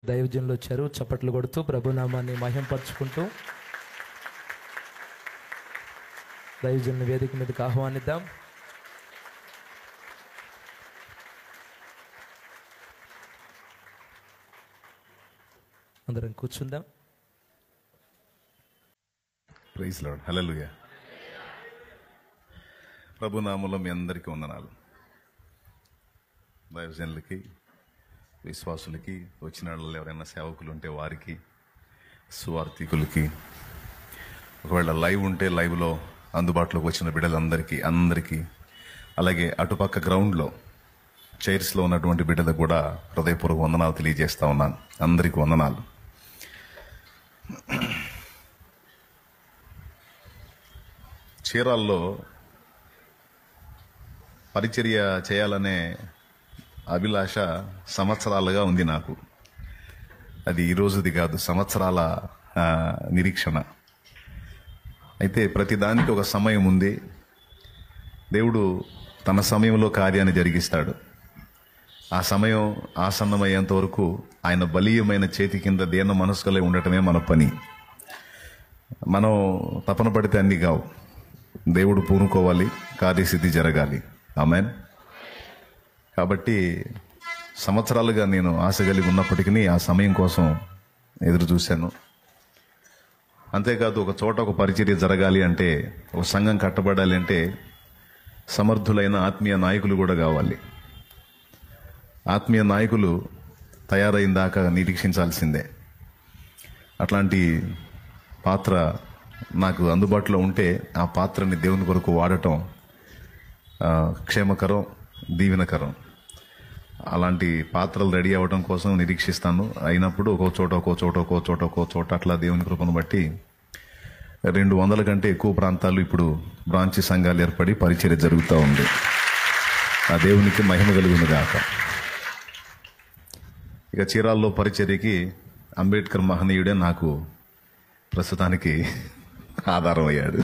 దైవజనులు వచ్చారు. చప్పట్లు కొడుతూ ప్రభునామాన్ని మహింపరచుకుంటూ దైవజనుల వేదిక మీదకి ఆహ్వానిద్దాం. అందరం కూర్చుందాం. ప్రైజ్ లార్డ్, హల్లెలూయా. ప్రభునామంలో మీ అందరికీ వందనాలు. దైవజనులకి, విశ్వాసులకి, వచ్చిన వాళ్ళు ఎవరైనా సేవకులు ఉంటే వారికి, సువార్థికులకి, ఒకవేళ లైవ్ ఉంటే లైవ్లో అందుబాటులోకి వచ్చిన బిడ్డలందరికీ, అలాగే అటుపక్క గ్రౌండ్లో చైర్స్లో ఉన్నటువంటి బిడ్డలకు కూడా హృదయపూర్వక వందనాలు తెలియజేస్తా ఉన్నాను. అందరికీ వందనాలు. చీరాల్లో పరిచర్య చేయాలనే అభిలాష సంవత్సరాలుగా ఉంది నాకు. అది ఈ రోజుది కాదు, సంవత్సరాల నిరీక్షణ. అయితే ప్రతిదానికి ఒక సమయం ఉంది. దేవుడు తన సమయంలో కార్యాన్ని జరిగిస్తాడు. ఆ సమయం ఆసన్నమయ్యేంత వరకు ఆయన బలీయమైన చేతి కింద దీన మనస్కులై ఉండటమే మన పని. మనం తపన పడితే అన్ని కావు. దేవుడు పూనుకోవాలి, కార్యసిద్ధి జరగాలి. ఆమేన్. కాబట్టి సంవత్సరాలుగా నేను ఆశ కలిగి ఉన్నప్పటికీ ఆ సమయం కోసం ఎదురు చూశాను. అంతేకాదు, ఒక చోట ఒక పరిచర్య జరగాలి అంటే, ఒక సంఘం కట్టబడాలి అంటే సమర్థులైన ఆత్మీయ నాయకులు కూడా కావాలి. ఆత్మీయ నాయకులు తయారైన దాకా నిరీక్షించాల్సిందే. అట్లాంటి పాత్ర నాకు అందుబాటులో ఉంటే ఆ పాత్రని దేవుని కొరకు వాడటం క్షేమకరం, దీవెనకరం. అలాంటి పాత్రలు రెడీ అవ్వడం కోసం నిరీక్షిస్తాను. అయినప్పుడు ఒక్కో చోట అట్లా దేవుని కృపను బట్టి 200 కంటే ఎక్కువ ప్రాంతాలు ఇప్పుడు బ్రాంచి సంఘాలు ఏర్పడి పరిచర్య జరుగుతూ ఉంది. ఆ దేవునికి మహిమ కలుగును గాక. ఇక చీరాల్లో పరిచర్యకి అంబేద్కర్ మహనీయుడే నాకు ప్రస్తుతానికి ఆధారం అయ్యాడు.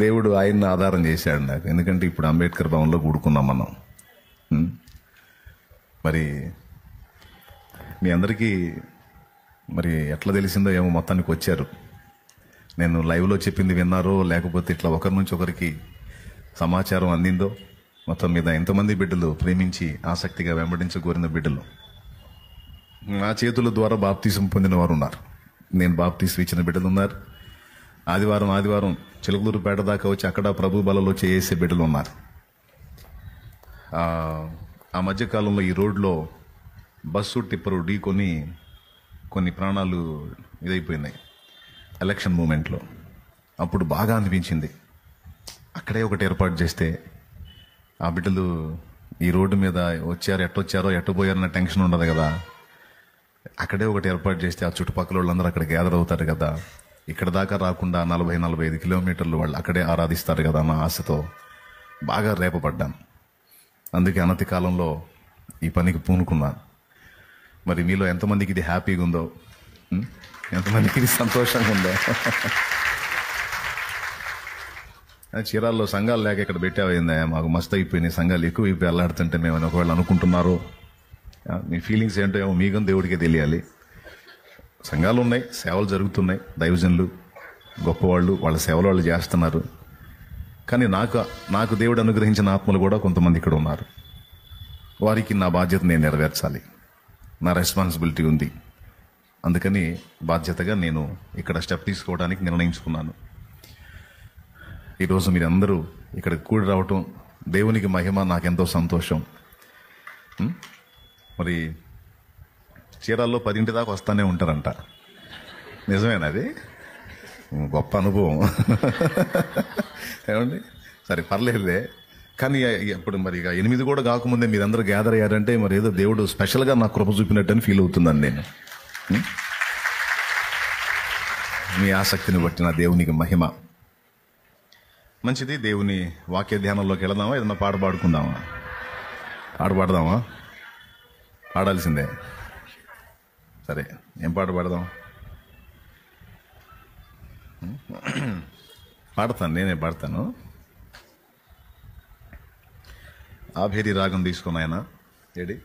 దేవుడు ఆయన్ని ఆధారం చేశాడు నాకు. ఎందుకంటే ఇప్పుడు అంబేద్కర్ భవన్లో కూడుకున్నాం మనం. మరి మీ అందరికీ మరి ఎట్లా తెలిసిందో ఏమో, మొత్తానికి వచ్చారు. నేను లైవ్లో చెప్పింది విన్నారో, లేకపోతే ఇట్లా ఒకరి నుంచి ఒకరికి సమాచారం అందిందో, మొత్తం మీద ఎంతమంది బిడ్డలు ప్రేమించి ఆసక్తిగా వెంబడించగోరిన బిడ్డలు నా చేతుల ద్వారా బాప్తీసం పొందిన వారు ఉన్నారు. నేను బాప్తీసం ఇచ్చిన బిడ్డలు ఉన్నారు. ఆదివారం చిలకలూరుపేట దాకా వచ్చి అక్కడ ప్రభు బలలో చేసే బిడ్డలు ఉన్నారు. ఆ మధ్యకాలంలో ఈ రోడ్లో బస్సు టిప్పరు ఢీకొని కొన్ని ప్రాణాలు ఇదైపోయినాయి ఎలక్షన్ మూమెంట్లో. అప్పుడు బాగా అనిపించింది, అక్కడే ఒకటి ఏర్పాటు చేస్తే ఆ బిడ్డలు ఈ రోడ్డు మీద వచ్చారు, ఎట్టొచ్చారో ఎట్టపోయారన్న టెన్షన్ ఉండదు కదా. అక్కడే ఒకటి ఏర్పాటు చేస్తే ఆ చుట్టుపక్కల వాళ్ళందరూ అక్కడ గ్యాదర్ అవుతారు కదా. ఇక్కడ దాకా రాకుండా 40-45 కిలోమీటర్లు వాళ్ళు అక్కడే ఆరాధిస్తారు కదా అన్న ఆశతో బాగా రేపబడ్డాను. అందుకే అనతి కాలంలో ఈ పనికి పూనుకున్నాను. మరి మీలో ఎంతమందికి ఇది హ్యాపీగా ఉందో, ఎంతమందికి ఇది సంతోషంగా ఉందో. చీరాల్లో సంఘాలు లేక ఇక్కడ పెట్టావైందా, మాకు మస్తు అయిపోయినాయి సంఘాలు, ఎక్కువ అయిపోయి అల్లాడుతుంటే మేము ఒకవేళ అనుకుంటున్నారు. మీ ఫీలింగ్స్ ఏంటో ఏమో మీకు దేవుడికే తెలియాలి. సంఘాలు ఉన్నాయి, సేవలు జరుగుతున్నాయి, దైవజనులు గొప్పవాళ్ళు వాళ్ళ సేవలు వాళ్ళు చేస్తున్నారు. కానీ నాకు దేవుడు అనుగ్రహించిన ఆత్మలు కూడా కొంతమంది ఇక్కడ ఉన్నారు. వారికి నా బాధ్యత నేను నెరవేర్చాలి, నా రెస్పాన్సిబిలిటీ ఉంది. అందుకని బాధ్యతగా నేను ఇక్కడ స్టెప్ తీసుకోవడానికి నిర్ణయించుకున్నాను. ఈరోజు మీరందరూ ఇక్కడికి కూడి రావటం దేవునికి మహిమ, నాకెంతో సంతోషం. మరి చీరాల్లో 10 దాకా వస్తానే ఉంటారంట. నిజమేనా? అది గొప్ప అనుభవం. ఏమండి? సరే, పర్లేదులే. కానీ ఇప్పుడు మరి ఇక 8 కూడా కాకముందే మీరందరూ గ్యాదర్ అయ్యారంటే మరి ఏదో దేవుడు స్పెషల్గా నాకు కృప చూపినట్టని ఫీల్ అవుతుందని నేను. మీ ఆసక్తిని బట్టి నా దేవునికి మహిమ. మంచిది. దేవుని వాక్య ధ్యానంలోకి వెళదామా? ఏదన్నా పాట పాడుకుందామా? పాడదామా? పాడాల్సిందే. సరే, ఏం పాట పాడదాం? పాడతాను, నేనే పాడతాను. ఆభేరి రాగం తీసుకుని ఆయన ఏడి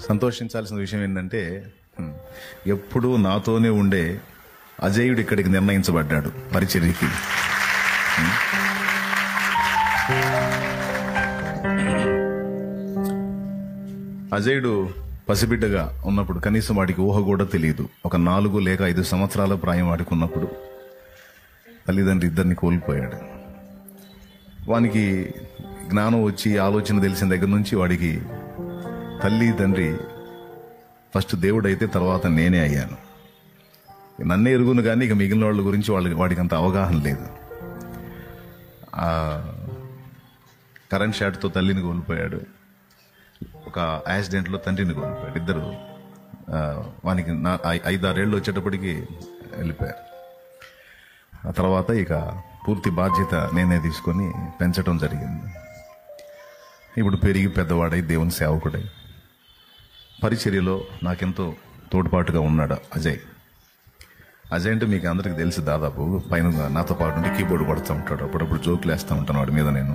సంతోషించాల్సిన విషయం ఏంటంటే ఎప్పుడూ నాతోనే ఉండే అజయుడు ఇక్కడికి నిర్ణయించబడ్డాడు పరిచర్యకి. అజయుడు పసిబిడ్డగా ఉన్నప్పుడు కనీసం వాడికి ఊహ కూడా తెలియదు. ఒక 4 లేక 5 సంవత్సరాల ప్రాయం వాడికి ఉన్నప్పుడు తల్లిదండ్రి ఇద్దరిని కోల్పోయాడు. వానికి జ్ఞానం వచ్చి ఆలోచన తెలిసిన దగ్గర నుంచి వాడికి తల్లి తండ్రి ఫస్ట్ దేవుడు అయితే తర్వాత నేనే అయ్యాను. నన్నే ఎరుగును కానీ ఇక మిగిలిన వాళ్ళ గురించి వాడికి అంత అవగాహన లేదు. కరెంట్ షాట్తో తల్లిని కోల్పోయాడు, ఒక యాక్సిడెంట్లో తండ్రిని కోల్పోయాడు. ఇద్దరు వానికి 5-6 ఏళ్ళు వచ్చేటప్పటికి వెళ్ళిపోయారు. ఆ తర్వాత ఇక పూర్తి బాధ్యత నేనే తీసుకొని పెంచడం జరిగింది. ఇప్పుడు పెరిగి పెద్దవాడై దేవుని సేవకుడై పరిచర్యలో నాకెంతో తోడ్పాటుగా ఉన్నాడు అజయ్. అజయ్ అంటే మీకు అందరికీ తెలిసి దాదాపు పైన నాతో పాటు ఉండి కీబోర్డ్ కొడుతూ ఉంటాడు, అప్పుడప్పుడు జోకులు వేస్తూ ఉంటాను వాడి మీద నేను.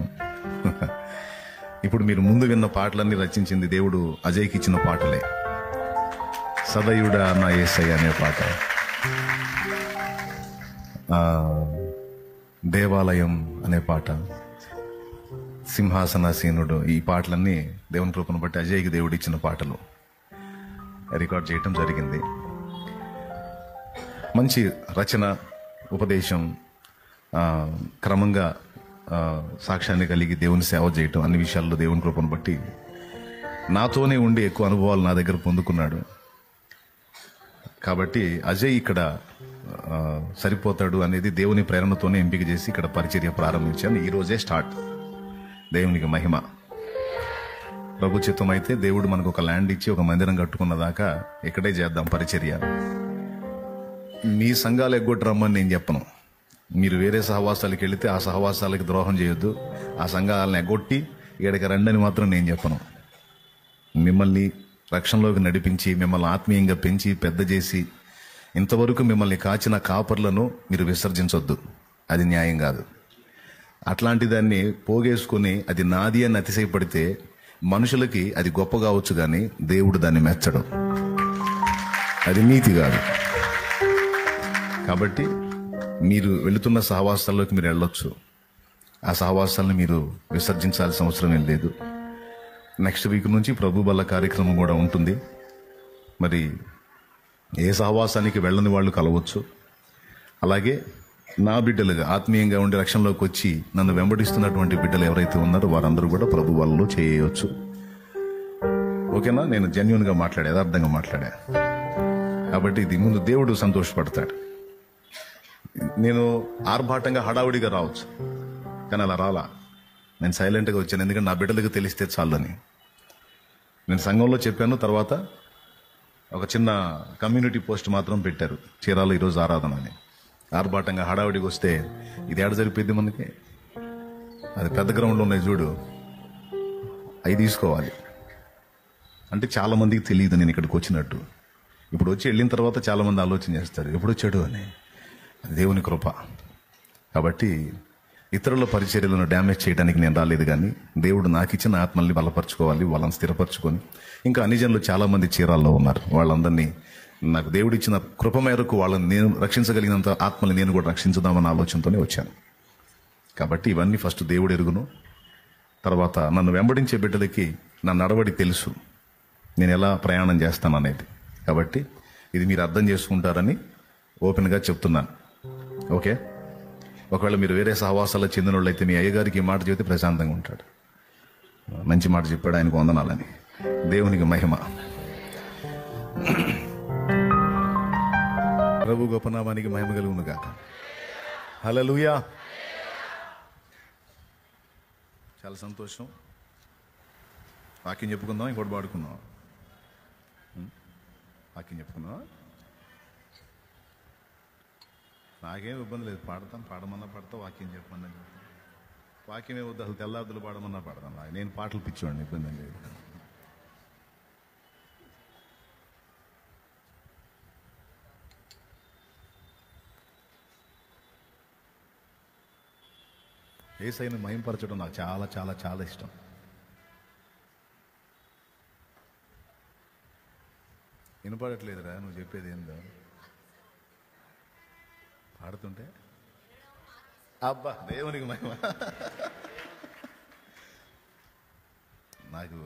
ఇప్పుడు మీరు ముందు విన్న పాటలన్నీ రచించింది దేవుడు అజయ్కి ఇచ్చిన పాటలే. సదయుడా నా యేసయ్య అనే పాట, దేవాలయం అనే పాట, సింహాసనాసీనుడు, ఈ పాటలన్నీ దేవుని కృపను బట్టి అజయ్కి దేవుడు ఇచ్చిన పాటలు రికార్డ్ చేయటం జరిగింది. మంచి రచన, ఉపదేశం, క్రమంగా సాక్ష్యాన్ని కలిగి దేవుని సేవ చేయటం, అన్ని విషయాల్లో దేవుని కృపను బట్టి నాతోనే ఉండి ఎక్కువ అనుభవాలు నా దగ్గర పొందుకున్నాడు. కాబట్టి అజయ్ ఇక్కడ సరిపోతాడు అనేది దేవుని ప్రేరణతోనే ఎంపిక చేసి ఇక్కడ పరిచర్య ప్రారంభించాను. ఈరోజే స్టార్ట్. దేవునికి మహిమ. ప్రభు చిత్తం అయితే దేవుడు మనకు ఒక ల్యాండ్ ఇచ్చి ఒక మందిరం కట్టుకున్న దాకా ఇక్కడే చేద్దాం పరిచర్య. మీ సంఘాలు ఎగ్గొట్టి రమ్మని నేను చెప్పను. మీరు వేరే సహవాసాలకు వెళితే ఆ సహవాసాలకి ద్రోహం చేయొద్దు, ఆ సంఘాలను ఎగ్గొట్టి ఇక్కడికి రండని మాత్రం నేను చెప్పను. మిమ్మల్ని రక్షణలోకి నడిపించి మిమ్మల్ని ఆత్మీయంగా పెంచి పెద్ద చేసి ఇంతవరకు మిమ్మల్ని కాచిన కాపర్లను మీరు విసర్జించొద్దు, అది న్యాయం కాదు. అట్లాంటి దాన్ని పోగేసుకుని అది నాది అని అతిశయపడితే మనుషులకి అది గొప్ప కావచ్చు, కానీ దేవుడు దాన్ని మెచ్చడం, అది నీతి కాదు. కాబట్టి మీరు వెళుతున్న సహవాసాల్లోకి మీరు వెళ్ళొచ్చు, ఆ సహవాసాలను మీరు విసర్జించాల్సిన అవసరం ఏం లేదు. నెక్స్ట్ వీక్ నుంచి ప్రభు బల్ల కార్యక్రమం కూడా ఉంటుంది. మరి ఏ సహవాసానికి వెళ్ళని వాళ్ళు కలవచ్చు. అలాగే నా బిడ్డలుగా ఆత్మీయంగా ఉండి రక్షణలోకి వచ్చి నన్ను వెంబడిస్తున్నటువంటి బిడ్డలు ఎవరైతే ఉన్నారో వారందరూ కూడా ప్రభు వాళ్ళలో చేయవచ్చు. ఓకేనా? నేను జెన్యున్గా మాట్లాడా, యథార్థంగా మాట్లాడా. కాబట్టి ఇది ముందు దేవుడు సంతోషపడతాడు. నేను ఆర్భాటంగా హడావుడిగా రావచ్చు, కానీ అలా రాలా. నేను సైలెంట్గా వచ్చాను, ఎందుకంటే నా బిడ్డలకు తెలిస్తే చాలని. నేను సంఘంలో చెప్పాను, తర్వాత ఒక చిన్న కమ్యూనిటీ పోస్ట్ మాత్రం పెట్టారు, చీరాలో ఈరోజు ఆరాధన అని. ఆర్భాటంగా హడావుడికి వస్తే ఇది ఏడ జరిపోద్ది మనకి? అది పెద్ద గ్రౌండ్లో ఉన్నాయి చూడు, అవి తీసుకోవాలి. అంటే చాలా మందికి తెలియదు నేను ఇక్కడికి వచ్చినట్టు. ఇప్పుడు వచ్చి వెళ్ళిన తర్వాత చాలా మంది ఆలోచన చేస్తారు ఎప్పుడు వచ్చాడు అని. దేవుని కృప. కాబట్టి ఇతరుల పరిచర్యలను డ్యామేజ్ చేయడానికి నేను రాలేదు, కానీ దేవుడు నాకు ఇచ్చిన ఆత్మల్ని బలపరచుకోవాలి, వాళ్ళని స్థిరపరచుకొని, ఇంకా అన్ని జనులు చాలా మంది చీరాల్లో ఉన్నారు, వాళ్ళందరినీ నాకు దేవుడిచ్చిన కృప మేరకు వాళ్ళని నేను రక్షించగలిగినంత ఆత్మల్ని నేను కూడా రక్షించుదామన్న ఆలోచనతోనే వచ్చాను. కాబట్టి ఇవన్నీ ఫస్ట్ దేవుడు ఎరుగును. తర్వాత నన్ను వెంబడించే బిడ్డలకి నా నడవడి తెలుసు, నేను ఎలా ప్రయాణం చేస్తాను అనేది. కాబట్టి ఇది మీరు అర్థం చేసుకుంటారని ఓపెన్గా చెప్తున్నాను. ఓకే? ఒకవేళ మీరు వేరే సహవాసాల్లో చెందిన వాళ్ళు అయితే మీ అయ్యగారికి ఈ మాట చెబితే ప్రశాంతంగా ఉంటాడు. మంచి మాట చెప్పాడు, ఆయనకు వందనాలని. దేవునికి మహిమ. ప్రభు గొప్పనామానికి మహిమ కలుగును గాక. హల్లెలూయా. చాలా సంతోషం. వాక్యం చెప్పుకుందాం, ఇంకోటి పాడుకుందాం. వాక్యం చెప్పుకుందాం. నాకేం ఇబ్బంది లేదు, పాడతాం. పాడమన్నా పాడతా, వాక్యం చెప్పమన్నా చెప్తాం. వాక్యమే వద్దు, అసలు తెల్లార్దులు పాడమన్నా పాడతాం. నేను పాటలు పిచ్చివాడిని, ఇబ్బంది లేదు. యేసయ్యను మహింపరచడం నాకు చాలా చాలా చాలా ఇష్టం. వినపడట్లేదురా నువ్వు చెప్పేది ఏందో. పాడుతుంటే అబ్బా దేవునికి మహిమ. నాకు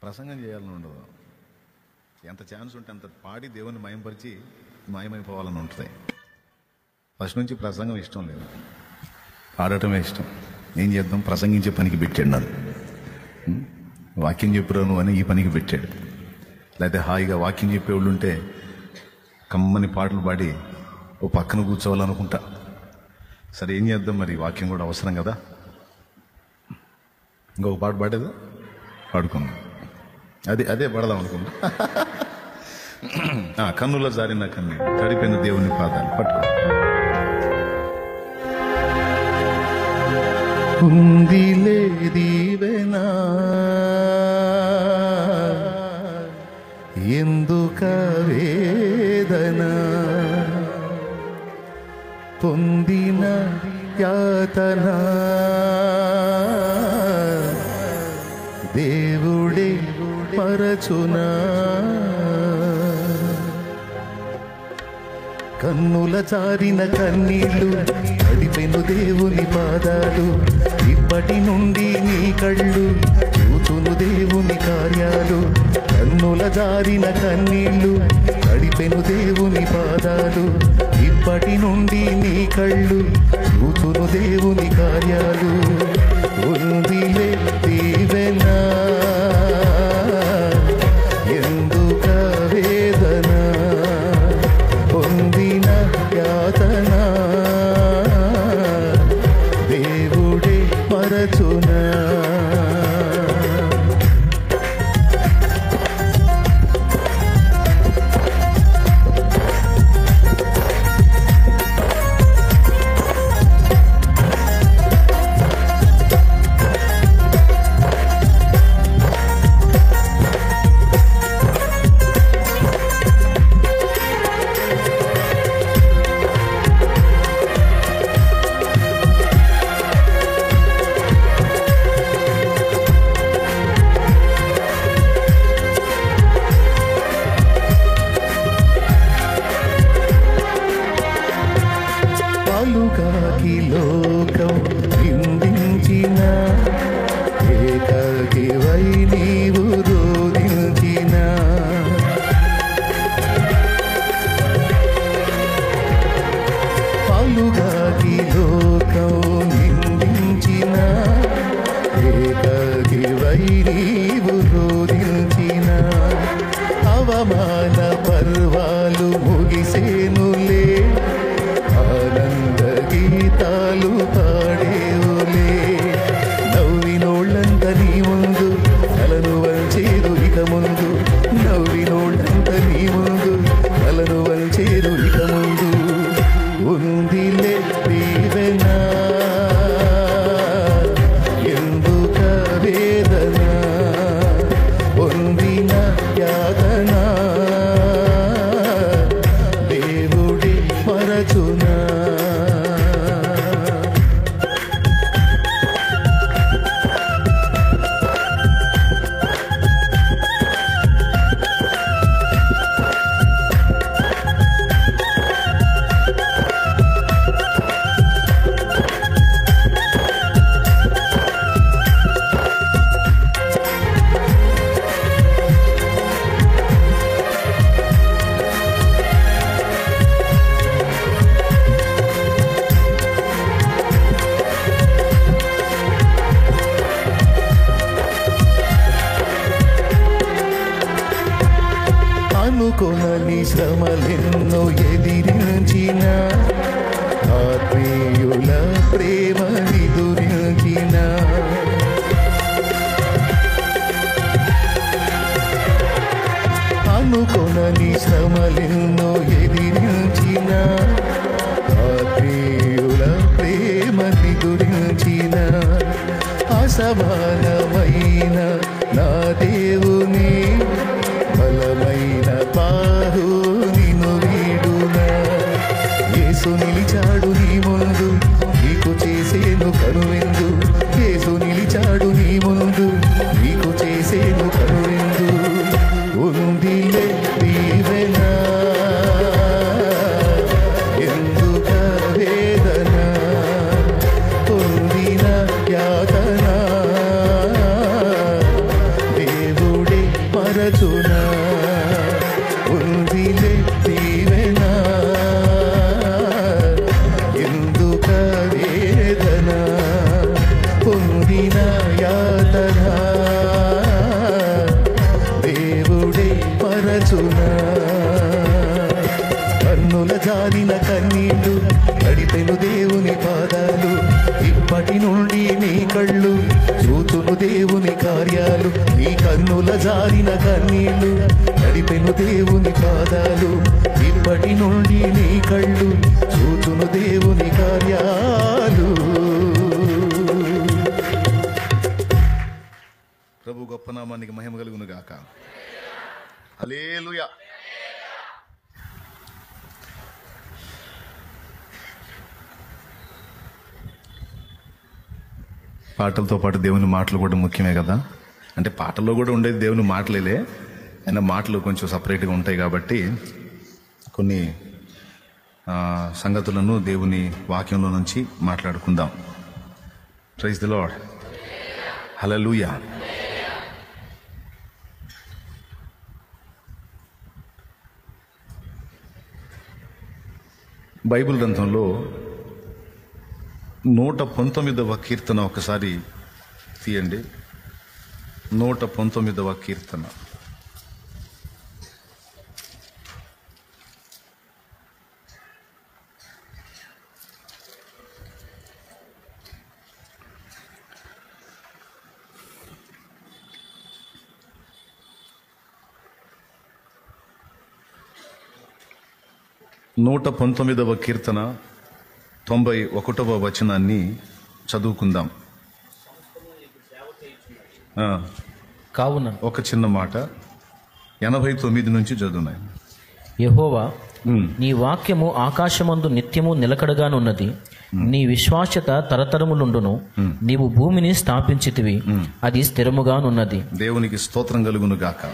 ప్రసంగం చేయాలని ఉండదు. ఎంత ఛాన్స్ ఉంటే అంత పాడి దేవుని మయంపరిచి మాయమైపోవాలని ఉంటుంది. ఫస్ట్ నుంచి ప్రసంగం ఇష్టం లేదు, పాడటమే ఇష్టం. ఏం చేద్దాం, ప్రసంగించే పనికి పెట్టాడు నన్ను. వాక్యం చెప్పురాను అని ఈ పనికి పెట్టాడు. లేకపోతే హాయిగా వాక్యం చెప్పేవాళ్ళు ఉంటే కమ్మని పాటలు పాడి ఓ పక్కన కూర్చోవాలనుకుంటా. సరే ఏం చేద్దాం, మరి వాక్యం కూడా అవసరం కదా. ఇంకొక పాట పాడేదా, పాడుకుందాం. అదే పడదాం అనుకుంటా. కన్నుల జారిన కన్ను తడిపోయిన దేవుని పాదాలు పట్టుకో. ఉందిలే దీవెనా ఎందుక వేదన, పొందిన యాతన దేవుడే మరచునా. కన్నుల చారిన కన్నీళ్ళు తడిపెను దేవుని పాదాలు, ఇప్పటి నుండి నీ కళ్ళు చూచును దేవుని కార్యాలు. కన్నుల జారిన కన్నీళ్ళు తడిపెను దేవుని పాదాలు, ఇప్పటి నుండి నీ కళ్ళు చూచును దేవుని కార్యాలు. ఉందిలే దీవెనా ఎందుక వేదన, పొందిన యాతన దేవుడే మరచునా. పాలుగాకి లోకం నిందించిన, ఏకాకివై నీవు రోధించిన. పాలుగాకి లోకం నిందించిన, ఏకాకివై నీవు రోధించిన. అవమాన పర్వాలు ముగిసేనులే, ఆనంద గీతాలు పాడేవులే. నవ్వినోళ్ళంత నీ ముందు తలను వంచేరు ఇక ముందు, నవ్వినోళ్ళంత నీ ముందు తలను వంచేరు ఇక ముందు. ఉందిలే దీవెనా ఎందుక వేదన, పొందిన యాతన దేవుడి మరచునా. అనుకొనని శ్రమలెన్నో ఎదిరించిన, ఆత్మీయుల ప్రేమ నిదురించిన. అనుకొనని శ్రమలెన్నో ఎదిరించిన, ఆత్మీయుల ప్రేమ నిదురించిన. అసమానమైన నా దేవుని బలమైన బాహు నిన్ను వీడునా. యేసు నిలిచాడు నీ ముందు, నీకు చేసేను కనువిందు. యేసు నిలిచాడు నీ ముందు, నీకు చేసేను కనువిందు. ఉందిలే పడిన యాతన దేవుడే మరచునా. కన్నుల జారిన కన్నీళ్ళు గడిపెను దేవుని పాదాలు, ఇప్పటి నుండి నీ కళ్ళు చూతును దేవుని కార్యాలు. నీ కన్నుల జారిన కన్నీళ్ళు గడిపెను దేవుని పాదాలు, ఇప్పటి నుండి నీ కళ్ళు చూతును దేవుని కార్యాలు. ప్రభు గొప్ప నామానికి మహిమ కలుగును గాక. హల్లెలూయా. పాటలతో పాటు దేవుని మాటలు కూడా ముఖ్యమే కదా. అంటే పాటల్లో కూడా ఉండేది దేవుని మాటలేలే, అయినా మాటలు కొంచెం సపరేట్గా ఉంటాయి కాబట్టి కొన్ని సంగతులను దేవుని వాక్యంలో నుంచి మాట్లాడుకుందాం. Praise the lord. Hallelujah. Bible గ్రంథంలో 119వ కీర్తన ఒకసారి తీయండి. 119వ కీర్తన. నూట 19వ కీర్తన 91వ వచనాన్ని చదువుకుందాం. కావున ఒక చిన్న మాట 89 నుంచి చదువున్నాయి. యెహోవా, నీ వాక్యము ఆకాశమందు నిత్యము నిలకడగానున్నది. నీ విశ్వాస్యత తరతరములుండును. నీవు భూమిని స్థాపించితివి, అది స్థిరముగానున్నది. దేవునికి స్తోత్రం కలుగును గాక.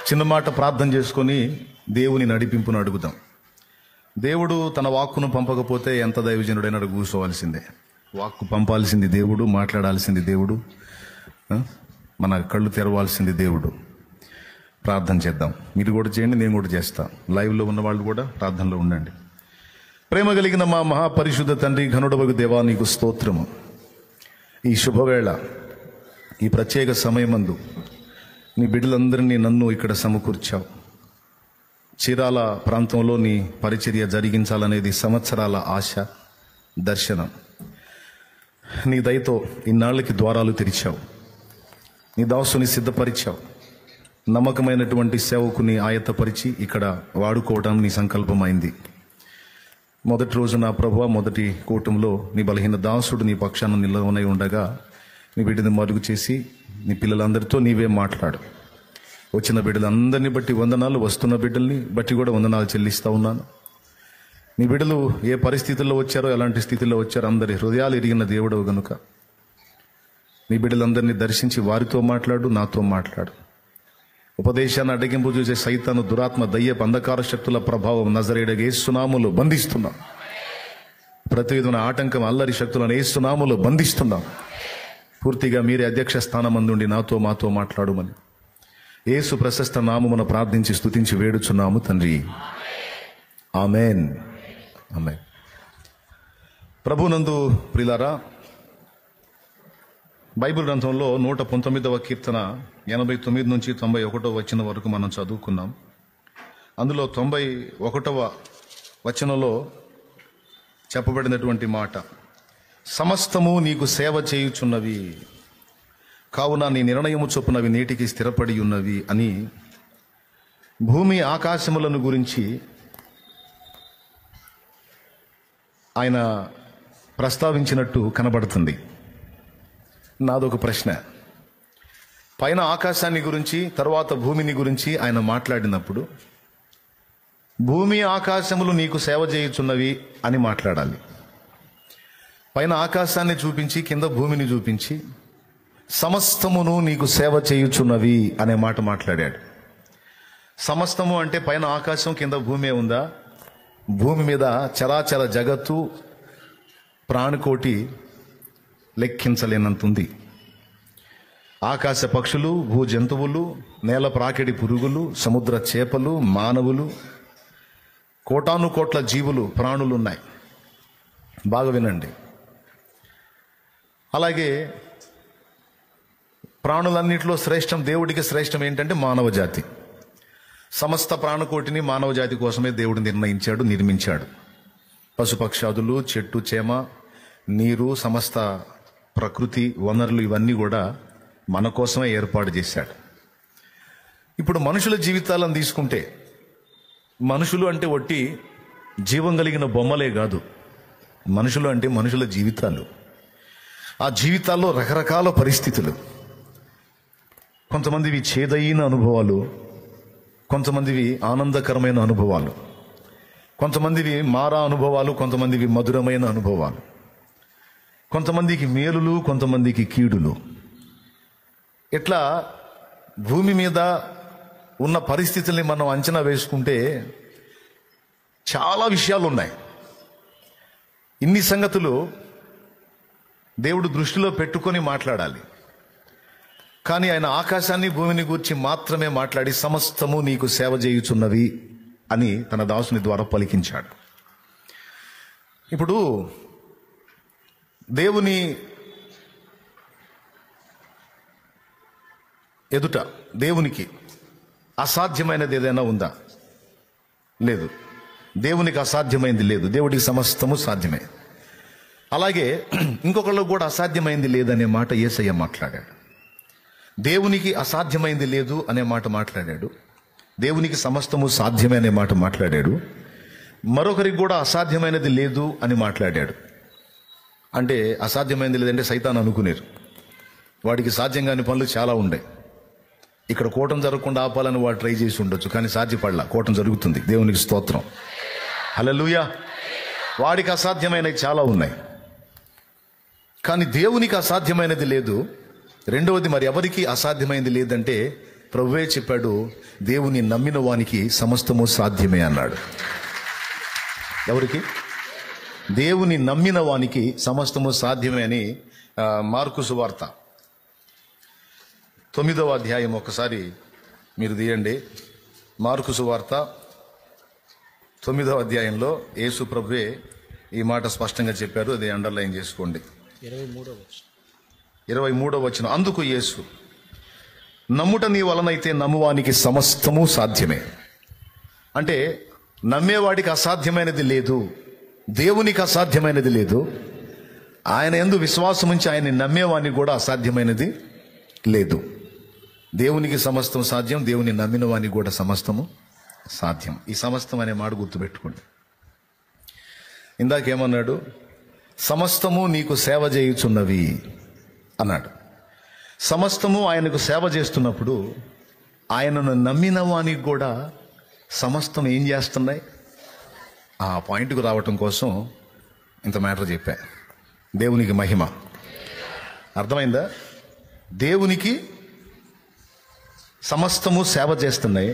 చిన్న మాట ప్రార్థన చేసుకొని దేవుని నడిపింపును అడుగుదాం. దేవుడు తన వాక్కును పంపకపోతే ఎంత దైవజనుడైనా కూర్చోవలసిందే. వాక్కు పంపాల్సింది దేవుడు, మాట్లాడాల్సింది దేవుడు, మన కళ్ళు తెరవాల్సింది దేవుడు. ప్రార్థన చేద్దాం. మీరు కూడా చేయండి, నేను కూడా చేస్తా. లైవ్లో ఉన్న వాళ్ళు కూడా ప్రార్థనలో ఉండండి. ప్రేమ కలిగిన మా మహాపరిశుద్ధ తండ్రి, ఘనుడవగు దేవా, నీకు స్తోత్రము. ఈ శుభవేళ, ఈ ప్రత్యేక సమయమందు నీ బిడ్డలందరినీ నన్ను ఇక్కడ సమకూర్చావు. చీరాల ప్రాంతంలో నీ పరిచర్య జరిగించాలనేది సంవత్సరాల ఆశ, దర్శనం. నీ దయతో ఇన్నాళ్ళకి ద్వారాలు తెరిచావు. నీ దాసుని సిద్ధపరిచావు. నమ్మకమైనటువంటి సేవకుని ఆయత్తపరిచి ఇక్కడ వాడుకోవడం నీ సంకల్పమైంది. మొదటి రోజు నా ప్రభువా, మొదటి కూటంలో నీ బలహీన దాసుడు నీ పక్షాన నిలవనై ఉండగా నీ బిడ్డని మరుగు చేసి నీ పిల్లలందరితో నీవే మాట్లాడు. వచ్చిన బిడ్డలందరినీ బట్టి వందనాలు, వస్తున్న బిడ్డల్ని బట్టి కూడా వందనాలు చెల్లిస్తూ ఉన్నాను. నీ బిడ్డలు ఏ పరిస్థితుల్లో వచ్చారో, ఎలాంటి స్థితిలో వచ్చారో అందరి హృదయాలు ఎరిగిన దేవుడవు గనుక నీ బిడ్డలందరినీ దర్శించి వారితో మాట్లాడు, నాతో మాట్లాడు. ఉపదేశాన్ని అడ్డగింపు చూసే సైతాను, దురాత్మ, దయ్యపు అంధకార శక్తుల ప్రభావం నజరేయుడైన యేసు నామములో బంధిస్తున్నాం. ప్రతి విధమైన ఆటంకం, అల్లరి శక్తులను యేసు నామములో బంధిస్తున్నాం. పూర్తిగా మీరే అధ్యక్ష స్థానం అందుండి నాతో మాతో మాట్లాడుమని యేసు ప్రశస్త నామమున ప్రార్థించి స్తుతించి వేడుచున్నాము తండ్రి. ఆమెన్. ఆమెన్. ప్రభునందు ప్రియులారా, బైబిల్ గ్రంథంలో 119వ కీర్తన 89 నుంచి 91వ వచనం వరకు మనం చదువుకున్నాం. అందులో 91వ వచనంలో చెప్పబడినటువంటి మాట, సమస్తము నీకు సేవ చేయుచున్నవి, కావున నీ నిర్ణయము చొప్పునవి నేటికి స్థిరపడి ఉన్నవి అని భూమి ఆకాశములను గురించి ఆయన ప్రస్తావించినట్టు కనబడుతుంది. నాదొక ప్రశ్న. పైన ఆకాశాన్ని గురించి, తర్వాత భూమిని గురించి ఆయన మాట్లాడినప్పుడు భూమి ఆకాశములు నీకు సేవ చేయుచున్నవి అని మాట్లాడాలి. పైన ఆకాశాన్ని చూపించి కింద భూమిని చూపించి సమస్తమును నీకు సేవ చేయుచున్నవి అనే మాట మాట్లాడాడు. సమస్తము అంటే పైన ఆకాశం, కింద భూమి ఉందా? భూమి మీద చరాచర జగత్తు, ప్రాణికోటి లెక్కించలేనంతుంది. ఆకాశ పక్షులు, భూ జంతువులు, నేల ప్రాకిడి పురుగులు, సముద్ర చేపలు, మానవులు, కోటాను కోట్ల జీవులు, ప్రాణులు ఉన్నాయి. బాగా వినండి. అలాగే ప్రాణులన్నింటిలో శ్రేష్టం, దేవుడికి శ్రేష్టం ఏంటంటే మానవ జాతి. సమస్త ప్రాణకోటిని మానవ జాతి కోసమే దేవుడు నిర్ణయించాడు, నిర్మించాడు. పశుపక్షాదులు, చెట్టు చేమ, నీరు, సమస్త ప్రకృతి వనరులు ఇవన్నీ కూడా మన కోసమే ఏర్పాటు చేశాడు. ఇప్పుడు మనుషుల జీవితాలను తీసుకుంటే, మనుషులు అంటే ఒట్టి జీవం కలిగిన బొమ్మలే కాదు. మనుషులు అంటే మనుషుల జీవితాలు. ఆ జీవితాల్లో రకరకాల పరిస్థితులు. కొంతమందివి చేదైన అనుభవాలు, కొంతమందివి ఆనందకరమైన అనుభవాలు, కొంతమందివి మారా అనుభవాలు, కొంతమందివి మధురమైన అనుభవాలు, కొంతమందికి మేలులు, కొంతమందికి కీడులు. ఇట్లా భూమి మీద ఉన్న పరిస్థితుల్ని మనం అంచనా వేసుకుంటే చాలా విషయాలు ఉన్నాయి. ఇన్ని సంగతులు దేవుడు దృష్టిలో పెట్టుకొని మాట్లాడాలి. కానీ ఆయన ఆకాశాన్ని భూమిని గూర్చి మాత్రమే మాట్లాడి సమస్తము నీకు సేవ చేయుచున్నవి అని తన దాసుని ద్వారా పలికించాడు. ఇప్పుడు దేవుని ఎదుట దేవునికి అసాధ్యమైనది ఏదైనా ఉందా? లేదు. దేవునికి అసాధ్యమైంది లేదు. దేవుడికి సమస్తము సాధ్యమే. అలాగే ఇంకొకళ్ళకు కూడా అసాధ్యమైంది లేదనే మాట యేసయ్య మాట్లాడాడు. దేవునికి అసాధ్యమైంది లేదు అనే మాట మాట్లాడాడు. దేవునికి సమస్తము సాధ్యమే అనే మాట మాట్లాడాడు. మరొకరికి కూడా అసాధ్యమైనది లేదు అని మాట్లాడాడు. అంటే అసాధ్యమైనది లేదంటే సైతాన్ అనుకునేరు. వాడికి సాధ్యం కాని పనులు చాలా ఉండే. ఇక్కడ కూటం జరగకుండా ఆపాలని వాడు ట్రై చేసి ఉండొచ్చు, కానీ సాధ్యపడలా. కూటం జరుగుతుంది. దేవునికి స్తోత్రం, హల్లెలూయా. వాడికి అసాధ్యమైనవి చాలా ఉన్నాయి, కానీ దేవునికి అసాధ్యమైనది లేదు. రెండవది, మరి ఎవరికి అసాధ్యమైనది లేదంటే ప్రభువే చెప్పాడు, దేవుని నమ్మిన వానికి సమస్తము సాధ్యమే అన్నాడు. ఎవరికి? దేవుని నమ్మిన వానికి సమస్తము సాధ్యమే అని మార్కు సువార్త 9వ అధ్యాయం ఒకసారి మీరు తీయండి. మార్కు సువార్త 9వ అధ్యాయంలో యేసు ప్రభువే ఈ మాట స్పష్టంగా చెప్పారు. అది అండర్లైన్ చేసుకోండి. 23వ వచనం. అందుకు యేసు, నమ్ముట నీ వలనైతే నమ్మువానికి సమస్తము సాధ్యమే. అంటే నమ్మేవాడికి అసాధ్యమైనది లేదు, దేవునికి అసాధ్యమైనది లేదు. ఆయన యందు విశ్వాసం ఉంచి ఆయన్ని నమ్మేవానికి కూడా అసాధ్యమైనది లేదు. దేవునికి సమస్తం సాధ్యం, దేవుని నమ్మిన వానికి కూడా సమస్తము సాధ్యం. ఈ సమస్తం అనే మాట గుర్తుపెట్టుకోండి. ఇందాకేమన్నాడు? సమస్తము నీకు సేవ చేయుచున్నవి అన్నాడు. సమస్తము ఆయనకు సేవ చేస్తున్నప్పుడు ఆయనను నమ్మిన వానికి కూడా సమస్తం ఏం చేస్తున్నాయి? ఆ పాయింట్కు రావటం కోసం ఇంత మ్యాటర్ చెప్పా. దేవునికి మహిమ. అర్థమైందా? దేవునికి సమస్తము సేవ చేస్తున్నాయి.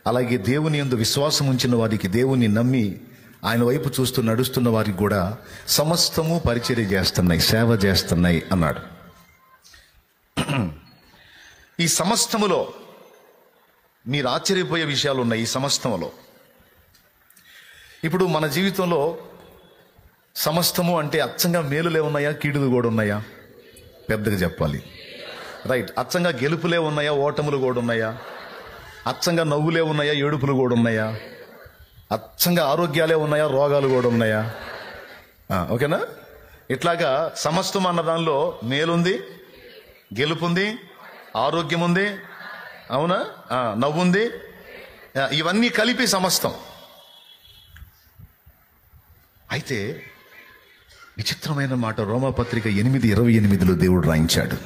అలాగే దేవుని యందు విశ్వాసం ఉంచిన వారికి, దేవుని నమ్మి ఆయన వైపు చూస్తూ నడుస్తున్న వారికి కూడా సమస్తము పరిచర్య చేస్తున్నాయి, సేవ చేస్తున్నాయి అన్నాడు. ఈ సమస్తములో మీరు ఆశ్చర్యపోయే విషయాలు ఉన్నాయి. ఈ సమస్తములో ఇప్పుడు మన జీవితంలో సమస్తము అంటే అచ్చంగా మేలులే ఉన్నాయా, కీడులు కూడా ఉన్నాయా? పెద్దగా చెప్పాలి, రైట్. అచ్చంగా గెలుపులే ఉన్నాయా, ఓటములు కూడా ఉన్నాయా? అచ్చంగా నవ్వులే ఉన్నాయా, ఏడుపులు కూడా ఉన్నాయా? అచ్చంగా ఆరోగ్యాలే ఉన్నాయా, రోగాలు కూడా ఉన్నాయా? ఓకేనా? ఇట్లాగా సమస్తం అన్న దానిలో మేలుంది, గెలుపుంది, ఆరోగ్యం ఉంది, అవునా, నవ్వుంది, ఇవన్నీ కలిపి సమస్తం. అయితే విచిత్రమైన మాట రోమాపత్రిక 8:28లో దేవుడు రాయించాడు.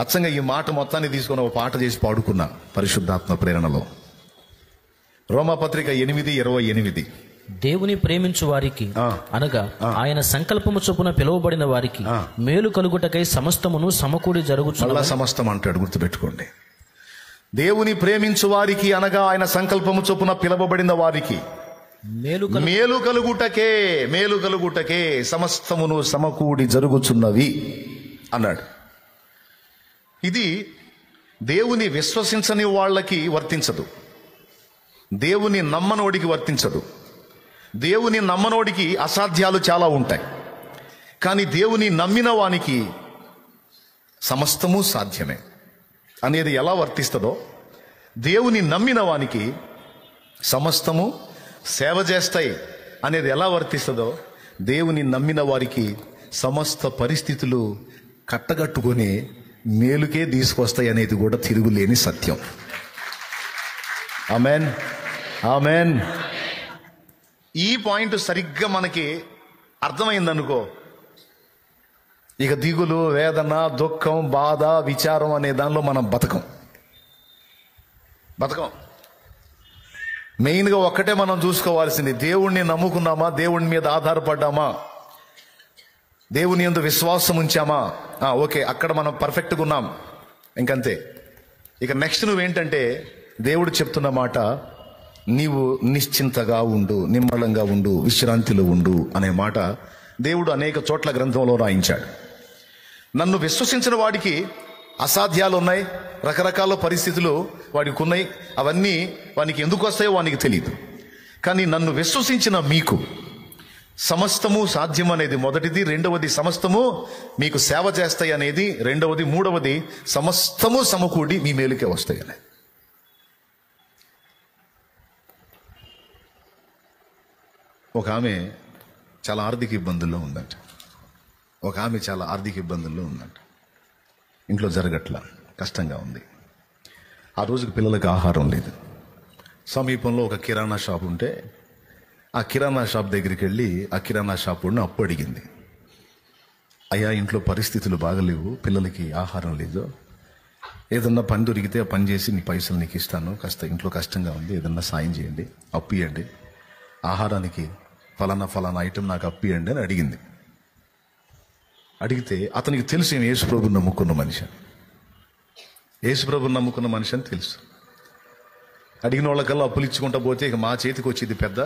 అచ్చంగా ఈ మాట మొత్తాన్ని తీసుకొని ఒక పాట చేసి పాడుకున్నా పరిశుద్ధాత్మ ప్రేరణలో. రోమాపత్రిక 8:28. దేవుని ప్రేమించు వారికి అనగా ఆయన సంకల్పము చొప్పున పిలువబడిన వారికి మేలు కలుగుటకై సమస్తమును సమకూడి జరుగుచున్నది. సమస్తం అంటాడు, గుర్తుపెట్టుకోండి. దేవుని ప్రేమించు వారికి అనగా ఆయన సంకల్పము చొప్పున పిలువబడిన వారికి మేలు కలుగుటకే సమస్తమును సమకూడి జరుగుచున్నవి అన్నాడు. ఇది దేవుని విశ్వసించని వాళ్ళకి వర్తించదు, దేవుని నమ్మనోడికి వర్తించదు. దేవుని నమ్మనోడికి అసాధ్యాలు చాలా ఉంటాయి, కానీ దేవుని నమ్మిన వానికి సమస్తము సాధ్యమే అనేది ఎలా వర్తిస్తుందో, దేవుని నమ్మిన వానికి సమస్తము సేవ చేస్తాయి అనేది ఎలా వర్తిస్తుందో, దేవుని నమ్మిన వారికి సమస్త పరిస్థితులు కట్టగట్టుకొని మేలుకే తీసుకొస్తాయి అనేది కూడా తిరుగులేని సత్యం. Amen, amen. ఈ పాయింట్ సరిగ్గా మనకి అర్థమైందనుకో, ఇక దిగులు, వేదన, దుఃఖం, బాధ, విచారం అనే దానిలో మనం బతకం. మెయిన్గా ఒక్కటే మనం చూసుకోవాల్సింది, దేవుణ్ణి నమ్ముకున్నామా, దేవుని మీద ఆధారపడ్డామా, దేవుని యందు విశ్వాసం ఉంచామా, ఓకే, అక్కడ మనం పర్ఫెక్ట్గా ఉన్నాం, ఇంకంతే. ఇక నెక్స్ట్ నువ్వేంటంటే, దేవుడు చెప్తున్న మాట, నీవు నిశ్చింతగా ఉండు, నిమ్మళంగా ఉండు, విశ్రాంతిలో ఉండు అనే మాట దేవుడు అనేక చోట్ల గ్రంథంలో రాయించాడు. నన్ను విశ్వసించిన వాడికి అసాధ్యాలు ఉన్నాయి, రకరకాల పరిస్థితులు వాడికి ఉన్నాయి, అవన్నీ వానికి ఎందుకు వస్తాయో వానికి తెలియదు. కానీ నన్ను విశ్వసించిన మీకు సమస్తము సాధ్యం అనేది మొదటిది, రెండవది సమస్తము మీకు సేవ చేస్తాయి అనేది రెండవది, మూడవది సమస్తము సమకూడి మీ మేలుకే వస్తాయి అనేది. ఒక ఆమె చాలా ఆర్థిక ఇబ్బందుల్లో ఉందంట. ఇంట్లో జరగట్లా, కష్టంగా ఉంది. ఆ రోజుకి పిల్లలకి ఆహారం లేదు. సమీపంలో ఒక కిరాణా షాప్ ఉంటే ఆ కిరాణా షాప్ దగ్గరికి వెళ్ళి ఆ కిరాణా షాప్ వాడిని అప్పు అడిగింది. అయ్యా, ఇంట్లో పరిస్థితులు బాగలేవు, పిల్లలకి ఆహారం లేదు, ఏదన్నా పని దొరికితే ఆ పని చేసి నీ పైసలు నీకు ఇస్తాను, కాస్త ఇంట్లో కష్టంగా ఉంది, ఏదన్నా సాయం చేయండి, అప్పు ఇవ్వండి, ఆహారానికి ఫలానా ఐటెం నాకు అప్పు ఇవ్వండి అని అడిగింది. అడిగితే అతనికి తెలుసు ఏం యేసుప్రభుని నమ్ముకున్న మనిషి అని తెలుసు. అడిగిన వాళ్ళకల్లా అప్పులు ఇచ్చుకుంటా పోతే ఇక మా చేతికి వచ్చింది పెద్ద,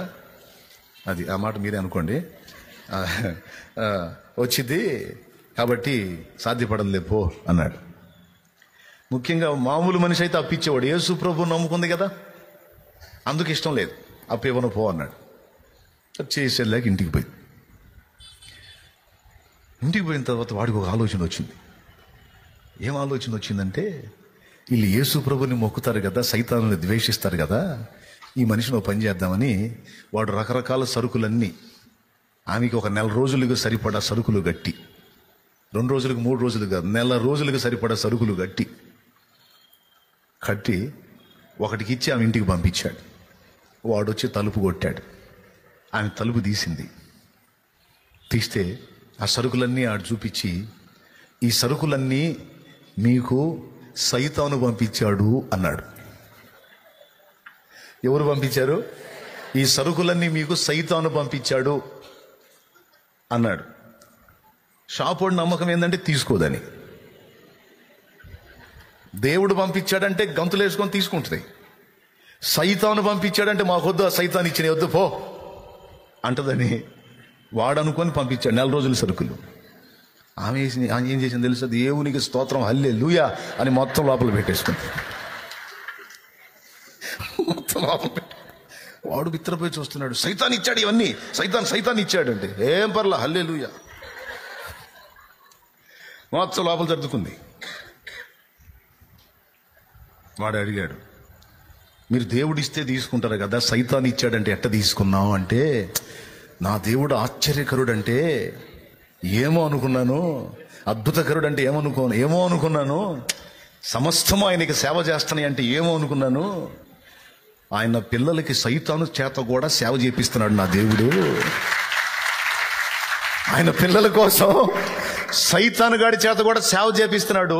అది ఆ మాట మీరే అనుకోండి, వచ్చింది కాబట్టి సాధ్యపడలే పో అన్నాడు. ముఖ్యంగా మామూలు మనిషి అయితే అప్పిచ్చేవాడు, యేసుప్రభుని నమ్ముకుంది కదా, అందుకు ఇష్టం లేదు, అప్పు ఇవ్వను పో అన్నాడు. చేసేలాగా ఇంటికి పోయిన తర్వాత వాడికి ఒక ఆలోచన వచ్చింది. ఏం ఆలోచన వచ్చిందంటే, వీళ్ళు యేసు ప్రభుని మొక్కుతారు కదా, సైతానుని ద్వేషిస్తారు కదా, ఈ మనిషిని ఒక పని చేద్దామని వాడు రకరకాల సరుకులన్నీ ఆమెకి ఒక 4 రోజులకు సరిపడా సరుకులు గట్టి, 2 రోజులకు 3 రోజులు కాదు, 1 రోజులకు సరిపడా సరుకులు కట్టి ఒకటికి ఇచ్చి ఆమె ఇంటికి పంపించాడు. వాడు వచ్చి తలుపు కొట్టాడు. ఆమె తలుపు తీస్తే ఆ సరుకులన్నీ ఆడు చూపించి, ఈ సరుకులన్నీ మీకు సైతాను పంపించాడు అన్నాడు. ఎవరు పంపించారు? ఈ సరుకులన్నీ మీకు సైతాను పంపించాడు అన్నాడు. షాపోడి నమ్మకం ఏంటంటే తీసుకోదని. దేవుడు పంపించాడంటే గంతులు వేసుకొని తీసుకుంటుంది. సైతాను పంపించాడంటే మాకొద్దు, ఆ సైతాను ఇచ్చిన వద్దు పో అంటదని వాడు అనుకొని పంపించాడు 4 రోజుల సరుకులు. ఆమె ఏం చేసింది తెలుసా? దేవునికి స్తోత్రం, హల్లెలూయా అని మొత్తం లోపల పెట్టేసుకుంది. వాడు బిత్తరపోయి చూస్తున్నాడు, సైతాన్ ఇచ్చాడు ఇవన్నీ, సైతాన్ ఇచ్చాడు అంటే ఏం పర్లా, హల్లెలూయా మొత్తం లోపల సర్దుకుంది. వాడు అడిగాడు, మీరు దేవుడిస్తే తీసుకుంటారు కదా, సైతాన్ ఇచ్చాడంటే ఎట్ట తీసుకున్నావు అంటే, నా దేవుడు ఆశ్చర్యకరుడు అంటే ఏమో అనుకున్నాను, అద్భుతకరుడు అంటే ఏమో అనుకున్నాను, సమస్తము ఆయనకి సేవ చేస్తాను అంటే ఏమో అనుకున్నాను, ఆయన పిల్లలకి సైతాను చేత కూడా సేవ చేపిస్తున్నాడు నా దేవుడు. ఆయన పిల్లల కోసం సైతాను గాడి చేత కూడా సేవ చేపిస్తున్నాడు.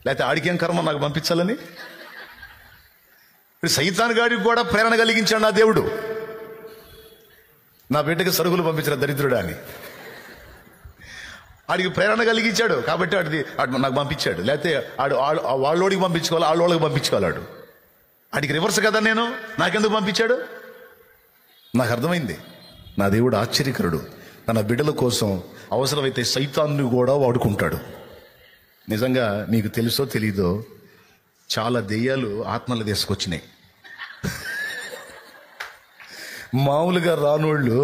లేకపోతే ఆడికేం కర్మ నాకు పంపించాలని? సైతాను గాడికి కూడా ప్రేరణ కలిగించాడు నా దేవుడు, నా బిడ్డకి సరుకులు పంపించిన దరిద్రుడా అని. ఆడికి ప్రేరణ కలిగించాడు కాబట్టి ఆడు నాకు పంపించాడు. లేకపోతే వాళ్ళోడికి పంపించుకోవాలి, వాళ్ళకి పంపించుకోవాలి. ఆడికి రివర్స్ కదా, నాకెందుకు పంపించాడు? నాకు అర్థమైంది, నా దేవుడు ఆశ్చర్యకరుడు, తన బిడ్డల కోసం అవసరమైతే సైతాన్ని కూడా వాడుకుంటాడు. నిజంగా మీకు తెలుసో తెలీదో, చాలా దెయ్యాలు ఆత్మలు తీసుకొచ్చినాయి. మామూలుగా రానోళ్ళు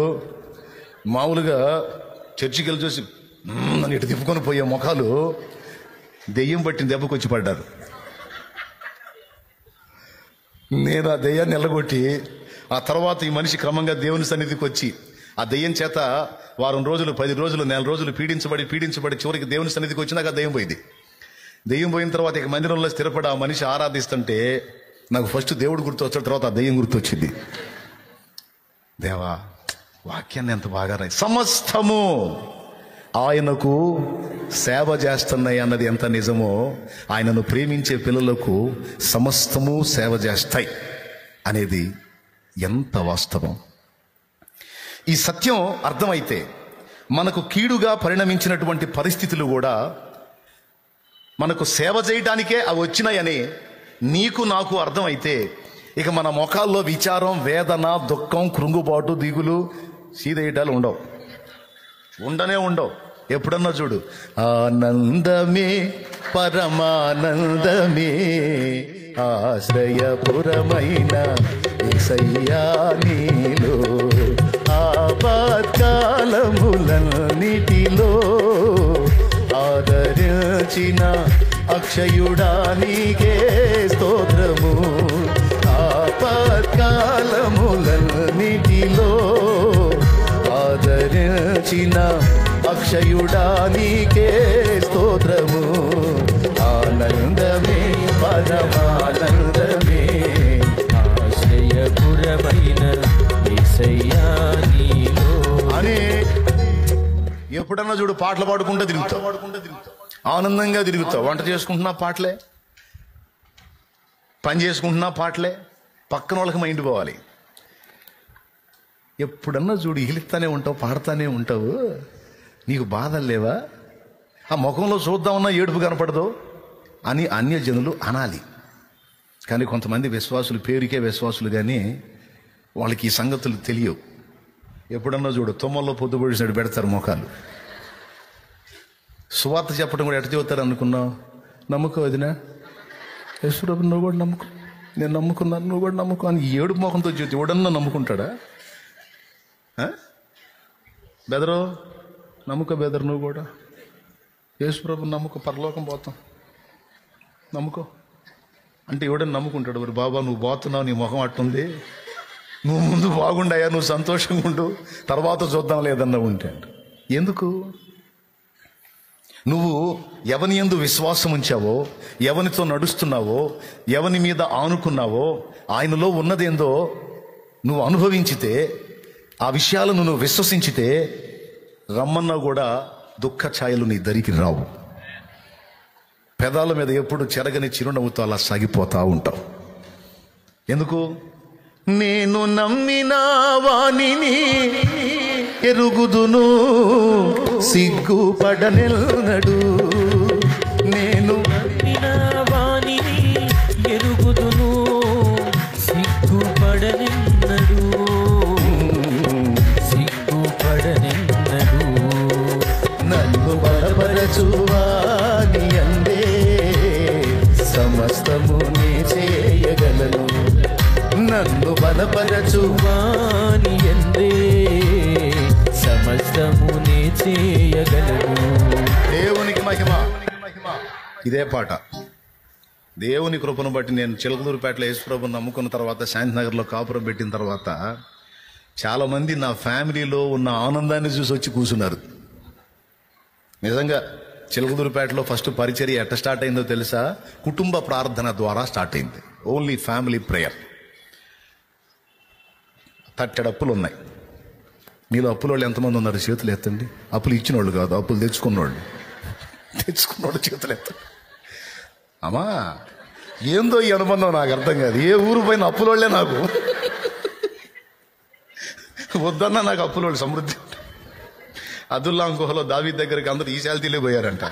మామూలుగా చర్చికి వెళ్ళి చూసి నన్ను ఇటు తిప్పుకొని పోయే ముఖాలు దెయ్యం పట్టిన దెబ్బకు వచ్చి పడ్డారు. నేను ఆ దెయ్యాన్ని ఎల్లగొట్టి ఆ తర్వాత ఈ మనిషి క్రమంగా దేవుని సన్నిధికి వచ్చి ఆ దెయ్యం చేత వారం రోజులు, 10 రోజులు, 4 రోజులు పీడించబడి చివరికి దేవుని సన్నిధికి వచ్చినాక ఆ దెయ్యం పోయింది. దెయ్యం పోయిన తర్వాత ఇక మందిరంలో స్థిరపడి ఆ మనిషి ఆరాధిస్తుంటే నాకు ఫస్ట్ దేవుడు గుర్తు వచ్చాడు, తర్వాత ఆ దెయ్యం గుర్తు వచ్చింది. దేవా, వాక్యాన్ని ఎంత బాగా రాయి. సమస్తము ఆయనకు సేవ చేస్తున్నాయి అన్నది ఎంత నిజమో, ఆయనను ప్రేమించే పిల్లలకు సమస్తము సేవ చేస్తాయి అనేది ఎంత వాస్తవం. ఈ సత్యం అర్థమైతే మనకు కీడుగా పరిణమించినటువంటి పరిస్థితులు కూడా మనకు సేవ చేయడానికే అవి వచ్చినాయని నీకు నాకు అర్థమైతే ఇక మన ముఖాల్లో విచారం, వేదన, దుఃఖం, కృంగుబాటు, దిగులు, సీదేయటాలు ఉండవు. ఎప్పుడన్నా చూడు, ఆనందమే పరమానందమే ఆశ్రయపురమైన యేసయ్యా నీలో, ఆపత్కాలములన్నిటిలో ఆదరించిన అక్షయుడా నీకే స్తోత్రము. ఆపత్కాలములన్నిటిలో ఆదరించిన అక్షయుడా నీకే స్తోత్రము. ఆనందమే పరమానందమే ఆశ్రయపురమైన యేసయ్యా నీలో అని ఎప్పుడన్నా చూడు పాటలు పాడుకుంటూ తిరుగుతావు, ఆనందంగా తిరుగుతావు. వంట చేసుకుంటున్నా పాటలే, పని చేసుకుంటున్నా పాటలే, పక్కన వాళ్ళకి మైండ్ పోవాలి. ఎప్పుడన్నా చూడు ఇగిలిస్తానే ఉంటావు, పాడుతానే ఉంటావు. నీకు బాధలు లేవా? ఆ ముఖంలో చూద్దామన్నా ఏడుపు కనపడదు అని అన్యజనులు అనాలి. కానీ కొంతమంది విశ్వాసులు, పేరుకే విశ్వాసులు, కానీ వాళ్ళకి ఈ సంగతులు తెలియవు. ఎప్పుడన్నా చూడు తుమ్మల్లో పొద్దుపొడిసినట్టు పెడతారు ముఖాలు. సువార్త చెప్పడం కూడా ఎట్ట చెబుతారు అనుకున్నావు? నమ్ముకో వదినా, యేసుప్రభు నువ్వు కూడా నమ్ముకో, నేను నమ్ముకున్నాను, నువ్వు కూడా నమ్ముకో అని ఏడుపు ముఖంతో చెబుతూ ఎవడన్నా నమ్ముకుంటాడా? బెదరు నమ్ముకో, బెదరు నువ్వు కూడా యేసుప్రభు నమ్ముకో, పరలోకం పోతాం, నమ్ముకో అంటే ఎవడన్నా నమ్ముకుంటాడు? మరి బాబా నువ్వు పోతున్నావు, నీ ముఖం అట్టుంది, నువ్వు ముందు బాగుండాయా, నువ్వు సంతోషంగా ఉండు, తర్వాత చూద్దాం లేదన్నా ఉంటే. ఎందుకు? నువ్వు ఎవని యందు విశ్వాసం ఉంచావో, ఎవనితో నడుస్తున్నావో, ఎవని మీద ఆనుకున్నావో, ఆయనలో ఉన్నదేందో నువ్వు అనుభవించితే, ఆ విషయాలను నువ్వు విశ్వసించితే, రమ్మన్నా కూడా దుఃఖ ఛాయలు నీ దరికి రావు. పెదాల మీద ఎప్పుడు చెరగని చిరునవ్వుతో అలా సాగిపోతా ఉంటావు. ఎందుకు? నేను నమ్మిన వానిని ఎరుగుదును, సిగ్గుపడనెన్నడు. నేను నమ్మిన వానిని ఎరుగుదును, సిగ్గుపడనెన్నడు. నన్ను బలపరచువాని అందే సమస్తము నీ చేయగలను. నన్ను బలపరచువాని ఎందే సమస్తము నీ చేయగలను. దేవునికి మహిమ. ఇదే పాట. దేవుని కృపను బట్టి నేను చిలకలూరుపేటలో యేసుప్రభుని నమ్ముకున్న తర్వాత, శాంతినగర్లో కాపురం పెట్టిన తర్వాత, చాలా మంది నా ఫ్యామిలీలో ఉన్న ఆనందాన్ని చూసి వచ్చి కూర్చున్నారు. నిజంగా చిలకలూరుపేటలో ఫస్ట్ పరిచర్య ఎట్ట స్టార్ట్ అయిందో తెలుసా? కుటుంబ ప్రార్థన ద్వారా స్టార్ట్ అయింది. Only family prayer. 30 అప్పులు ఉన్నాయి. మీలో అప్పుల వాళ్ళు ఎంతమంది ఉన్నారు? చేతులు ఎత్తండి. అప్పులు ఇచ్చిన వాళ్ళు కాదు, అప్పులు తెచ్చుకున్నవాళ్ళు చేతులు ఎత్తండి. అమ్మా, ఏందో ఈ అనుబంధం నాకు అర్థం కాదు. ఏ ఊరు పైన అప్పుల వాళ్ళే నాకు వద్దన్నా నాకు అప్పుల వాళ్ళు సమృద్ధి. అబ్దుల్లా గుహలో దావీద్ దగ్గరికి అందరూ ఈశాల్తీలే పోయారంట.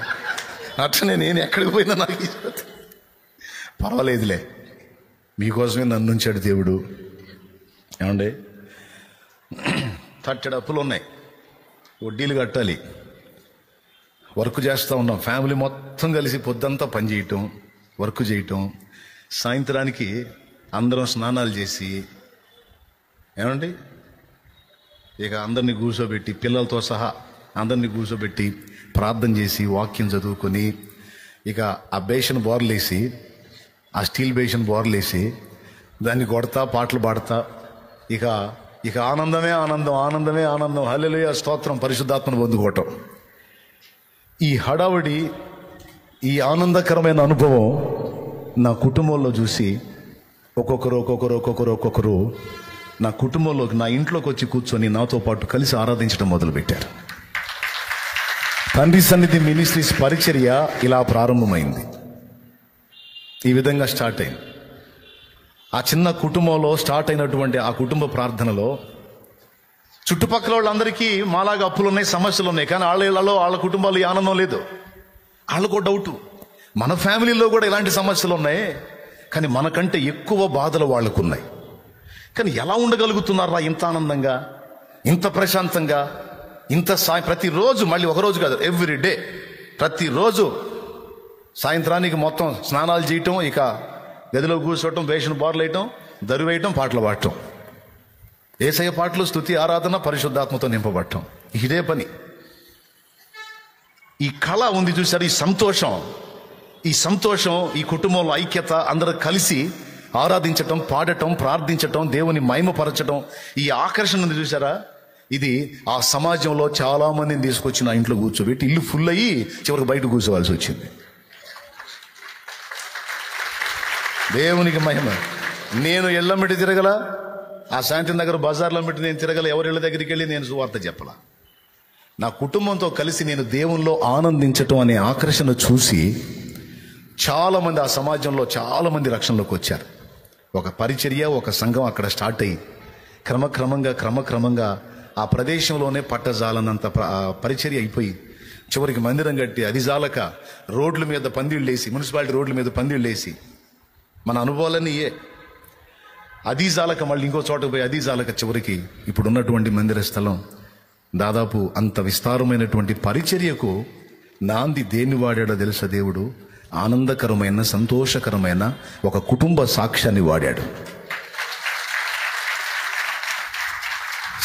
అట్లనే నేను ఎక్కడికి పోయినా నాకు ఈశాల్తీ. పర్వాలేదులే, మీకోసమే నన్ను ఉంచాడు దేవుడు. ఏమండి, 30 అప్పులు ఉన్నాయి, వడ్డీలు కట్టాలి, వర్క్ చేస్తూ ఉన్నాం. ఫ్యామిలీ మొత్తం కలిసి పొద్దంతా పని చేయటం, వర్క్ చేయటం, సాయంత్రానికి అందరం స్నానాలు చేసి, ఏమండి, ఇక అందరినీ కూర్చోబెట్టి, పిల్లలతో సహా అందరినీ కూర్చోబెట్టి ప్రార్థన చేసి, వాక్యం చదువుకొని, ఇక ఆ బేషన్ బోర్లేసి, ఆ స్టీల్ బేషన్ బోర్లేసి దాన్ని కొడతా పాటలు పాడతా ఇక ఇక ఆనందమే ఆనందం, ఆనందమే ఆనందం, హల్లెలూయా స్తోత్రం, పరిశుద్ధాత్మను పొందుకోవటం. ఈ హడావుడి, ఈ ఆనందకరమైన అనుభవం నా కుటుంబంలో చూసి ఒక్కొక్కరు నా కుటుంబంలోకి, నా ఇంట్లోకి వచ్చి కూర్చొని నాతో పాటు కలిసి ఆరాధించడం మొదలుపెట్టారు. తండ్రి సన్నిధి మినిస్ట్రీస్ పరిచర్య ఇలా ప్రారంభమైంది. ఈ విధంగా స్టార్ట్ అయింది. ఆ చిన్న కుటుంబంలో స్టార్ట్ అయినటువంటి ఆ కుటుంబ ప్రార్థనలో చుట్టుపక్కల వాళ్ళందరికీ మాలాగా అప్పులు ఉన్నాయి, సమస్యలు ఉన్నాయి. కానీ వాళ్ళ కుటుంబాలు ఈ ఆనందం లేదు. వాళ్ళకు డౌటు, మన ఫ్యామిలీలో కూడా ఇలాంటి సమస్యలు ఉన్నాయి, కానీ మనకంటే ఎక్కువ బాధలు వాళ్ళకున్నాయి. కానీ ఎలా ఉండగలుగుతున్నారా ఇంత ఆనందంగా, ఇంత ప్రశాంతంగా, ఇంత ప్రతిరోజు, మళ్ళీ ఒకరోజు కాదు, ఎవ్రీ డే, ప్రతిరోజు సాయంత్రానికి మొత్తం స్నానాలు చేయటం, ఇక గదిలో కూర్చోవటం, బేషన్ బార్లు వేయటం, దరువేయటం, పాటలు పాడటం, యేసయ్య పాటలు, స్తుతి, ఆరాధన, పరిశుద్ధాత్మతో నింపబడటం, ఇదే పని. ఈ కళ ఉంది చూసారు, ఈ సంతోషం, ఈ కుటుంబంలో ఐక్యత, అందరూ కలిసి ఆరాధించటం, పాడటం, ప్రార్థించటం, దేవుని మహిమపరచటం, ఈ ఆకర్షణ ఉంది చూసారా, ఇది ఆ సమాజంలో చాలా మందిని తీసుకొచ్చి నా ఇంట్లో కూర్చోబెట్టి ఇల్లు ఫుల్ అయ్యి చివరికి బయట కూర్చోవలసి వచ్చింది. దేవునికి మహిమ. నేను ఇళ్ళమిటి తిరగల, ఆ శాంతి నగర్ బజార్లో పెట్టి నేను తిరగల, ఎవరి ఇళ్ళ దగ్గరికి వెళ్ళి నేను సువార్త చెప్పలా. నా కుటుంబంతో కలిసి నేను దేవుల్లో ఆనందించటం అనే ఆకర్షణ చూసి చాలామంది, ఆ సమాజంలో చాలామంది రక్షణలోకి వచ్చారు. ఒక పరిచర్య, ఒక సంఘం అక్కడ స్టార్ట్ అయ్యి క్రమక్రమంగా ఆ ప్రదేశంలోనే పట్టజాలనంత పరిచర్య అయిపోయి చివరికి మందిరం కట్టి, అది జాలక రోడ్ల మీద పందిళ్ళేసి, మున్సిపాలిటీ రోడ్ల మీద పందిళ్ళేసి, మన అనుభవాలన్నీ అది జాలక మళ్ళీ ఇంకో చోటకు పోయి, అది జాలక చివరికి ఇప్పుడున్నటువంటి మందిర స్థలం దాదాపు అంత విస్తారమైనటువంటి పరిచర్యకు నాంది దేన్ని వాడాడో తెలుసా దేవుడు? ఆనందకరమైన, సంతోషకరమైన ఒక కుటుంబ సాక్ష్యాన్ని వాడాడు.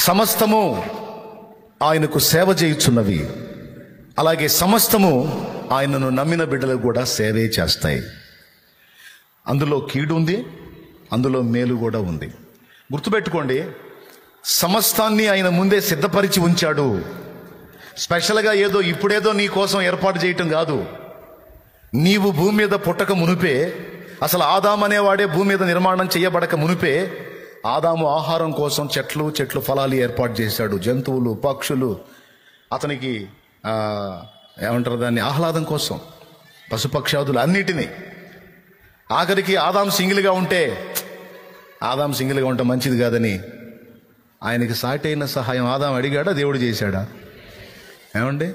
సమస్తము ఆయనకు సేవ చేయుచున్నవి, అలాగే సమస్తము ఆయనను నమ్మిన బిడ్డలకు కూడా సేవే చేస్తాయి. అందులో కీడు ఉంది, అందులో మేలు కూడా ఉంది. గుర్తుపెట్టుకోండి, సమస్తాన్ని ఆయన ముందే సిద్ధపరిచి ఉంచాడు. స్పెషల్గా ఇప్పుడేదో నీ కోసం ఏర్పాటు చేయటం కాదు. నీవు భూమి మీద పుట్టక మునిపే, అసలు ఆదాము అనేవాడే భూమి మీద నిర్మాణం చేయబడక మునిపే, ఆదాము ఆహారం కోసం చెట్లు ఫలాలు ఏర్పాటు చేశాడు, జంతువులు, పక్షులు, అతనికి ఏమంటారు దాన్ని, ఆహ్లాదం కోసం పశుపక్షాదులు అన్నిటినీ. ఆఖరికి ఆదాము సింగిల్గా ఉంటే మంచిది కాదని ఆయనకి సాటి అయిన సహాయం ఆదాము అడిగాడా, దేవుడు చేశాడా? ఏమండి,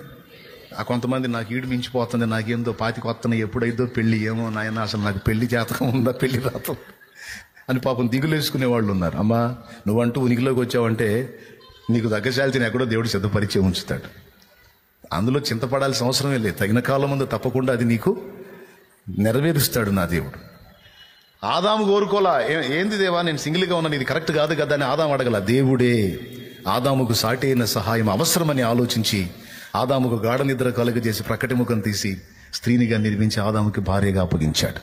కొంతమంది నాకు ఈడు మించిపోతుంది, నాకేందో 25 వస్తున్నాయి, ఎప్పుడైదో పెళ్ళి, ఏమో నాయన అసలు నాకు పెళ్లి జాతకం ఉందా, పెళ్లి రాతం అని పాపం దిగులు వేసుకునే వాళ్ళు ఉన్నారు. అమ్మా, నువ్వంటూ ఉనికిలోకి వచ్చావంటే నీకు దగ్గశాలితీని ఎక్కడో దేవుడు సిద్ధపరిచే ఉంచుతాడు. అందులో చింతపడాల్సిన అవసరమే లేదు. తగిన కాలం ముందు తప్పకుండా అది నీకు నెరవేరుస్తాడు నా దేవుడు. ఆదాము కోరుకోలా, ఏంది దేవా నేను సింగిల్గా ఉన్నాను, ఇది కరెక్ట్ కాదు కదా అని ఆదాము అడగల. దేవుడే ఆదాముకు సాటి అయిన సహాయం అవసరమని ఆలోచించి ఆదాముకు గాఢ నిద్ర కలుగజేసి ప్రక్కటి ముఖం తీసి స్త్రీనిగా నిర్మించి ఆదాముకి భార్యగా అప్పగించాడు.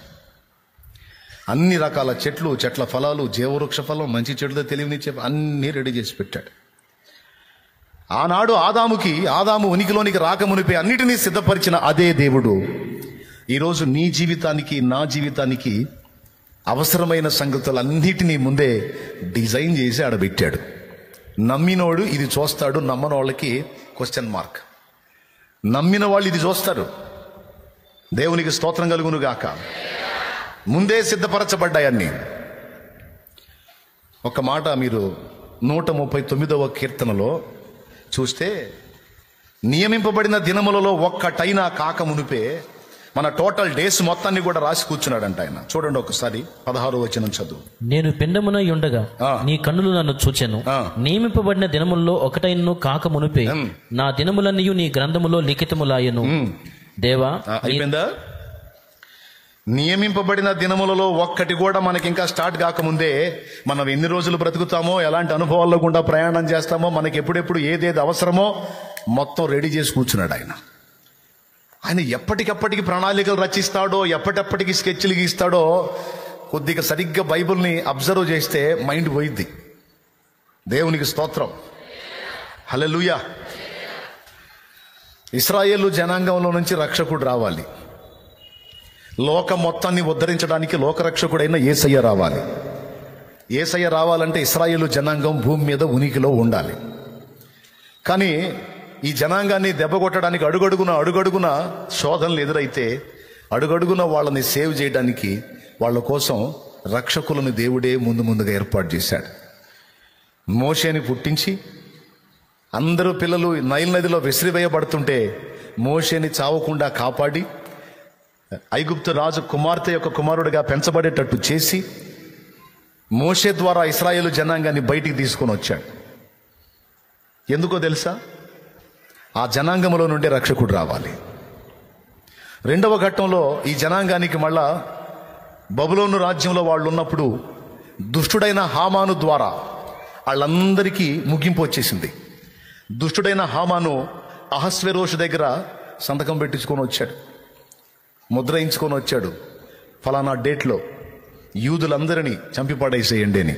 అన్ని రకాల చెట్ల ఫలాలు, జీవవృక్ష ఫలం, మంచి చెడుతో తెలివినిచ్చే అన్నీ రెడీ చేసి పెట్టాడు. ఆనాడు ఆదాము ఉనికిలోనికి రాకమునిపే అన్నిటినీ సిద్ధపరిచిన అదే దేవుడు ఈరోజు నీ జీవితానికి, నా జీవితానికి అవసరమైన సంగతులన్నిటినీ ముందే డిజైన్ చేసి ఆడబెట్టాడు. నమ్మినోడు ఇది చూస్తాడు, నమ్మని వాళ్ళకి క్వశ్చన్ మార్క్. నమ్మిన వాళ్ళు ఇది చూస్తారు. దేవునికి స్తోత్రం కలుగును గాక. ముందే సిద్ధపరచబడ్డాయన్ని. ఒక మాట మీరు 139వ కీర్తనలో చూస్తే, నియమింపబడిన దినములలో ఒక్కటైనా కాక మునిపే మన టోటల్ డేస్ మొత్తాన్ని కూడా రాసి కూర్చున్నాడంట ఆయన. చూడండి ఒకసారి 16వ వచనం చదువు. నేను పిండమునై ఉండగా నీ కన్నులు నన్ను చూచెను, నియమింపబడిన దినముల్లో ఒకటైనను కాక మునిపే నా దినములన్నీ నీ గ్రంథములో లిఖితములాయెను. దేవా, అయిపోయిందా? నియమింపబడిన దినములలో ఒక్కటి కూడా మనకి ఇంకా స్టార్ట్ కాకముందే మనం ఎన్ని రోజులు బ్రతుకుతామో, ఎలాంటి అనుభవాల్లో గుండా ప్రయాణం చేస్తామో, మనకి ఎప్పుడెప్పుడు ఏదేది అవసరమో మొత్తం రెడీ చేసి కూర్చున్నాడు ఆయన. ఆయన ఎప్పటికప్పటికి ప్రణాళికలు రచిస్తాడో, ఎప్పటికప్పటికి స్కెచ్లు గీస్తాడో, కొద్దిగా సరిగ్గా బైబిల్ని అబ్జర్వ్ చేస్తే మైండ్ పోయిద్ది. దేవునికి స్తోత్రం, హల్లెలూయా. ఇశ్రాయేలు జనాంగంలో నుంచి రక్షకుడు రావాలి. లోకం మొత్తాన్ని ఉద్ధరించడానికి లోకరక్షకుడైన యేసయ్య రావాలి. యేసయ్య రావాలంటే ఇశ్రాయేలు జనాంగం భూమి మీద ఉనికిలో ఉండాలి. కానీ ఈ జనాంగాన్ని దెబ్బకొట్టడానికి అడుగడుగున శోధనలు ఎదురైతే అడుగడుగున వాళ్ళని సేవ్ చేయడానికి వాళ్ళ కోసం రక్షకులను దేవుడే ముందుగా ఏర్పాటు చేశాడు. మోషేని పుట్టించి అందరూ పిల్లలు నైల్ నదిలో విసిరివేయబడుతుంటే మోషేని చావకుండా కాపాడి ఐగుప్తు రాజు కుమార్తె యొక్క కుమారుడిగా పెంచబడేటట్టు చేసి మోషే ద్వారా ఇశ్రాయేలు జనాంగాన్ని బయటికి తీసుకొని వచ్చాడు. ఎందుకో తెలుసా? ఆ జనాంగంలో నుండి రక్షకుడు రావాలి. రెండవ ఘట్టంలో ఈ జనాంగానికి మళ్ళా బబులోను రాజ్యంలో వాళ్ళు ఉన్నప్పుడు దుష్టుడైన హామాను ద్వారా వాళ్ళందరికీ ముగింపు వచ్చేసింది. దుష్టుడైన హామాను అహస్వేరోషు దగ్గర సంతకం పెట్టించుకొని వచ్చాడు, ముద్రయించుకొని వచ్చాడు, ఫలానా డేట్లో యూదులందరినీ చంపేసేయండి అని.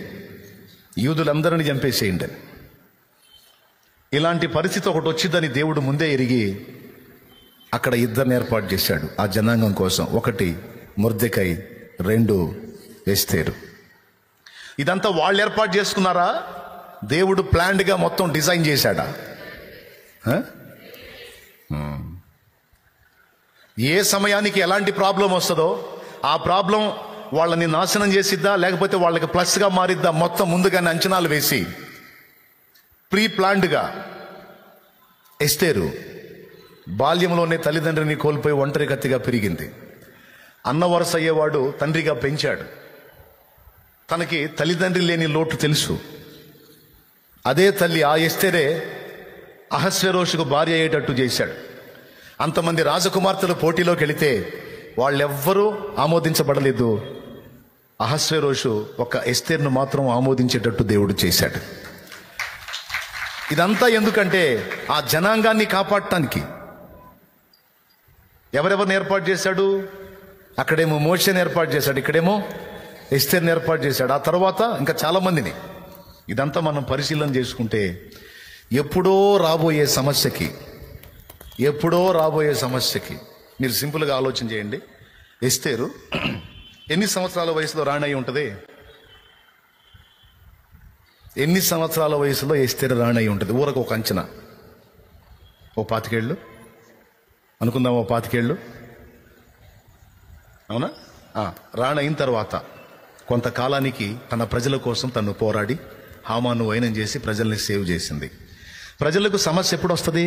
ఇలాంటి పరిస్థితి ఒకటి వచ్చిందని దేవుడు ముందే ఎరిగి అక్కడ ఇద్దరిని ఏర్పాటు చేశాడు ఆ జనాంగం కోసం. ఒకటి మొర్దెకై, రెండు ఎస్తేరు. ఇదంతా వాళ్ళు ఏర్పాటు చేసుకున్నారా? దేవుడు ప్లాన్డ్గా మొత్తం డిజైన్ చేశాడా? ఏ సమయానికి ఎలాంటి ప్రాబ్లం వస్తుందో ఆ ప్రాబ్లం వాళ్ళని నాశనం చేసిద్దా లేకపోతే వాళ్ళకి ప్లస్గా మారిద్దా మొత్తం ముందుగానే అంచనాలు వేసి ప్రీ ప్లాన్డ్గా. ఎస్తేరు బాల్యంలోనే తల్లిదండ్రిని కోల్పోయి ఒంటరి కత్తిగా పెరిగింది. అన్న వరుస అయ్యేవాడు తండ్రిగా పెంచాడు. తనకి తల్లిదండ్రి లేని లోటు తెలుసు. అదే తల్లి, ఆ ఎస్తేరే అహస్వేరోషుకు భార్య అయ్యేటట్టు చేశాడు. అంతమంది రాజకుమార్తెలు పోటీలోకి వెళితే వాళ్ళెవ్వరూ ఆమోదించబడలేదు. అహస్వేరోషు ఒక ఎస్తేర్ను మాత్రం ఆమోదించేటట్టు దేవుడు చేశాడు. ఇదంతా ఎందుకంటే ఆ జనాంగాన్ని కాపాడటానికి. ఎవరెవరిని ఏర్పాటు చేశాడు? అక్కడేమో మోషేని ఏర్పాటు చేశాడు, ఇక్కడేమో ఎస్తేర్ని ఏర్పాటు చేశాడు. ఆ తర్వాత ఇంకా చాలా మందిని. ఇదంతా మనం పరిశీలన చేసుకుంటే ఎప్పుడో రాబోయే సమస్యకి మీరు సింపుల్గా ఆలోచన చేయండి. ఎస్తేరు ఎన్ని సంవత్సరాల వయసులో రాణి అయి ఉంటుంది? ఎన్ని సంవత్సరాల వయసులో ఎస్తేరు రాణి అయి ఉంటుంది? ఊరకు ఒక అంచనా, 25 ఏళ్ళు అనుకుందాం. 25 ఏళ్ళు, అవునా? రాణి అయిన తర్వాత కొంతకాలానికి తన ప్రజల కోసం తను పోరాడి హామాను వైనం చేసి ప్రజల్ని సేవ్ చేసింది. ప్రజలకు సమస్య ఎప్పుడు వస్తుంది?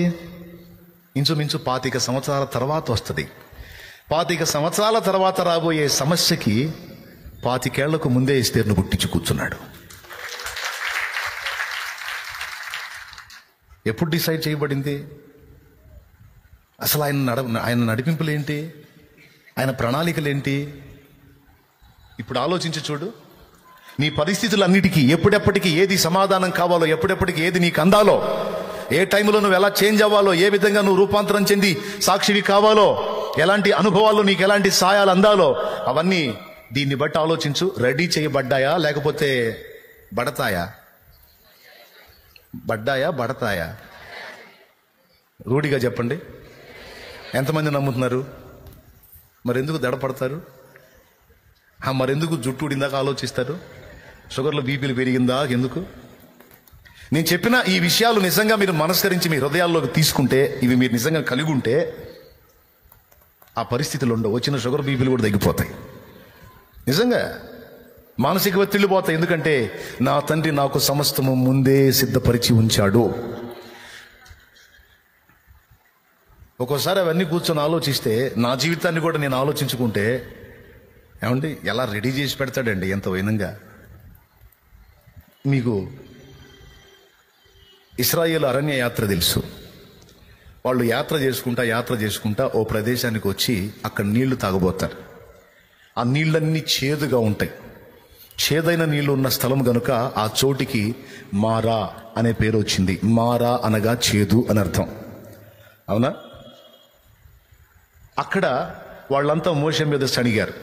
ఇంచుమించు 25 సంవత్సరాల తర్వాత వస్తుంది. 25 సంవత్సరాల తర్వాత రాబోయే సమస్యకి 25 ఏళ్లకు ముందే ఎస్తేరును పుట్టించి కూర్చున్నాడు. ఎప్పుడు డిసైడ్ చేయబడింది? అసలు ఆయన నడిపింపులేంటి? ఆయన ప్రణాళికలేంటి? ఇప్పుడు ఆలోచించి చూడు. నీ పరిస్థితులన్నిటికీ ఎప్పుడెప్పటికి ఏది సమాధానం కావాలో, ఎప్పుడెప్పటికి ఏది నీకు అందాలో, ఏ టైంలో నువ్వు ఎలా చేంజ్ అవ్వాలో, ఏ విధంగా నువ్వు రూపాంతరం చెంది సాక్షివి కావాలో, ఎలాంటి అనుభవాలు నీకు ఎలాంటి సాయాలు అందాలో, అవన్నీ దీన్ని బట్టి ఆలోచించు. రెడీ చేయబడ్డాయా లేకపోతే బడతాయా? బడతాయా? రూఢిగా చెప్పండి. ఎంతమంది నమ్ముతున్నారు? మరెందుకు దడపడతారు? మరెందుకు జుట్టు ఊడిందాక ఆలోచిస్తారు? షుగర్లు బీపీలు పెరిగిందా ఎందుకు? నేను చెప్పిన ఈ విషయాలు నిజంగా మీరు మనస్కరించి మీ హృదయాల్లోకి తీసుకుంటే, ఇవి మీరు నిజంగా కలిగి ఉంటే ఆ పరిస్థితులు ఉండవు. వచ్చిన షుగర్ బీపీలు కూడా తగ్గిపోతాయి. నిజంగా మానసిక ఒత్తిళ్లు పోతాయి. ఎందుకంటే నా తండ్రి నాకు సమస్తము ముందే సిద్ధపరిచి ఉంచాడు. ఒక్కోసారి అవన్నీ కూర్చొని ఆలోచిస్తే నా జీవితాన్ని కూడా నేను ఆలోచించుకుంటే, ఏమండి ఎలా రెడీ చేసి పెడతాడండి ఎంత వైనంగా. మీకు ఇశ్రాయేలు అరణ్య యాత్ర తెలుసు. వాళ్ళు యాత్ర చేసుకుంటా ఓ ప్రదేశానికి వచ్చి అక్కడ నీళ్లు తాగబోతారు. ఆ నీళ్ళన్నీ చేదుగా ఉంటాయి. చేదైన నీళ్లు ఉన్న స్థలం గనుక ఆ చోటికి మారా అనే పేరు వచ్చింది. మారా అనగా చేదు అని అర్థం. అవునా? అక్కడ వాళ్ళంతా మోషే మీద సణిగారు.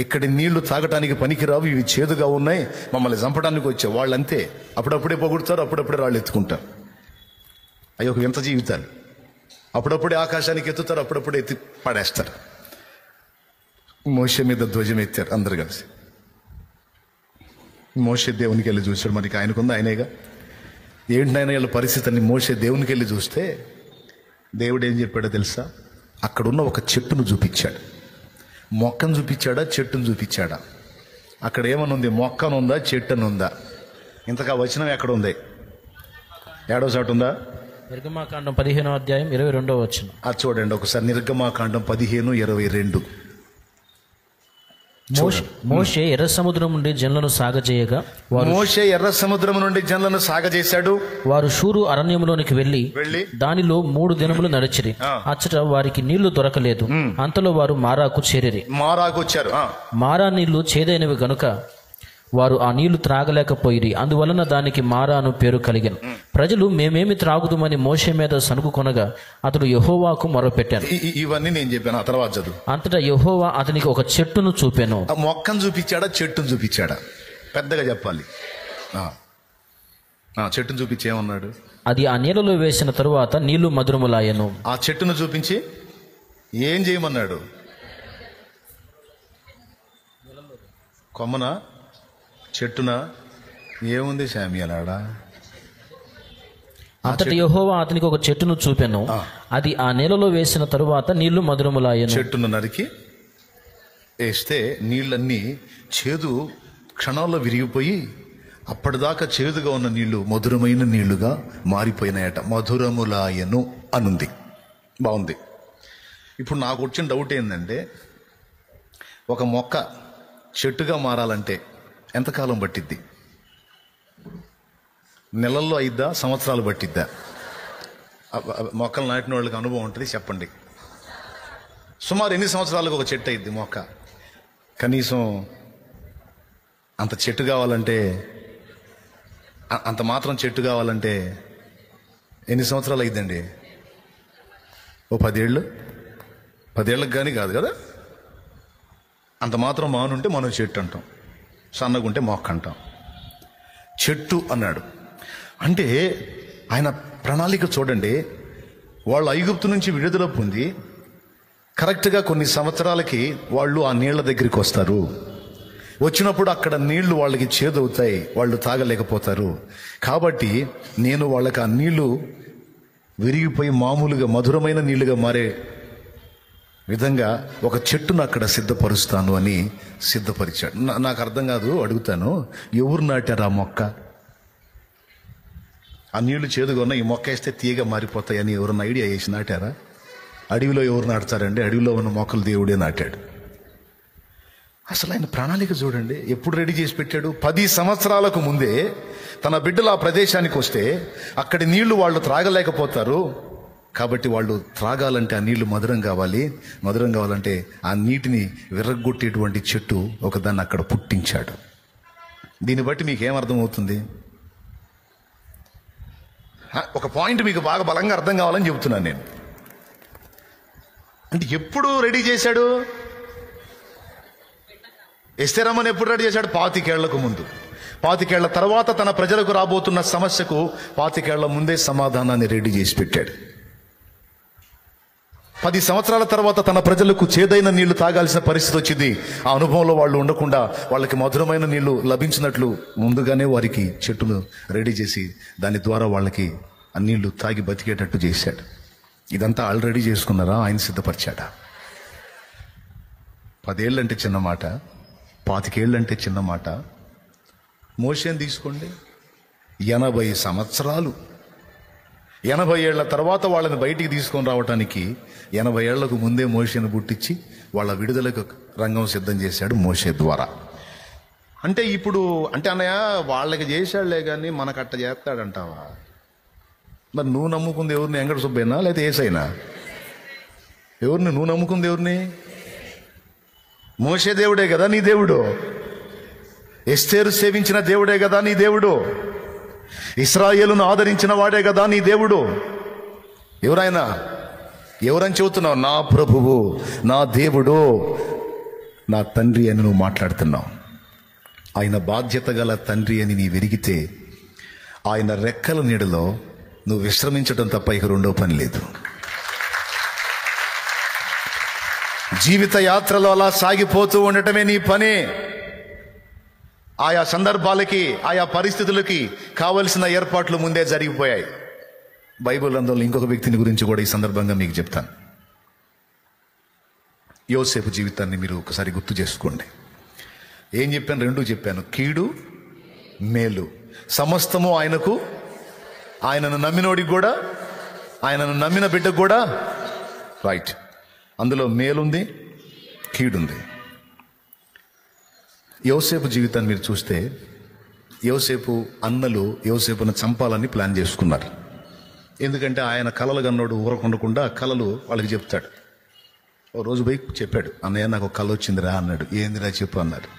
ఇక్కడి నీళ్లు తాగటానికి పనికిరావు, ఇవి చేదుగా ఉన్నాయి, మమ్మల్ని చంపడానికి వచ్చావు. వాళ్ళంతే, అప్పుడప్పుడే పొగుడుతారు, అప్పుడప్పుడే రాళ్ళు ఎత్తుకుంటారు. అయ్యో వింత జీవితాలు. అప్పుడప్పుడే ఆకాశానికి ఎత్తుతారు, అప్పుడప్పుడే ఎత్తి పడేస్తారు. మోషే మీద ధ్వజం ఎత్తారు అందరు కలిసి. మోషే దేవునికి వెళ్ళి చూశాడు. మనకి ఆయనకుంది, ఆయనేగా. ఏంటైనా వీళ్ళ పరిస్థితిని మోషే దేవునికి వెళ్ళి చూస్తే దేవుడు ఏం చెప్పాడో తెలుసా? అక్కడున్న ఒక చెట్టును చూపించాడు. మొక్కను చూపించాడా, చెట్టును చూపించాడా? అక్కడ ఏమనుంది? మొక్కనుందా, చెట్టునుందా? ఇంతగా వచనం ఎక్కడ ఉంది? ఏడో చాటు ఉందా? నిర్గమాకాండం 15వ అధ్యాయం 22వ వచనం. అది చూడండి ఒకసారి. నిర్గమాకాండం 15:22. మోషే ఎర్ర సముద్రం నుండి జనులను సాగజేయగా మోషే ఎర్ర సముద్రం నుండి జనులను సాగజేశాడు. వారు షూరు అరణ్యంలోనికి వెళ్లి దానిలో 3 దినములు నడిచిరి. అచ్చట వారికి నీళ్లు దొరకలేదు. అంతలో వారు మారాకు చేరిరి. మారాకు వచ్చారు. మారా నీళ్లు చేదైనవి గనుక వారు ఆ నీళ్లు త్రాగలేకపోయిరి. అందువలన దానికి మారా అను పేరు కలిగెను. ప్రజలు మేమేమి త్రాగుదుమని మోషే మీద సనుకు కొనగా అతడు యెహోవాకు మొరపెట్టాను. ఇవన్నీ నేను చెప్పాను, ఆ తర్వాత చదువు. అంతటా యెహోవా అతనికి ఒక చెట్టును చూపెను. మొక్కను చూపించాడా, చెట్టును చూపించాడా? పెద్దగా చెప్పాలి. చెట్టును చూపించి ఏమన్నాడు? అది ఆ నీళ్ళలో వేసిన తరువాత నీళ్లు మధురములాయెను. ఆ చెట్టును చూపించి ఏం చేయమన్నాడు? కొమ్మన, చెట్టున ఏముంది శామ్యూయలాడా? అంతటి యెహోవా అతనికి ఒక చెట్టును చూపెను. అది ఆ నీళ్ళలో వేసిన తరువాత నీళ్లు మధురములాయెను. చెట్టును నరికి వేస్తే నీళ్ళన్నీ చేదు క్షణాల్లో విరిగిపోయి అప్పటిదాకా చేదుగా ఉన్న నీళ్లు మధురమైన నీళ్లుగా మారిపోయినాయట. మధురములాయను అనుంది. బాగుంది. ఇప్పుడు నాకు వచ్చిన డౌట్ ఏంటంటే, ఒక మొక్క చెట్టుగా మారాలంటే ఎంతకాలం పట్టిద్ది? నెలల్లో అయిద్దా, సంవత్సరాలు పట్టిద్దా? మొక్కలు నాటిన వాళ్ళకి అనుభవం ఉంటుంది, చెప్పండి. సుమారు ఎన్ని సంవత్సరాలకు ఒక చెట్టు అయింది మొక్క? కనీసం అంత చెట్టు కావాలంటే, అంత మాత్రం చెట్టు కావాలంటే ఎన్ని సంవత్సరాలు అయిందండి? ఓ 10 ఏళ్ళు. 10 ఏళ్ళకి కానీ కాదు కదా. అంత మాత్రం మానుంటే మనం చెట్టు అంటాం, సన్నగుంటే మొక్క అంటాం. చెట్టు అన్నాడు అంటే ఆయన ప్రణాళిక చూడండి. వాళ్ళు ఐగుప్తు నుంచి విడుదల పొంది కరెక్ట్గా కొన్ని సంవత్సరాలకి వాళ్ళు ఆ నీళ్ల దగ్గరికి వస్తారు. వచ్చినప్పుడు అక్కడ నీళ్లు వాళ్ళకి చేదవుతాయి, వాళ్ళు తాగలేకపోతారు. కాబట్టి నేను వాళ్ళకి ఆ నీళ్లు విరిగిపోయి మామూలుగా మధురమైన నీళ్లుగా మారే విధంగా ఒక చెట్టును అక్కడ సిద్ధపరుస్తాను అని సిద్ధపరిచాడు. నాకు అర్థం కాదు, అడుగుతాను. ఎవరు నాటారు ఆ మొక్క? ఆ నీళ్లు చేదుగా ఉన్న ఈ మొక్క వేస్తే తీయగా మారిపోతాయని ఎవరన్నా ఐడియా వేసి నాటారా? అడవిలో ఎవరు నాటుతారండి? అడవిలో ఉన్న మొక్కలు దేవుడే నాటాడు. అసలు ఆయన ప్రణాళిక చూడండి, ఎప్పుడు రెడీ చేసి పెట్టాడు. 10 సంవత్సరాలకు ముందే తన బిడ్డలు ఆ ప్రదేశానికి వస్తే అక్కడి నీళ్లు వాళ్ళు త్రాగలేకపోతారు. కాబట్టి వాళ్ళు త్రాగాలంటే ఆ నీళ్లు మధురం కావాలి. మధురం కావాలంటే ఆ నీటిని విర్రగొట్టేటువంటి చెట్టు ఒకదాన్ని అక్కడ పుట్టించాడు. దీన్ని బట్టి మీకు ఏమర్థమవుతుంది? ఒక పాయింట్ మీకు బాగా బలంగా అర్థం కావాలని చెబుతున్నాను నేను. అంటే ఎప్పుడు రెడీ చేశాడు? ఎస్తేరమ్మని ఎప్పుడు రెడీ చేశాడు? 25 ఏళ్లకు ముందు. 25 ఏళ్ల తర్వాత తన ప్రజలకు రాబోతున్న సమస్యకు 25 ఏళ్ల ముందే సమాధానాన్ని రెడీ చేసి పెట్టాడు. 10 సంవత్సరాల తర్వాత తన ప్రజలకు చేదైన నీళ్లు తాగాల్సిన పరిస్థితి వచ్చింది. ఆ అనుభవంలో వాళ్ళు ఉండకుండా వాళ్ళకి మధురమైన నీళ్లు లభించినట్లు ముందుగానే వారికి చెట్టును రెడీ చేసి దాని ద్వారా వాళ్ళకి ఆ నీళ్లు తాగి బతికేటట్టు చేశాడు. ఇదంతా ఆల్రెడీ చేసుకున్నారా? ఆయన సిద్ధపరిచాడా? 10 ఏళ్ళంటే చిన్న మాట, 25 ఏళ్ళంటే చిన్న మాట. మోషేని తీసుకోండి, 80 సంవత్సరాలు. 80 ఏళ్ల తర్వాత వాళ్ళని బయటికి తీసుకొని రావటానికి 80 ఏళ్లకు ముందే మోషేను పుట్టించి వాళ్ళ విడుదలకు రంగం సిద్ధం చేశాడు మోషే ద్వారా. అంటే ఇప్పుడు అంటే అన్నయ్య వాళ్ళకి చేశాడులే కానీ మనకు అట్ట చేస్తాడంటావా? మరి నువ్వు నమ్ముకుంది ఎవరిని? వెంకట సుబ్బయ్యనా లేకపోతే ఏసైనా? ఎవరిని నువ్వు నమ్ముకుంది? ఎవరిని? మోషే దేవుడే కదా నీ దేవుడు. ఎస్తేరు సేవించిన దేవుడే కదా నీ దేవుడు. ఇశ్రాయేలును ఆదరించిన వాడే కదా నీ దేవుడు. ఎవరైనా ఎవరని చెబుతున్నావు? నా ప్రభువు, నా దేవుడు, నా తండ్రి అని నువ్వు మాట్లాడుతున్నావు. ఆయన బాధ్యత గల తండ్రి అని నీ వెరిగితే ఆయన రెక్కల నీడలో నువ్వు విశ్రమించడం తప్ప ఇక రెండో పని లేదు. జీవిత యాత్రలో అలా సాగిపోతూ ఉండటమే నీ పని. ఆయా సందర్భాలకి, ఆయా పరిస్థితులకి కావలసిన ఏర్పాట్లు ముందే జరిగిపోయాయి. బైబిల్ గ్రంథంలో ఇంకొక వ్యక్తిని గురించి కూడా ఈ సందర్భంగా మీకు చెప్తాను. యోసేపు జీవితాన్ని మీరు ఒకసారి గుర్తు చేసుకోండి. ఏం చెప్పాను? రెండూ చెప్పాను. కీడు, మేలు సమస్తము ఆయనకు, ఆయనను నమ్మినోడికి కూడా, ఆయనను నమ్మిన బిడ్డకు కూడా. రైట్. అందులో మేలుంది, కీడుంది. యోసేపు జీవితాన్ని మీరు చూస్తే, యోసేపు అన్నలు యోసేపును చంపాలని ప్లాన్ చేసుకున్నారు. ఎందుకంటే ఆయన కలలు కన్నోడు ఊరకుండకుండా కలలు వాళ్ళకి చెప్తాడు. ఓ రోజు పోయి చెప్పాడు, అన్నయ్య నాకు ఒక కళ వచ్చిందిరా అన్నాడు. ఏందిరా చెప్పు అన్నాడు.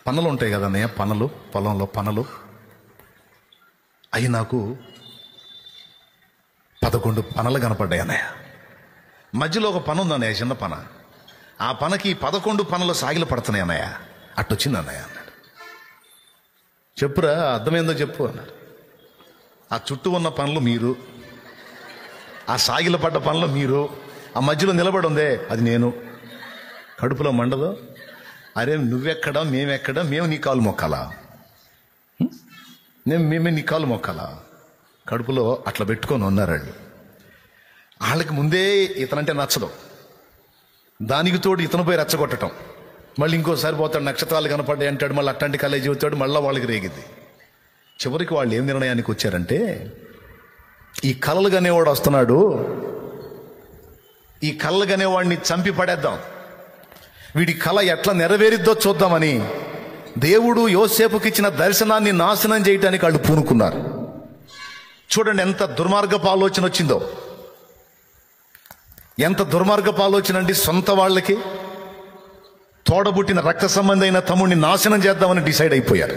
పనలు ఉంటాయి కదా అన్నయ్య, పనలు, పొలంలో పనలు, అవి నాకు 11 పనలు కనపడ్డాయి అన్నయ్య. మధ్యలో ఒక పన ఉంది అన్నయ్య, చిన్న పన. ఆ పనకి 11 పనలు సాగిల పడుతున్నాయి అన్నయ్య. అట్టొచ్చింది అన్నయ్య అన్నాడు. చెప్పురా, అర్థమైందో చెప్పు అన్నాడు. ఆ చుట్టూ ఉన్న పనులు మీరు, ఆ సాగిల పడ్డ పనులు మీరు, ఆ మధ్యలో నిలబడి ఉందే అది నేను. కడుపులో మండదు. అరే నువ్వెక్కడా, మేమెక్కడా, మేము నీ కాలు మొక్కాలా? మేమే నీ కాలు మొక్కాలా? కడుపులో అట్లా పెట్టుకొని ఉన్నారు వాళ్ళు. వాళ్ళకి ముందే ఇతనంటే నచ్చదు. దానికి తోడు ఇతను పోయి రెచ్చగొట్టడం. మళ్ళీ ఇంకోసారి పోతాడు, నక్షత్రాలు కనపడ్డాయి అంటాడు, మళ్ళీ అట్లాంటి కాలేజీ అవుతాడు, మళ్ళీ వాళ్ళకి రేగిద్ది. చివరికి వాళ్ళు ఏం నిర్ణయానికి వచ్చారంటే, ఈ కలలు గనేవాడు వస్తున్నాడు, ఈ కలలు గనేవాడిని చంపి పడేద్దాం, వీడి కళ ఎట్లా నెరవేరిద్దో చూద్దామని దేవుడు యోసేపుకి ఇచ్చిన దర్శనాన్ని నాశనం చేయడానికి వాళ్ళు పూనుకున్నారు. చూడండి ఎంత దుర్మార్గపు ఆలోచన వచ్చిందో. ఎంత దుర్మార్గపు ఆలోచన అండి. సొంత వాళ్ళకి తోడబుట్టిన రక్త సంబంధమైన తమ్ముడిని నాశనం చేద్దామని డిసైడ్ అయిపోయారు.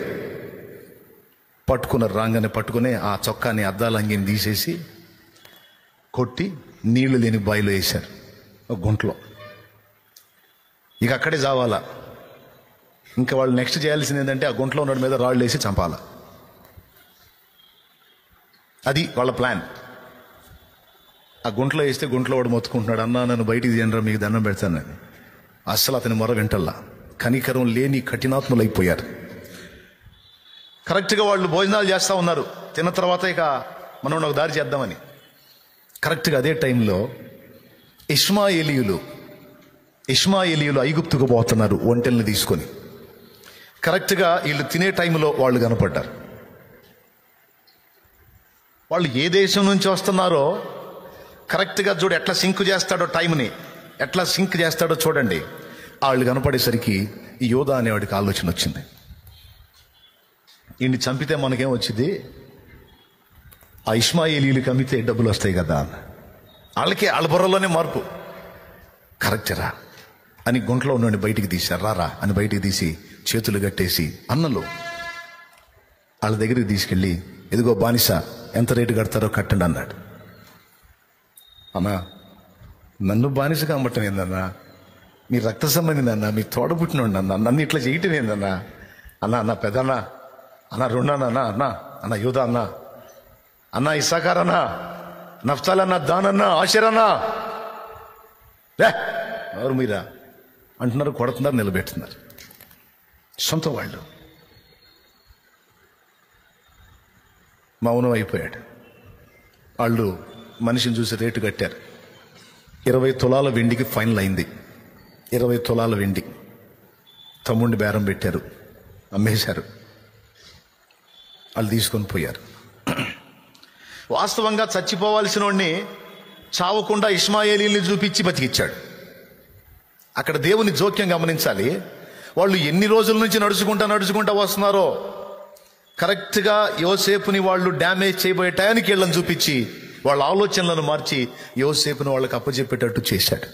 పట్టుకున్నారు. రాగానే పట్టుకుని ఆ చొక్కాని, అద్దాల అంగిని తీసేసి కొట్టి నీళ్లు లేని బాయిలో వేశారు, ఒక గుంటలో. ఇక అక్కడే చావాలా. ఇంకా వాళ్ళు నెక్స్ట్ చేయాల్సింది ఏంటంటే ఆ గుంటలో ఉన్న మీద రాళ్ళు వేసి చంపాలా. అది వాళ్ళ ప్లాన్. ఆ గుంటలో వేస్తే గుంటలో వాడు మొత్తుకుంటున్నాడు, అన్నా నన్ను బయటికి తీయండిరా, మీకు దండం పెడతానని. అస్సలు అతని మొర వింటల్లా. కనికరం లేని కఠినాత్ములు అయిపోయారు. కరెక్ట్గా వాళ్ళు భోజనాలు చేస్తూ ఉన్నారు. తిన్న తర్వాత ఇక మనం ఒక దారి చేద్దామని. కరెక్ట్గా అదే టైంలో ఇష్మాయేలీయులు ఐగుప్తుకు పోతున్నారు ఒంటెల్ని తీసుకొని. కరెక్ట్గా వీళ్ళు తినే టైంలో వాళ్ళు కనపడ్డారు. వాళ్ళు ఏ దేశం నుంచి వస్తున్నారో కరెక్ట్గా చూడు, ఎట్లా సింక్ చేస్తాడో, టైంని ఎట్లా సింక్ చేస్తాడో చూడండి. వాళ్ళు కనపడేసరికి ఈ యోధా అనేవాడికి ఆలోచన వచ్చింది, ఈయన్ని చంపితే మనకేం వచ్చింది, ఆ ఇష్మాయేలీయులకి అమ్మితే డబ్బులు వస్తాయి కదా. వాళ్ళకి వాళ్ళ బుర్రలోనే మార్పు. కరెక్టరా అని గుంటలో ఉన్నవాడిని బయటికి తీశారు. రారా అని బయటికి తీసి చేతులు కట్టేసి అన్నలు వాళ్ళ దగ్గరికి తీసుకెళ్ళి, ఎదుగో బానిస, ఎంత రేటు కడతారో కట్టండి అన్నాడు. అన్నా నన్ను బానిసగా అమ్మటం ఏందన్నా, మీ రక్త సంబంధిని అన్నా, మీ తోడబుట్టినోండి అన్నా, నన్ను ఇట్లా చేయటం ఏందన్నా, అన్నా అన్న పెద్దన్నా, అన్న రెండన్నా, అన్నా అన్నా అన్న యూదా అన్నా, అన్నా ఇస్సాకార్ అన్నా, నఫ్తాలన్నా, దానన్నా, ఆషరన్నా, ఎవరు మీరా అంటున్నారు, కొడుతున్నారు, నిలబెడుతున్నారు. సొంత వాళ్ళు. మౌనం అయిపోయాడు. వాళ్ళు మనిషిని చూసి రేటు కట్టారు. 20 తులాల వెండికి ఫైనల్ అయింది. 20 తులాల వెండి తమ్ముడిని బేరం పెట్టారు, అమ్మేశారు. వాళ్ళు తీసుకొని పోయారు. వాస్తవంగా చచ్చిపోవాల్సిన వాడిని చావకుండా ఇష్మాయేలీల్ని చూపించి బతికిచ్చాడు. అక్కడ దేవుని జోక్యం గమనించాలి. వాళ్ళు ఎన్ని రోజుల నుంచి నడుచుకుంటా వస్తున్నారో కరెక్ట్గా యోసేపుని వాళ్ళు డ్యామేజ్ చేయబోయే టయానికి వీళ్ళని చూపించి వాళ్ళ ఆలోచనలను మార్చి యోసేపుని వాళ్ళకి అప్పచెప్పేటట్టు చేశాడు.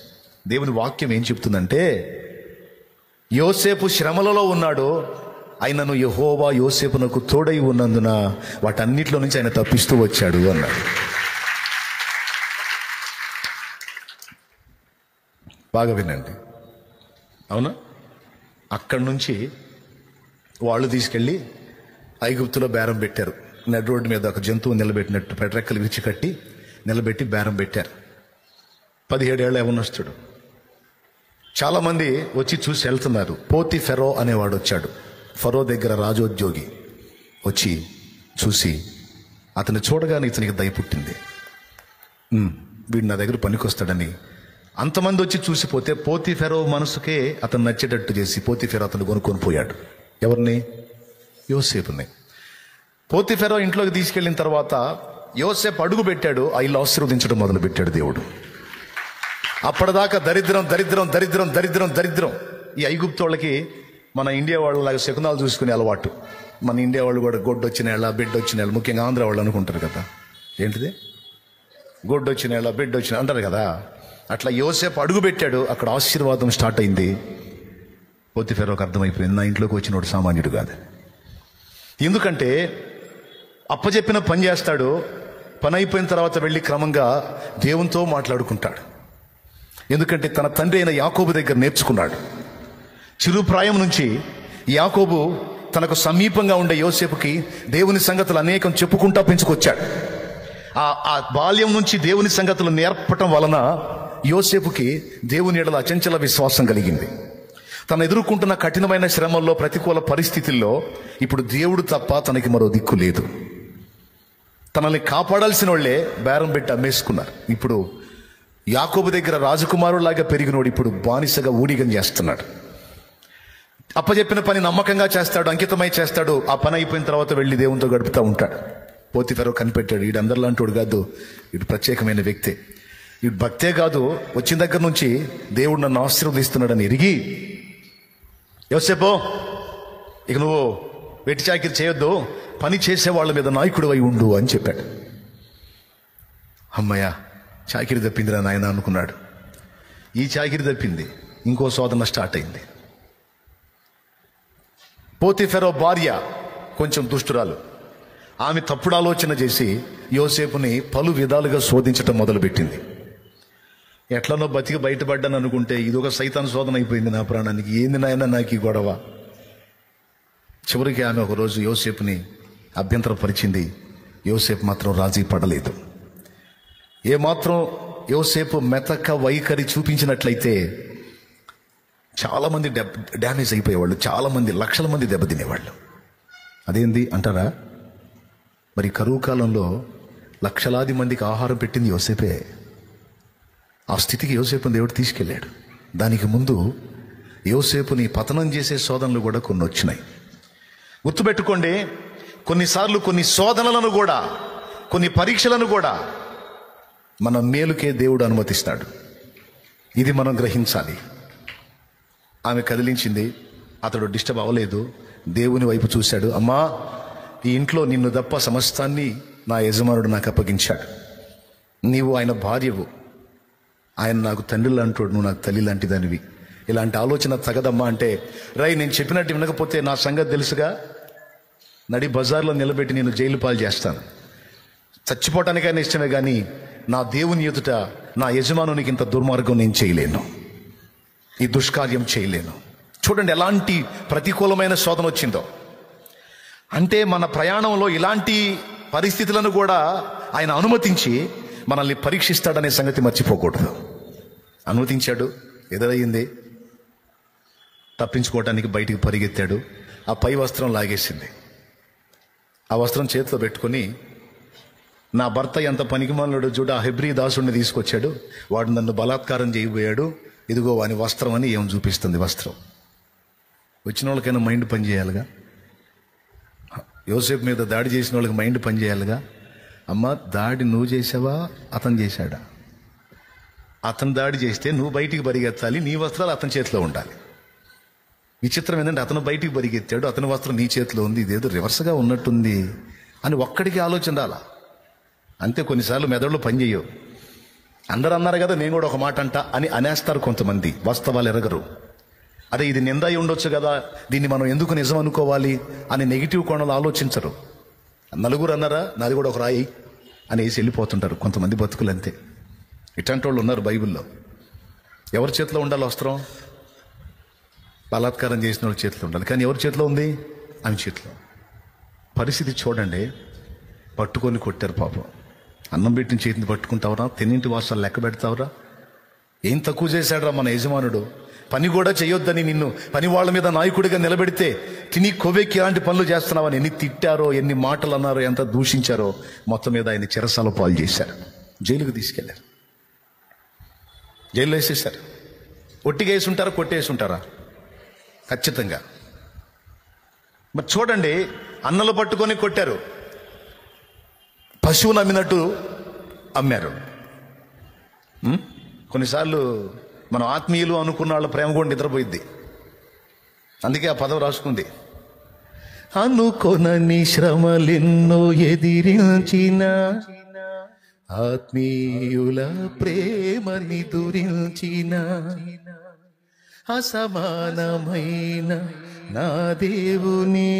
దేవుని వాక్యం ఏం చెప్తుందంటే, యోసేపు శ్రమలలో ఉన్నాడు, ఆయనను యెహోవా యోసేపునకు తోడై ఉన్నందున వాటన్నిటిలో నుంచి ఆయన తప్పిస్తూ వచ్చాడు అన్నాడు. బాగా వినండి. అవునా? అక్కడి నుంచి వాళ్ళు తీసుకెళ్ళి ఐగుప్తులో బేరం పెట్టారు. నడి రోడ్డు మీద ఒక జంతువు నిలబెట్టినట్టు పెట్రెక్కలు విరిచి కట్టి నిలబెట్టి బేరం పెట్టారు. 17 ఏళ్ళ యవ్వనస్తుడు. చాలా మంది వచ్చి చూసి వెళ్తున్నారు. పోతి ఫెరో అనేవాడు వచ్చాడు. ఫరో దగ్గర రాజోద్యోగి వచ్చి చూసి అతను చూడగానే ఇతనికి దయ పుట్టింది. వీడు నా దగ్గర పనికొస్తాడని అంతమంది వచ్చి చూసిపోతే పోతి ఫెరో మనసుకే అతను నచ్చేటట్టు చేసి పోతి ఫెరో అతను కొనుక్కొని పోయాడు. ఎవరిని? యోసేపుని. పోతి ఫెరో ఇంట్లోకి తీసుకెళ్లిన తర్వాత యోసేపు అడుగు పెట్టాడు. ఆ ఇల్లు ఆశీర్వదించడం మొదలు పెట్టాడు దేవుడు. అప్పటిదాకా దరిద్రం దరిద్రం దరిద్రం దరిద్రం దరిద్రం. ఈ ఐగుప్తు వాళ్ళకి మన ఇండియా వాళ్ళలాగా శకునాలు చూసుకునే అలవాటు. మన ఇండియా వాళ్ళు కూడా గొడ్డు వచ్చిన ఏళ్ళ బిడ్డ వచ్చిన ఏళ్ళ, ముఖ్యంగా ఆంధ్ర వాళ్ళు అనుకుంటారు కదా, ఏంటిది గొడ్డు వచ్చిన ఏళ్ళ బిడ్డ వచ్చిన అంటారు కదా. అట్లా యోసేపు అడుగు పెట్టాడు. అక్కడ ఆశీర్వాదం స్టార్ట్ అయింది. పోతిఫెరోకు అర్థమైపోయింది, నా ఇంట్లోకి వచ్చినోడు సామాన్యుడు కాదు. ఎందుకంటే అప్పచెప్పిన పని చేస్తాడు. పని అయిపోయిన తర్వాత వెళ్ళి క్రమంగా దేవునితో మాట్లాడుకుంటాడు. ఎందుకంటే తన తండ్రి అయిన యాకోబు దగ్గర నేర్చుకున్నాడు. చిరుప్రాయం నుంచి యాకోబు తనకు సమీపంగా ఉండే యోసేపుకి దేవుని సంగతులు అనేకం చెప్పుకుంటా పెంచుకొచ్చాడు. ఆ బాల్యం నుంచి దేవుని సంగతులు నేర్పటం వలన యోసేపుకి దేవుని ఎడల అచంచల విశ్వాసం కలిగింది. తను ఎదుర్కొంటున్న కఠినమైన శ్రమల్లో, ప్రతికూల పరిస్థితుల్లో ఇప్పుడు దేవుడు తప్ప తనకి మరో దిక్కు లేదు. తనని కాపాడాల్సిన వాళ్ళే బేరం పెట్టి అమ్మేసుకున్నారు. ఇప్పుడు యాకోబు దగ్గర రాజకుమారులాగా పెరిగినోడు ఇప్పుడు బానిసగా ఊడిగం చేస్తున్నాడు. అప్పచెప్పిన పని నమ్మకంగా చేస్తాడు, అంకితమై చేస్తాడు. ఆ పని అయిపోయిన తర్వాత వెళ్ళి దేవునితో గడుపుతూ ఉంటాడు. పోతిఫెరో కనిపెట్టాడు, వీడు అందరిలాంటోడు కాదు, వీడు ప్రత్యేకమైన వ్యక్తి, వీడు భక్తే కాదు, వచ్చిన దగ్గర నుంచి దేవుడు నన్ను ఆశీర్వదిస్తున్నాడని ఎరిగి, యోసేపు ఇక నువ్వు వెట్టి చాకిరి చేయొద్దు, పని చేసే వాళ్ళ మీద నాయకుడు అయి ఉండు అని చెప్పాడు. అమ్మయ్య, చాకిరి తప్పిందిరా నాయన అనుకున్నాడు. ఈ చాకిరి తప్పింది, ఇంకో శోధన స్టార్ట్ అయింది. పోతిఫెరో భార్య కొంచెం దుష్టురాలు. ఆమె తప్పుడు ఆలోచన చేసి యోసేపుని పలు విధాలుగా శోధించటం మొదలుపెట్టింది. ఎట్లనో బతికి బయటపడ్డాను అనుకుంటే ఇదొక సైతాన్ శోధన అయిపోయింది నా ప్రాణానికి. ఏంది నాయన నాకు ఈ గొడవ. చివరికి ఆమె ఒకరోజు యోసేపుని అభ్యంతరపరిచింది. యోసేపు మాత్రం రాజీ పడలేదు. ఏమాత్రం యోసేపు మెతక వైఖరి చూపించినట్లయితే చాలామంది డ్యామేజ్ అయిపోయేవాళ్ళు, చాలామంది లక్షల మంది దెబ్బతినేవాళ్ళు. అదేంది అంటారా? మరి కరువు కాలంలో లక్షలాది మందికి ఆహారం పెట్టింది యోసేపే. ఆ స్థితికి యోసేపుని దేవుడు తీసుకెళ్ళాడు. దానికి ముందు యోసేపుని పతనం చేసే శోధనలు కూడా కొన్ని వచ్చినాయి. గుర్తుపెట్టుకోండి, కొన్నిసార్లు కొన్ని శోధనలను కూడా, కొన్ని పరీక్షలను కూడా మన మేలుకే దేవుడు అనుమతిస్తాడు. ఇది మనం గ్రహించాలి. ఆమె కదిలించింది, అతడు డిస్టర్బ్ అవ్వలేదు. దేవుని వైపు చూశాడు. అమ్మా, ఈ ఇంట్లో నిన్ను తప్ప సమస్తాన్ని నా యజమానుడు నాకు అప్పగించాడు. నీవు ఆయన భార్యవు, ఆయన నాకు తండ్రి లాంటోడు, నువ్వు నాకు తల్లి లాంటిదానివి. ఇలాంటి ఆలోచన తగదమ్మా అంటే, రై నేను చెప్పినట్టు వినకపోతే నా సంగతి తెలుసుగా, నడి బజార్లో నిలబెట్టి నేను జైలు పాలు చేస్తాను. చచ్చిపోవటానికైనా ఇష్టమే కానీ నా దేవుని ఎదుట నా యజమానునికి ఇంత దుర్మార్గం నేను చేయలేను, ఈ దుష్కార్యం చేయలేను. చూడండి ఎలాంటి ప్రతికూలమైన శోధన వచ్చిందో. అంటే మన ప్రయాణంలో ఇలాంటి పరిస్థితులను కూడా ఆయన అనుమతించి మనల్ని పరీక్షిస్తాడనే సంగతి మర్చిపోకూడదు. అనుమతించాడు, ఎదురయ్యింది, తప్పించుకోవటానికి బయటికి పరిగెత్తాడు. ఆ పై వస్త్రం లాగేసింది. ఆ వస్త్రం చేతిలో పెట్టుకొని, నా భర్త ఎంత పనికిమాలినోడు చూడు, ఆ హెబ్రీ దాసుడిని తీసుకొచ్చాడు, వాడు నన్ను బలాత్కారం చేయబోయాడు, ఇదిగో వాని వస్త్రం అని ఏం చూపిస్తుంది. వస్త్రం వచ్చిన వాళ్ళకైనా మైండ్ పనిచేయాలిగా. యోసేపు మీద దాడి చేసిన వాళ్ళకి మైండ్ పనిచేయాలిగా. అమ్మ, దాడి నువ్వు చేసావా అతను చేశాడా? అతను దాడి చేస్తే నువ్వు బయటికి పరిగెత్తాలి, నీ వస్త్రాలు అతని చేతిలో ఉండాలి. విచిత్రం ఏంటంటే అతను బయటికి పరిగెత్తాడు, అతని వస్త్రం నీ చేతిలో ఉంది, ఇదేదో రివర్స్గా ఉన్నట్టుంది అని ఒక్కడికి ఆలోచన రాలా. అంతే, కొన్నిసార్లు మెదడులో పనిచేయవు. అందరూ అన్నారు కదా నేను కూడా ఒక మాట అంట అని అనేస్తారు కొంతమంది, వాస్తవాలు ఎరగరు. అదే ఇది నింద అయి ఉండొచ్చు కదా, దీన్ని మనం ఎందుకు నిజం అనుకోవాలి అని నెగిటివ్ కోణంలో ఆలోచించరు. నలుగురు అన్నారా, నాది కూడా ఒక రాయి అని వేసి వెళ్ళిపోతుంటారు కొంతమంది. బతుకులు అంతే. ఇట్లాంటి వాళ్ళు ఉన్నారు బైబిల్లో. ఎవరి చేతిలో ఉండాలి వస్త్రం? బలాత్కారం చేసిన వాళ్ళ చేతిలో ఉండాలి. కానీ ఎవరి చేతిలో ఉంది? ఆమె చేతిలో. పరిస్థితి చూడండి. పట్టుకొని కొట్టారు పాపం. అన్నం పెట్టిన చేతిని పట్టుకుంటావురా? తిన్నింటి వాసాలు లెక్క పెడతావురా? ఏం తక్కువ చేశాడురా మన యజమానుడు? పని కూడా చేయొద్దని నిన్ను పని వాళ్ళ మీద నాయకుడిగా నిలబెడితే తిని కొవ్వెక్కి ఇలాంటి పనులు చేస్తున్నావని ఎన్ని తిట్టారో, ఎన్ని మాటలు అన్నారో, ఎంత దూషించారో. మొత్తం మీద ఆయన చెరసాల పాలు చేశారు. జైలుకు తీసుకెళ్లారు. జైల్లో వేసేశారు. ఒట్టిగా వేసి ఉంటారా, కొట్టేసి ఉంటారా? ఖచ్చితంగా. మరి చూడండి, అన్నలు పట్టుకొని కొట్టారు, పశువును అమ్మినట్టు అమ్మారు. కొన్నిసార్లు మనం ఆత్మీయులు అనుకున్న వాళ్ళ ప్రేమ కూడా నిద్రపోయిద్ది. అందుకే ఆ పదం రాసుకుంది. అనుకొనని శ్రమలెన్నో ఎదిరించిన ఆత్మీయుల ప్రేమని దురించిన అసమానమైన నా దేవుని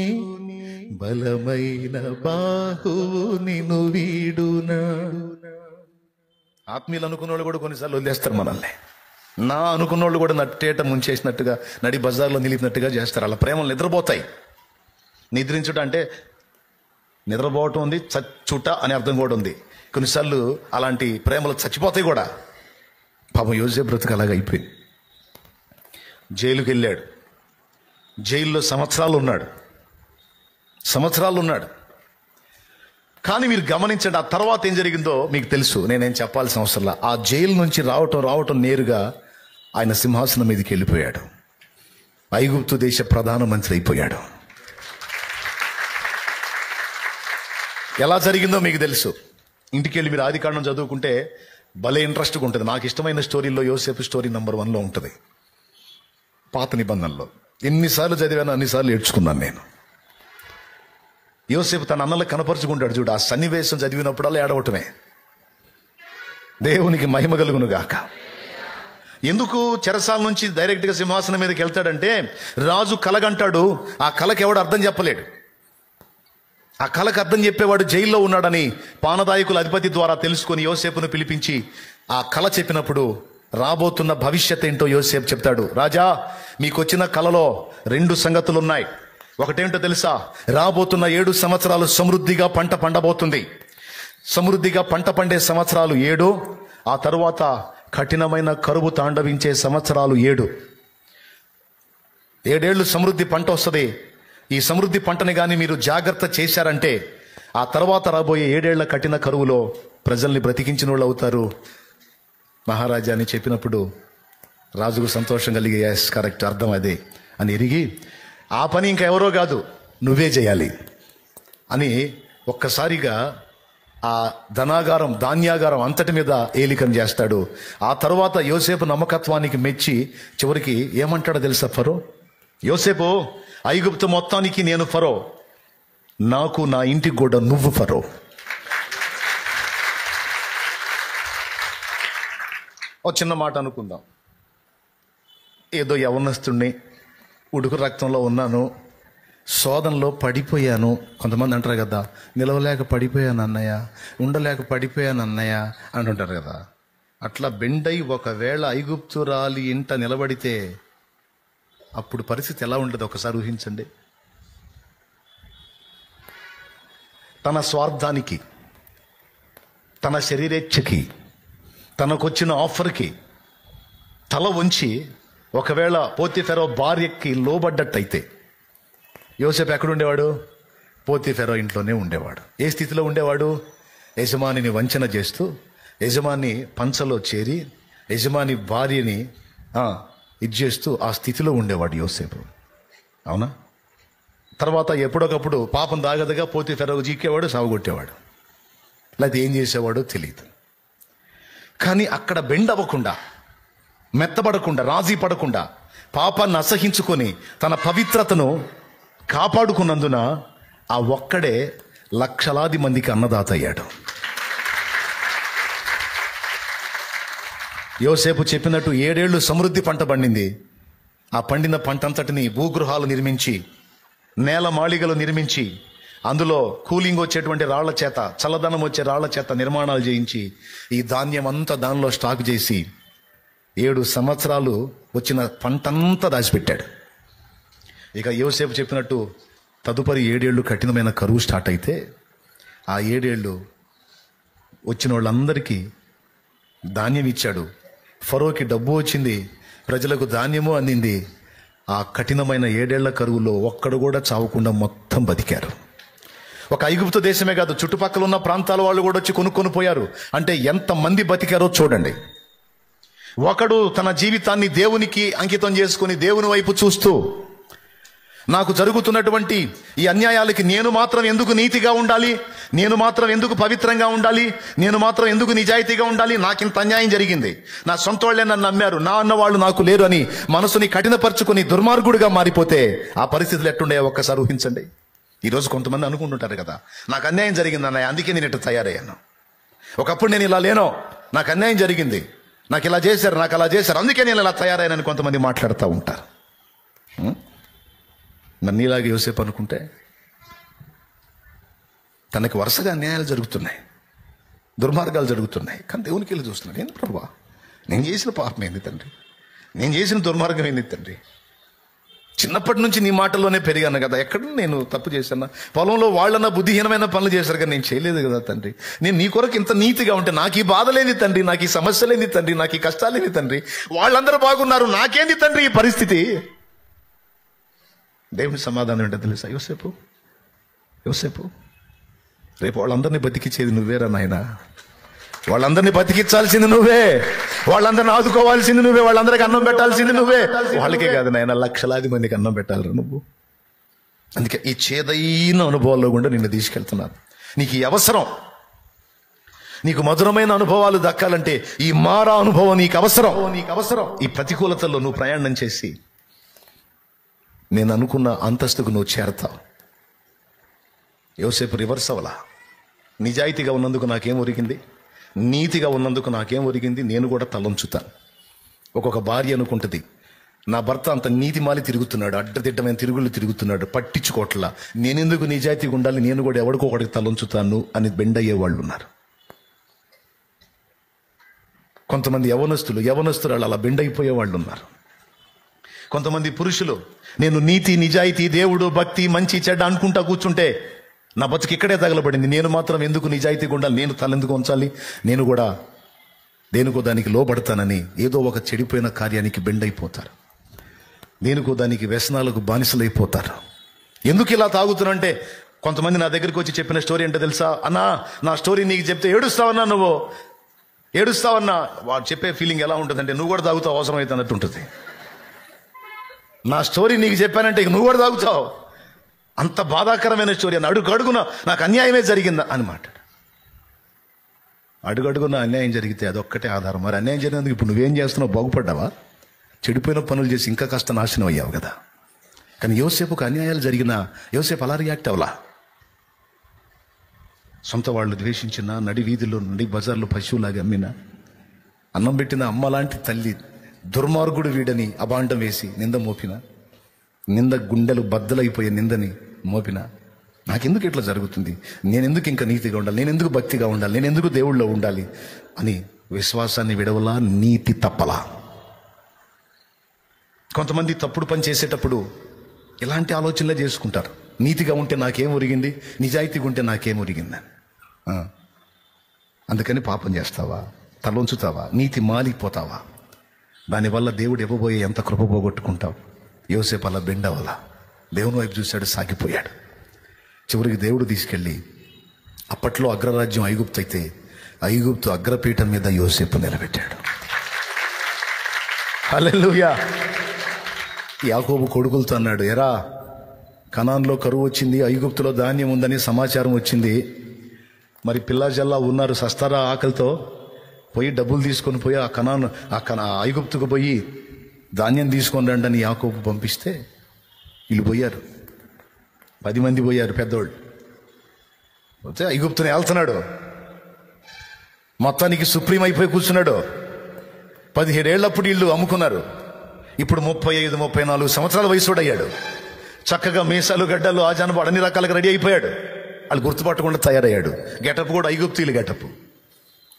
బలమైన బాహువు నిన్ను వీడునా. ఆత్మీయులు అనుకున్న వాళ్ళు కూడా కొన్నిసార్లు వదిలేస్తారు మనల్ని. నా అనుకున్న వాళ్ళు కూడా నట్టేట ముంచేసినట్టుగా, నడి బజార్లో నిలిపినట్టుగా చేస్తారు. అలా ప్రేమలు నిద్రపోతాయి. నిద్రించుట అంటే నిద్రపోవటం ఉంది, చచ్చుట అనే అర్థం కూడా ఉంది. కొన్నిసార్లు అలాంటి ప్రేమలు చచ్చిపోతాయి కూడా. పాపం యోసేపు బ్రతుకు అలాగ అయిపోయింది. జైలుకి వెళ్ళాడు. జైల్లో సంవత్సరాలు ఉన్నాడు. కానీ మీరు గమనించండి, ఆ తర్వాత ఏం జరిగిందో మీకు తెలుసు. నేనేం చెప్పాల్సిన అవసరంలా. ఆ జైలు నుంచి రావటం నేరుగా ఆయన సింహాసనం మీదకి వెళ్ళిపోయాడు. ఐగుప్తు దేశ ప్రధానమంత్రి అయిపోయాడు. ఎలా జరిగిందో మీకు తెలుసు. ఇంటికి వెళ్ళి మీరు ఆదికాండం చదువుకుంటే భలే ఇంట్రెస్ట్గా ఉంటుంది. నాకు ఇష్టమైన స్టోరీల్లో యోసేపు స్టోరీ నెంబర్ 1లో ఉంటుంది. పాత నిబంధనలో ఎన్నిసార్లు చదివానో అన్నిసార్లు ఏడ్చుకున్నాను నేను. యోసేపు తన అన్నలకు కనపరుచుకుంటాడు చూడు. ఆ సన్నివేశం చదివినప్పుడల్లా ఏడవటమే. దేవునికి మహిమ కలుగును గాక. ఎందుకు చెరసాల నుంచి డైరెక్ట్గా సింహాసనం మీదకి వెళ్తాడంటే, రాజు కలగంటాడు. ఆ కళకి ఎవడు అర్థం చెప్పలేడు. ఆ కళకు అర్థం చెప్పేవాడు జైల్లో ఉన్నాడని పానదాయకుల అధిపతి ద్వారా తెలుసుకొని యోసేపును పిలిపించి ఆ కళ చెప్పినప్పుడు రాబోతున్న భవిష్యత్ ఏంటో యోసేపు చెప్తాడు. రాజా, మీకు వచ్చిన కళలో 2 సంగతులు ఉన్నాయి. ఒకటేంటో తెలుసా? రాబోతున్న 7 సంవత్సరాలు సమృద్ధిగా పంట పండబోతుంది. సమృద్ధిగా పంట పండే సంవత్సరాలు 7. ఆ తరువాత కఠినమైన కరువు తాండవించే సంవత్సరాలు 7. 7 ఏళ్ళు సమృద్ధి పంట వస్తుంది. ఈ సమృద్ధి పంటని కానీ మీరు జాగ్రత్త చేశారంటే ఆ తర్వాత రాబోయే 7 ఏళ్ల కఠిన కరువులో ప్రజల్ని బ్రతికించిన వాళ్ళు అవుతారు మహారాజా అని చెప్పినప్పుడు రాజుకు సంతోషం కలిగి, ఎస్ కరెక్ట్, అర్థం అదే అని ఎరిగి, ఆ పని ఇంకా ఎవరో కాదు నువ్వే చేయాలి అని ఒక్కసారిగా ఆ ధాన్యాగారం అంతటి మీద ఏలికం చేస్తాడు. ఆ తర్వాత యోసేపు నమ్మకత్వానికి మెచ్చి చివరికి ఏమంటాడో తెలుసా ఫరో? యోసేపు, ఐగుప్తు మొత్తానికి నేను ఫరో, నాకు నా ఇంటికి కూడా నువ్వు ఫరో. ఓ చిన్న మాట అనుకుందాం. ఏదో యవనస్తుణ్ణి, ఉడుకు రక్తంలో ఉన్నాను, శోధనలో పడిపోయాను. కొంతమంది అంటారు కదా, నిలవలేక పడిపోయాను అన్నయ్య, ఉండలేక పడిపోయాను అన్నయ్య అంటుంటారు కదా. అట్లా బెండై ఒకవేళ ఐగుప్తురాలి ఇంట నిలబడితే అప్పుడు పరిస్థితి ఎలా ఉంటుంది ఒకసారి ఊహించండి. తన స్వార్థానికి, తన శరీరేచ్ఛకి, తనకొచ్చిన ఆఫర్కి తల వంచి ఒకవేళ పోతీఫెరో భార్యకి లోబడ్డట్టయితే యోసేపు ఎక్కడుండేవాడు? పోతీఫెరో ఇంట్లోనే ఉండేవాడు. ఏ స్థితిలో ఉండేవాడు? యజమానిని వంచన చేస్తూ, యజమాని పంచలో చేరి, యజమాని భార్యని ఇది చేస్తూ ఆ స్థితిలో ఉండేవాడు యోసేపు. అవునా? తర్వాత ఎప్పుడొకప్పుడు పాపం దాగదగా పోతీఫెరోకు జీకేవాడు, సాగుగొట్టేవాడు, లేకపోతే ఏం చేసేవాడో తెలియదు. కానీ అక్కడ బెండ్ అవ్వకుండా, మెత్తబడకుండా, రాజీ పడకుండా, పాపాన్ని అసహించుకొని తన పవిత్రతను కాపాడుకున్నందున ఆ ఒక్కడే లక్షలాది మందికి అన్నదాత అయ్యాడు. యోసేపు చెప్పినట్టు 7 ఏళ్ళు సమృద్ధి పంట పండింది. ఆ పండిన పంట అంతటిని భూగృహాలు నిర్మించి, నేల మాళిగలు నిర్మించి, అందులో కూలింగ్ వచ్చేటువంటి రాళ్ల చేత, చల్లదనం వచ్చే రాళ్ల చేత నిర్మాణాలు చేయించి, ఈ ధాన్యం అంతా దానిలో స్టాక్ చేసి 7 సంవత్సరాలు వచ్చిన పంటంతా దాచిపెట్టాడు. ఇక యోసేపు చెప్పినట్టు తదుపరి 7 ఏళ్ళు కఠినమైన కరువు స్టార్ట్ అయితే ఆ 7 ఏళ్ళు వచ్చిన వాళ్ళందరికీ ధాన్యం ఇచ్చాడు. ఫరోకి డబ్బు వచ్చింది, ప్రజలకు ధాన్యము అందింది. ఆ కఠినమైన 7 ఏళ్ల కరువులో ఒక్కడు కూడా చావకుండా మొత్తం బతికారు. ఒక ఐగుప్తు దేశమే కాదు, చుట్టుపక్కల ఉన్న ప్రాంతాల వాళ్ళు కూడా వచ్చి కొనుక్కొని పోయారు. అంటే ఎంతమంది బతికారో చూడండి. ఒకడు తన జీవితాన్ని దేవునికి అంకితం చేసుకుని దేవుని వైపు చూస్తూ, నాకు జరుగుతున్నటువంటి ఈ అన్యాయాలకి నేను మాత్రం ఎందుకు నీతిగా ఉండాలి, నేను మాత్రం ఎందుకు పవిత్రంగా ఉండాలి, నేను మాత్రం ఎందుకు నిజాయితీగా ఉండాలి, నాకింత అన్యాయం జరిగింది, నా సొంత వాళ్ళే నన్ను నమ్మారు, నా అన్నవాళ్ళు నాకు లేరు అని మనసుని కఠినపరుచుకుని దుర్మార్గుడిగా మారిపోతే ఆ పరిస్థితులు ఎట్టుండే ఒక్కసారి ఊహించండి. ఈరోజు కొంతమంది అనుకుంటుంటారు కదా, నాకు అన్యాయం జరిగింది అన్నయ్య, అందుకే నేను ఇట్లా తయారయ్యాను, ఒకప్పుడు నేను ఇలా లేనో, నాకు అన్యాయం జరిగింది, నాకు ఇలా చేశారు, నాకు అలా చేశారు, అందుకే నేను ఇలా తయారయ్యానని కొంతమంది మాట్లాడుతూ ఉంటారు. మరి నీలాగే యోసేపు అనుకుంటే తనకి వరుసగా అన్యాయాలు జరుగుతున్నాయి, దుర్మార్గాలు జరుగుతున్నాయి, కానీ దేవునికి వెళ్ళి చూస్తున్నాడు. ఏంది ప్రభువా, నేను చేసిన పాపం ఏంది తండ్రి, నేను చేసిన దుర్మార్గం ఏంది తండ్రి, చిన్నప్పటి నుంచి నీ మాటల్లోనే పెరిగాను కదా, ఎక్కడ నేను తప్పు చేశాను, పొలంలో వాళ్ళన్న బుద్ధిహీనమైన పనులు చేశారు కానీ నేను చేయలేదు కదా తండ్రి, నేను నీ కొరకు ఇంత నీతిగా ఉంటే నాకు ఈ బాధలేని తండ్రి, నాకు ఈ సమస్యలేని తండ్రి, నాకు ఈ కష్టాలేని తండ్రి, వాళ్ళందరూ బాగున్నారు, నాకేంది తండ్రి ఈ పరిస్థితి. దేవుని సమాధానం ఏంటో తెలుసా, యోసేపు రేపు వాళ్ళందరినీ బతికించేది నువ్వేరా నాయన, వాళ్ళందరినీ బతికించాల్సింది నువ్వే, వాళ్ళందరినీ ఆదుకోవాల్సింది నువ్వే, వాళ్ళందరికీ అన్నం పెట్టాల్సింది నువ్వే. వాళ్ళకే కాదు నాయన, లక్షలాది మందికి అన్నం పెట్టాలి నువ్వు. అందుకే ఈ చేదైన అనుభవాల్లో కూడా నిన్ను తీసుకెళ్తున్నాను. నీకు ఈ అవసరం, నీకు మధురమైన అనుభవాలు దక్కాలంటే ఈ మారా అనుభవం నీకు అవసరం. ఈ ప్రతికూలతల్లో నువ్వు ప్రయాణం చేసి నేను అనుకున్న అంతస్తుకు నువ్వు చేరతావు. యోసేపు రివర్స్ అవ్వలా. నిజాయితీగా ఉన్నందుకు నాకేం ఒరిగింది, నీతిగా ఉన్నందుకు నాకేం ఒరిగింది, నేను కూడా తలంచుతాను. ఒక్కొక్క భార్య అనుకుంటుంది, నా భర్త అంత నీతి మాలి తిరుగుతున్నాడు, అడ్డదిడ్డమైన తిరుగుళ్ళు తిరుగుతున్నాడు, పట్టించుకోవట్లా, నేనెందుకు నిజాయితీగా ఉండాలి, నేను కూడా ఎవడికో ఒకటికి తలంచుతాను అని బెండయ్యే వాళ్ళు ఉన్నారు. కొంతమంది యవనస్తులు అలా బెండైపోయే వాళ్ళు ఉన్నారు. కొంతమంది పురుషులు, నేను నీతి నిజాయితీ దేవుడు భక్తి మంచి చెడ్డ అనుకుంటా కూర్చుంటే నా బతుకు ఇక్కడే తగలబడింది, నేను మాత్రం ఎందుకు నిజాయితీగా ఉండాలి, నేను తలెందుకు ఉంచాలి, నేను కూడా దేనికో దానికి లోబడతానని ఏదో ఒక చెడిపోయిన కార్యానికి బెండైపోతారు, దేనికో దానికి వ్యసనాలకు బానిసలైపోతారు. ఎందుకు ఇలా తాగుతున్నంటే, కొంతమంది నా దగ్గరికి వచ్చి చెప్పిన స్టోరీ ఏంటో తెలుసా, అన్నా నా స్టోరీ నీకు చెప్తే ఏడుస్తావన్నా, నువ్వు ఏడుస్తావన్నా. వాడు చెప్పే ఫీలింగ్ ఎలా ఉంటుందంటే, నువ్వు కూడా తాగుతావు అవసరమైతే అన్నట్టు ఉంటుంది. నా స్టోరీ నీకు చెప్పానంటే నువ్వు కూడా తాగుతావు, అంత బాధాకరమైన స్టోరీ అని. అడుగడుగున నాకు అన్యాయమే జరిగిందా అని మాట్లాడు. అడుగడుగున అన్యాయం జరిగితే అదొక్కటే ఆధారం. మరి అన్యాయం జరిగినందుకు ఇప్పుడు నువ్వేం చేస్తున్నావు, బాగుపడ్డావా? చెడిపోయిన పనులు చేసి ఇంకా కాస్త నాశనం అయ్యావు కదా. కానీ యోసేపుకు అన్యాయాలు జరిగినా యోసేపు అలా రియాక్ట్ అవ్వలా. సొంత వాళ్ళు ద్వేషించిన, నడి వీధిలో నుండి బజార్లో పశువులాగా అమ్మిన, అన్నం పెట్టిన అమ్మ లాంటి తల్లి దుర్మార్గుడు వీడని అబాండం వేసి నింద మోపిన, నింద గుండెలు బద్దలైపోయే నిందని మోపిన, నాకెందుకు ఇట్లా జరుగుతుంది, నేనెందుకు ఇంకా నీతిగా ఉండాలి, నేనెందుకు భక్తిగా ఉండాలి, నేనెందుకు దేవుళ్ళో ఉండాలి అని విశ్వాసాన్ని విడవలా, నీతి తప్పలా. కొంతమంది తప్పుడు పని చేసేటప్పుడు ఇలాంటి ఆలోచనలే చేసుకుంటారు. నీతిగా ఉంటే నాకేం ఒరిగింది, నిజాయితీగా ఉంటే నాకేం ఒరిగిందని. అందుకని పాపం చేస్తావా, తలొంచుతావా, నీతి మాలిపోతావా, దానివల్ల దేవుడు ఇవ్వబోయే ఎంత కృప పోగొట్టుకుంటావు. యోసేపు అలా బెండవల దేవుని వైపు చూశాడు, సాగిపోయాడు. చివరికి దేవుడు తీసుకెళ్ళి, అప్పట్లో అగ్రరాజ్యం ఐగుప్తు అయితే ఐగుప్తు అగ్రపీఠం మీద యోసేపు నిలబెట్టాడు. హల్లెలూయా. యాకోబు కొడుకులతో అన్నాడు, ఎరా కనాన్లో కరువు వచ్చింది, ఐగుప్తులో ధాన్యం ఉందని సమాచారం వచ్చింది, మరి పిల్లా జల్లా ఉన్నారు, సస్తారా ఆకలితో, పోయి డబ్బులు తీసుకొని పోయి ఆ ఐగుప్తుకు పోయి ధాన్యం తీసుకొని రండి అని యాకోబు పంపిస్తే వీళ్ళు పోయారు. 10 మంది పోయారు పెద్దోళ్ళు. పోతే ఐగుప్తుని వెళ్తున్నాడు, మొత్తానికి సుప్రీం అయిపోయి కూర్చున్నాడు. 17 ఏళ్లప్పుడు వీళ్ళు అమ్ముకున్నారు. ఇప్పుడు 35-34 సంవత్సరాల వయసుడు అయ్యాడు. చక్కగా మీసాలు గడ్డలు ఆజానుబాడు అన్ని రకాలుగా రెడీ అయిపోయాడు. వాళ్ళు గుర్తుపట్టకుండా తయారయ్యాడు. గెటప్ కూడా ఐగుప్తీలు గెటప్.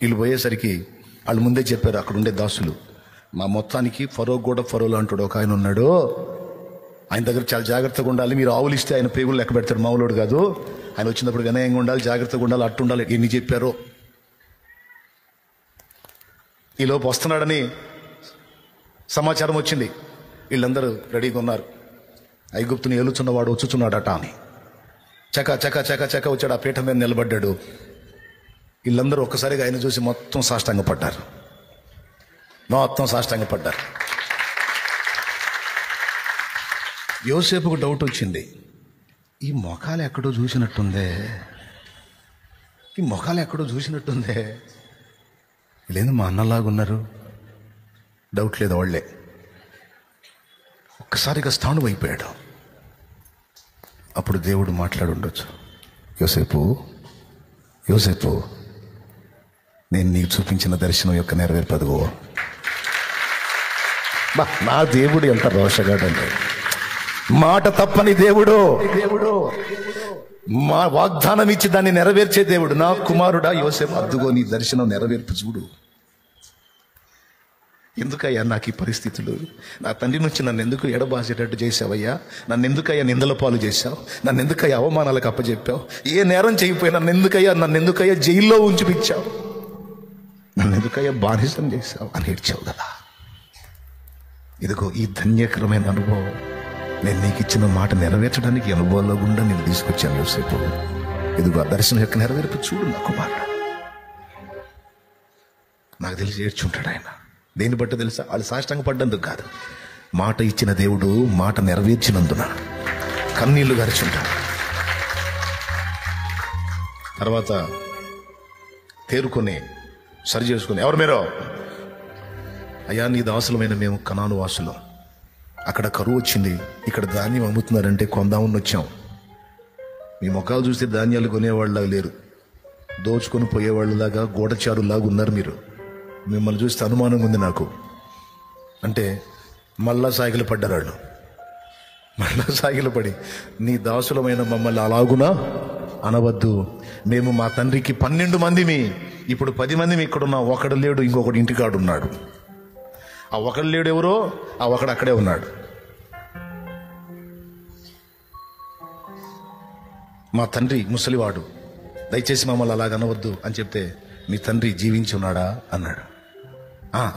వీళ్ళు పోయేసరికి వాళ్ళు ముందే చెప్పారు, అక్కడ ఉండే దాసులు, మా మొత్తానికి ఫరో కూడా ఫరోలో అంటాడు ఒక ఆయన ఉన్నాడు, ఆయన దగ్గర చాలా జాగ్రత్తగా ఉండాలి. మీరు ఆవులు ఇస్తే ఆయన పేగులు లెక్క పెడతాడు, మామూలుడు కాదు. ఆయన వచ్చినప్పుడు వినయంగా ఉండాలి, జాగ్రత్తగా ఉండాలి, అట్టు ఉండాలి. ఎన్ని చెప్పారో. ఈలోపు వస్తున్నాడని సమాచారం వచ్చింది. వీళ్ళందరూ రెడీగా ఉన్నారు. ఐగుప్తుని ఏలుచున్నవాడు వచ్చుచున్నాడట అని చక చక చక చక వచ్చాడు. ఆ పీఠ మీద నిలబడ్డాడు. వీళ్ళందరూ ఒక్కసారిగా ఆయన చూసి మొత్తం సాష్టాంగపడ్డారు. యోసేపుకు డౌట్ వచ్చింది. ఈ మొఖాలు ఎక్కడో చూసినట్టుందే, వీళ్ళేంది మా అన్నలాగున్నారు. డౌట్ లేదు వాళ్ళే. ఒక్కసారిగా స్థాణువు అయిపోయాడు. అప్పుడు దేవుడు మాట్లాడుండొచ్చు, యోసేపు నేను నీకు చూపించిన దర్శనం యొక్క నెరవేర్పదుగో. నా దేవుడు ఎంత రోషగాడంటే, మాట తప్పని దేవుడు, మా వాగ్దానం ఇచ్చి దాన్ని నెరవేర్చే దేవుడు. నా కుమారుడా యోసేపు, అద్దుగో నీ దర్శనం నెరవేర్పు చూడు. ఎందుకయ్యా నాకు ఈ పరిస్థితులు? నా తండ్రి నుంచి నన్ను ఎందుకు ఎడబాసేటట్టు చేసావయ్యా? నన్ను ఎందుకయ్యా నిందల పాలు చేశావు? నన్ను ఎందుకయ్యా అవమానాలకు అప్పచెప్పావు? ఏ నేరం చేయకపోయినా నన్ను ఎందుకయ్యా జైల్లో ఉంచిపించావు? నన్ను ఎందుకయ్యా బానిసం చేశావు అని ఏడ్చావు కదా. ఇదిగో ఈ ధన్యకరమైన అనుభవం, నేను నీకు ఇచ్చిన మాట నెరవేర్చడానికి అనుభవంలో గుండా నేను తీసుకొచ్చాను యోసేపు. ఇదిగో ఆ దర్శనం యొక్క నెరవేర్పు చూడు నా కుమారుడు. నాకు తెలిసి ఏడ్చుంటాడు ఆయన. దేన్ని బట్టి తెలుసా? వాళ్ళు సాష్టాంగ పడ్డందుకు కాదు, మాట ఇచ్చిన దేవుడు మాట నెరవేర్చినందున కన్నీళ్లు గరిచుంటాడు. తర్వాత తేరుకొని సరి చేసుకుని, ఎవరు మీరు? అయ్యా నీ దాసులమైన మేము కనాను వాసులం, అక్కడ కరువు వచ్చింది, ఇక్కడ ధాన్యం అమ్ముతున్నారంటే కొందామని వచ్చాం. మీ ముఖాలు చూస్తే ధాన్యాలు కొనేవాళ్ళలాగా లేరు, దోచుకొని పోయేవాళ్ళలాగా గూఢచారులాగా ఉన్నారు మీరు. మిమ్మల్ని చూస్తే అనుమానంగా ఉంది నాకు అంటే మళ్ళా సాగిలు పడ్డారు వాళ్ళు. మళ్ళా సాగిలు పడి, నీ దాసులమైన మమ్మల్ని అలాగునా అనవద్దు. మేము మా తండ్రికి 12 మందిమి, ఇప్పుడు 10 మందిమి ఇక్కడ ఉన్నాం. ఒకడు లేడు, ఇంకొకటి ఇంటికాడు ఉన్నాడు. ఆ ఒకడు లేడు ఎవరో, ఆ ఒకడు అక్కడే ఉన్నాడు. మా తండ్రి ముసలివాడు, దయచేసి మమ్మల్ని అలాగ అనవద్దు అని చెప్తే, మీ తండ్రి జీవించి ఉన్నాడా అన్నాడు.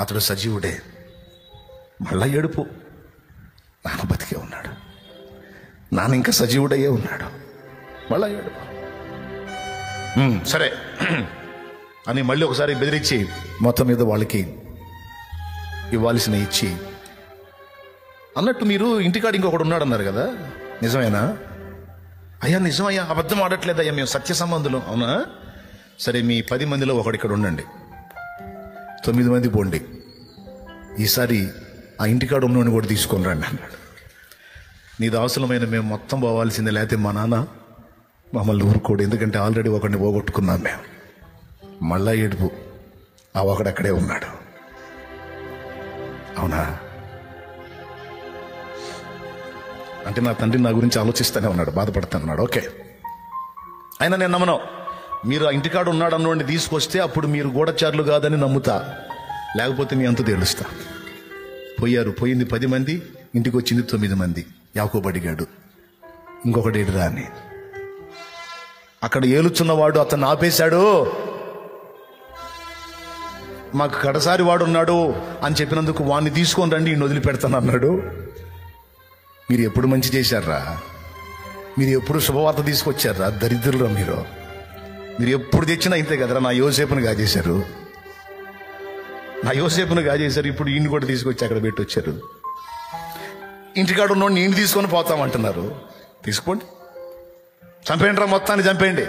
అతడు సజీవుడే. మళ్ళా ఏడుపు, నాన్న బతికే ఉన్నాడు, నాన్న ఇంకా సజీవుడయ్యే ఉన్నాడు. మళ్ళా ఏడుపు. సరే అని మళ్ళీ ఒకసారి బెదిరించి మొత్తం మీద వాళ్ళకి ఇవ్వాల్సిన ఇచ్చి, అన్నట్టు మీరు ఇంటికాడ ఇంకొకడు ఉన్నాడు అన్నారు కదా, నిజమేనా? అయ్యా నిజమయ్యా, అబద్ధం ఆడట్లేదయ్యా, మేము సత్య సంబంధులు. అవునా? సరే మీ 10 మందిలో ఒకడు ఇక్కడ ఉండండి, 9 మంది పోండి. ఈసారి ఆ ఇంటికాడ ఉన్నవాడిని కూడా తీసుకొని రండి అన్నాడు. నీ దాసులమైన మేము మొత్తం పోవాల్సిందే, లేకపోతే మా నాన్న మమ్మల్ని ఊరుకోడు, ఎందుకంటే ఆల్రెడీ ఒకడిని పోగొట్టుకున్నాం మేము. మళ్ళా ఏడుపు, ఆ ఒకడు అక్కడే ఉన్నాడు. అవునా? అంటే నా తండ్రి నా గురించి ఆలోచిస్తూనే ఉన్నాడు, బాధపడుతున్నాడు. ఓకే, అయినా నేను నమ్మను. మీరు ఆ ఇంటికాడు ఉన్నాడు అన్నోడిని తీసుకొస్తే అప్పుడు మీరు గూఢచారులు కాదని నమ్ముతా, లేకపోతే మీ అంత తేలుస్తా. పోయింది 10 మంది, ఇంటికి వచ్చింది 9 మంది. యాకోబు అడిగాడు, ఇంకొకటి ఏడురా అని. అక్కడ ఏలుచున్నవాడు అతను ఆపేశాడు. మాకు కడసారి వాడు ఉన్నాడు అని చెప్పినందుకు వాడిని తీసుకొని రండి, ఈయన వదిలిపెడతాను అన్నాడు. మీరు ఎప్పుడు మంచి చేశారా? మీరు ఎప్పుడు శుభవార్త తీసుకొచ్చారా? దరిద్రులు మీరు ఎప్పుడు తెచ్చినా ఇంతే కదరా. నా యోసేపును గాజేశారు. ఇప్పుడు ఈయన కూడా తీసుకొచ్చి అక్కడ పెట్టి వచ్చారు. ఇంటికాడ ఉన్నోడిని ఈయన తీసుకొని పోతామంటున్నారు. తీసుకోండి, చంపేయండి రా, మొత్తాన్ని చంపేయండి.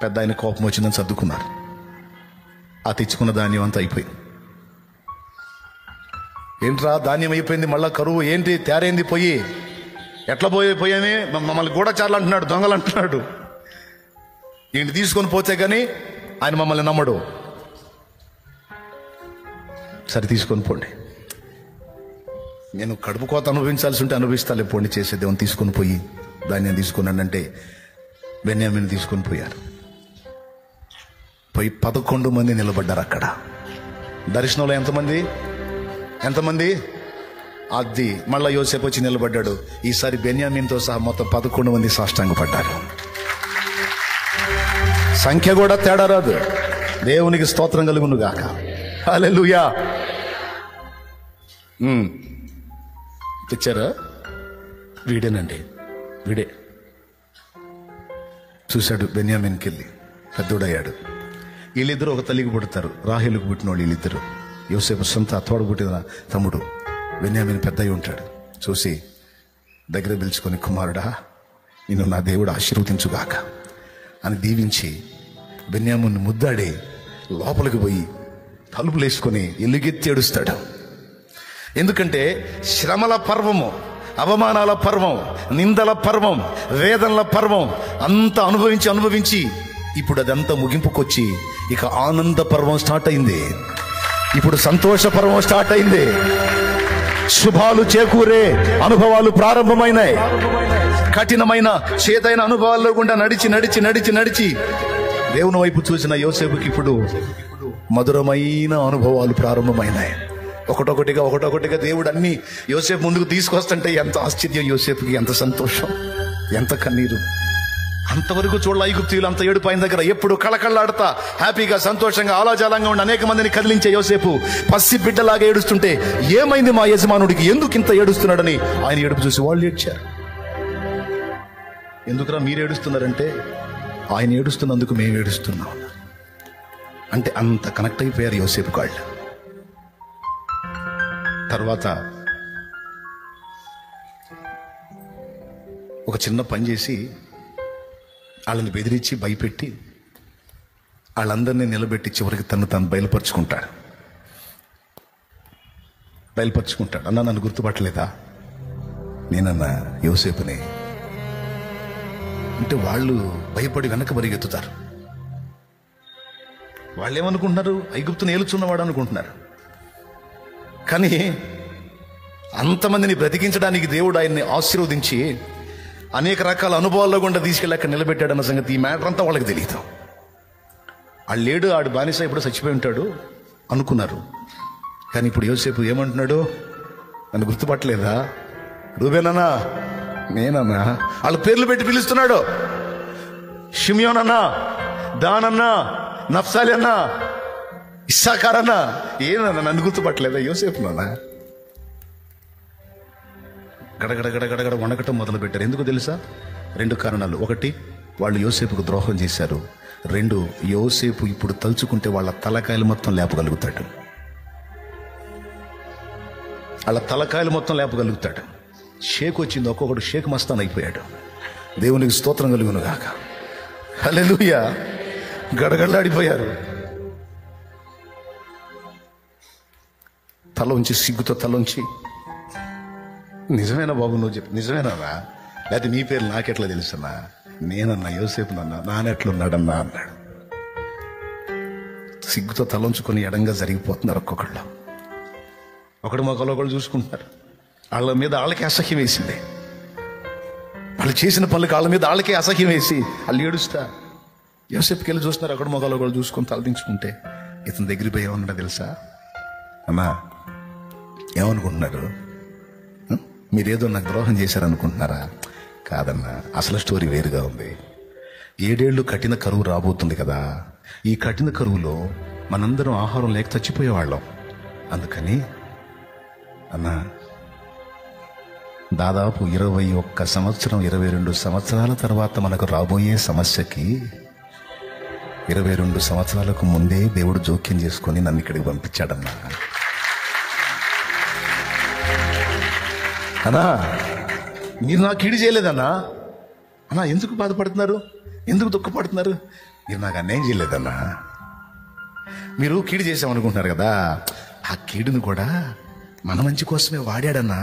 పెద్ద ఆయన కోపం వచ్చిందని సర్దుకున్నారు. ఆ తెచ్చుకున్న ధాన్యం అంతా అయిపోయింది. ఏంట్రా ధాన్యం అయిపోయింది, మళ్ళా కరువు ఏంటి, తేరైంది, పొయ్యి ఎట్లా పోయామే, మమ్మల్ని గూఢచారులు అంటున్నాడు, దొంగలు అంటున్నాడు. ఈయన తీసుకొని పోతే కానీ ఆయన మమ్మల్ని నమ్మడు. సరే తీసుకొని పోండి, నేను కడుపు కోత అనుభవించాల్సి ఉంటే అనుభవిస్తాలే, పోండి, చేసేదేమని తీసుకొని పోయి ధాన్యం తీసుకున్నానంటే బెన్యామీని తీసుకొని పోయారు. పోయి 11 మంది నిలబడ్డారు అక్కడ. దర్శనంలో ఎంతమంది అది మళ్ళా యోసేపు వచ్చి నిలబడ్డాడు. ఈసారి బెన్యామీన్తో సహా మొత్తం 11 మంది సాష్టాంగపడ్డారు. సంఖ్య కూడా తేడా రాదు. దేవునికి స్తోత్రం కలుగును గాక. హల్లెలూయా. తెచ్చారా? వీడేనండి, వీడే. చూశాడు బెన్యామీన్కి వెళ్ళి, పెద్దోడయ్యాడు. వీళ్ళిద్దరూ ఒక తల్లికి పుడతారు. రాహేలుకు పుట్టిన వాళ్ళు వీళ్ళిద్దరు. యోసేపు సొంత తోడ పుట్టిన తమ్ముడు. బెన్యామీన్ పెద్దయి ఉంటాడు. చూసి దగ్గర పిలుచుకొని, కుమారుడా, నిన్ను నా దేవుడు ఆశీర్వదించుగాక అని దీవించి బెన్యామీన్ని ముద్దాడి లోపలికి పోయి తలుపులు వేసుకొని ఎలుగెత్తి ఏడుస్తాడు. ఎందుకంటే శ్రమల పర్వము, అవమానాల పర్వం, నిందల పర్వం, వేదనల పర్వం అంతా అనుభవించి ఇప్పుడు అదంతా ముగింపుకొచ్చి ఇక ఆనంద పర్వం స్టార్ట్ అయింది. ఇప్పుడు సంతోష పర్వం స్టార్ట్ అయింది. శుభాలు చేకూరే అనుభవాలు ప్రారంభమైనాయి. కఠినమైన చేతైన అనుభవాల్లో గుండా నడిచి దేవుని వైపు చూసిన యోసేపుకి ఇప్పుడు మధురమైన అనుభవాలు ప్రారంభమైనాయి. ఒకటొకటిగా దేవుడు అన్ని యోసేపు ముందుకు తీసుకొస్తుంటే ఎంత ఆశ్చర్యం యోసేపుకి, ఎంత సంతోషం, ఎంత కన్నీరు. అంతవరకు చూడాలి ఐగుప్తీయులు అంత ఏడుపు ఆయన దగ్గర ఎప్పుడు కళకళలాడుతా హ్యాపీగా సంతోషంగా ఆలాజాలంగా ఉండి అనేక మందిని కదిలించే యోసేపు పసి బిడ్డలాగా ఏడుస్తుంటే ఏమైంది మా యజమానుడికి, ఎందుకు ఇంత ఏడుస్తున్నాడని ఆయన ఏడుపు చూసి వాళ్ళు ఏడ్చారు. ఎందుకురా మీరు ఏడుస్తున్నారంటే, ఆయన ఏడుస్తున్నందుకు మేము ఏడుస్తున్నాం అంటే అంత కనెక్ట్ అయిపోయారు యోసేపు కాళ్ళు. తర్వాత ఒక చిన్న పని చేసి వాళ్ళని బెదిరించి భయపెట్టి వాళ్ళందరినీ నిలబెట్టి చివరికి తను బయలుపరుచుకుంటాడు. అన్నా నన్ను గుర్తుపట్టలేదా, నేనన్నా యోసేపుని అంటే వాళ్ళు భయపడి వెనక పరిగెత్తుతారు. వాళ్ళు ఏమనుకుంటున్నారు, ఐగుప్తుని ఏలుచున్నవాడు అనుకుంటున్నారు. కానీ అంతమందిని బ్రతికించడానికి దేవుడు ఆయన్ని ఆశీర్వదించి అనేక రకాల అనుభవాల్లో గుండా తీసుకెళ్ళి అక్కడ నిలబెట్టాడన్న సంగతి ఈ మ్యాటర్ అంతా వాళ్ళకి తెలియదు. ఆడు బానిస ఇప్పుడు చచ్చిపోయి ఉంటాడు అనుకున్నారు. కానీ ఇప్పుడు యోసేపు ఏమంటున్నాడు, నన్ను గుర్తుపట్టలేదా, రూబేనన్నా, నేనన్నా, వాళ్ళ పేర్లు పెట్టి పిలుస్తున్నాడు. షిమియోన్ అన్నా, దాన్ అన్నా, నఫ్సాలి అన్నా, ఇస్సాకార్ అన్నా. ఏనన్నా నన్ను గుర్తుపట్టలేదా యోసేపు నాన్న? గడగడ వణకటం మొదలు పెట్టారు. ఎందుకు తెలుసా? 2 కారణాలు. ఒకటి, వాళ్ళు యోసేపుకు ద్రోహం చేశారు. 2, యోసేపు ఇప్పుడు తలుచుకుంటే వాళ్ళ తలకాయలు మొత్తం లేపగలుగుతాడు. షేక్ వచ్చింది, ఒక్కొక్కడు షేక్ మస్తాన్ అయిపోయాడు. దేవునికి స్తోత్రం కలుగును గాక. హల్లెలూయా. గడగడలాడిపోయారు. సిగ్గుతో తలంచి, నిజమేనా బాబు నువ్వు చెప్పి, నిజమేనా? లేకపోతే నీ పేరు నాకెట్లా తెలుసన్నా? నేనన్నా యోసేపు నానెట్లున్నాడన్నా అన్నాడు. సిగ్గుతో తలంచుకొని ఎడంగా జరిగిపోతున్నారు ఒక్కొక్కళ్ళు. ఒకడు ఒకళ్ళు చూసుకుంటున్నారు. వాళ్ళ మీద వాళ్ళకి అసహ్యం వేసింది. వాళ్ళు చేసిన పనులకు వాళ్ళ మీద వాళ్ళకే అసహ్యం వేసి వాళ్ళు ఏడుస్తా యోసేపుకి వెళ్ళి చూస్తున్నారు. ఒకడు ఒకళ్ళు చూసుకొని తలదించుకుంటే ఇతని దగ్గర పోయి ఏమన్నా తెలుసా? అమ్మా ఏమనుకుంటున్నారు, మీరేదో నాకు ద్రోహం చేశారనుకుంటున్నారా? కాదన్నా, అసలు స్టోరీ వేరుగా ఉంది. 7 ఏళ్ళు కఠిన కరువు రాబోతుంది కదా. ఈ కఠిన కరువులో మనందరం ఆహారం లేక చచ్చిపోయేవాళ్ళం. అందుకని అన్నా దాదాపు 21 సంవత్సరం 22 సంవత్సరాల తర్వాత మనకు రాబోయే సమస్యకి 22 సంవత్సరాలకు ముందే దేవుడు జోక్యం చేసుకొని నన్ను ఇక్కడికి పంపించాడన్నా. అన్నా మీరు నాకు కీడు చేయలేదన్నా. అన్నా ఎందుకు బాధపడుతున్నారు, ఎందుకు దుఃఖపడుతున్నారు? మీరు నాకు అన్యాయం చేయలేదన్నా. మీరు కీడు చేసామనుకుంటున్నారు కదా, ఆ కీడును కూడా మన మంచి కోసమే వాడాడన్నా.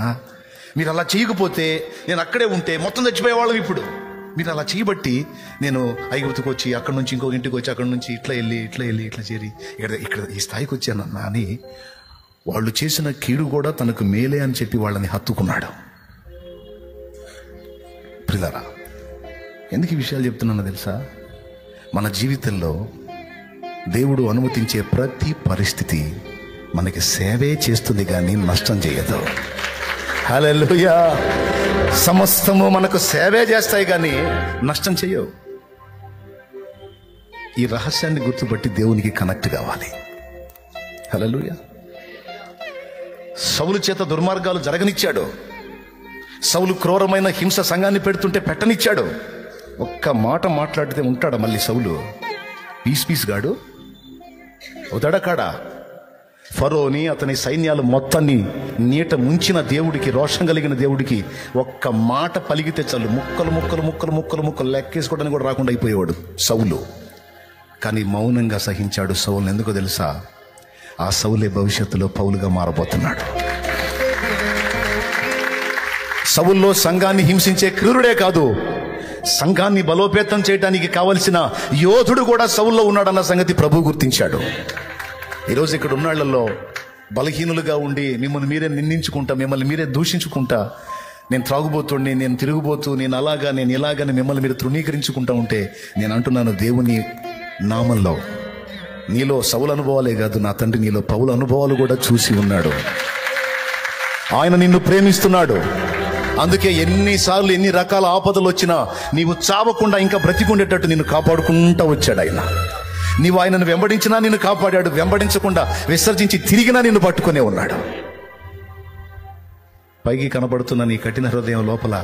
మీరు అలా చేయకపోతే, నేను అక్కడే ఉంటే మొత్తం చచ్చిపోయేవాళ్ళం. ఇప్పుడు మీరు అలా చేయబట్టి నేను ఐగుప్తుకు వచ్చి అక్కడి నుంచి ఇంకొక ఇంటికి వచ్చి అక్కడి నుంచి ఇట్లా వెళ్ళి ఇట్లా చేరి ఇక్కడ ఈ స్థాయికి వచ్చానన్నా అని వాళ్ళు చేసిన కీడు కూడా తనకు మేలే అని చెప్పి వాళ్ళని హత్తుకున్నాడు. ప్రియులారా, ఎందుకు ఈ విషయాలు చెప్తున్నానో తెలుసా? మన జీవితంలో దేవుడు అనుమతించే ప్రతి పరిస్థితి మనకి సేవే చేస్తుంది కానీ నష్టం చేయదు. హల్లెలూయా. సమస్తము మనకు సేవే చేస్తాయి కానీ నష్టం చేయవు. ఈ రహస్యాన్ని గుర్తుపట్టి దేవునికి కనెక్ట్ కావాలి. హల్లెలూయా. సౌలు చేత దుర్మార్గాలు జరగనిచ్చాడు. సౌలు క్రూరమైన హింస సంఘాన్ని పెడుతుంటే పెట్టనిచ్చాడు. ఒక్క మాట మాట్లాడితే ఉంటాడా మళ్ళీ సౌలు? పీస్ గాడు ఉదడకాడా? ఫరోని అతని సైన్యాలు మొత్తాన్ని నీట ముంచిన దేవుడికి, రోషం కలిగిన దేవుడికి ఒక్క మాట పలిగితే చాలు ముక్కలు ముక్కలు ముక్కలు ముక్కలు ముక్కలు లెక్కేసుకోవడానికి కూడా రాకుండా అయిపోయేవాడు సౌలు. కానీ మౌనంగా సహించాడు సౌలు. ఎందుకో తెలుసా? ఆ సౌలే భవిష్యత్తులో పౌలుగా మారబోతున్నాడు. సౌల్లో సంఘాన్ని హింసించే క్రూరుడే కాదు, సంఘాన్ని బలోపేతం చేయడానికి కావలసిన యోధుడు కూడా సౌల్లో ఉన్నాడన్న సంగతి ప్రభు గుర్తించాడు. ఈరోజు ఇక్కడ ఉన్నాళ్లలో బలహీనులుగా ఉండి మిమ్మల్ని మీరే నిందించుకుంటా, మిమ్మల్ని మీరే దూషించుకుంటా, నేను త్రాగుబోతుడిని, నేను తిరుగుబోతూ, నేను అలాగా, నేను ఇలాగని మిమ్మల్ని మీరు తృణీకరించుకుంటా ఉంటే నేను అంటున్నాను, దేవుని నామంలో నీలో సౌలు అనుభవాలే కాదు, నా తండ్రి నీలో పౌలు అనుభవాలు కూడా చూసి ఉన్నాడు. ఆయన నిన్ను ప్రేమిస్తున్నాడు. అందుకే ఎన్నిసార్లు ఎన్ని రకాల ఆపదలు వచ్చినా నీవు చావకుండా ఇంకా బ్రతికుండేటట్టు నిన్ను కాపాడుకుంటూ వచ్చాడు ఆయన. నీవు ఆయనను వెంబడించినా నిన్ను కాపాడాడు, వెంబడించకుండా విసర్జించి తిరిగినా నిన్ను పట్టుకునే ఉన్నాడు. పైకి కనబడుతున్న నీ కఠిన హృదయం లోపల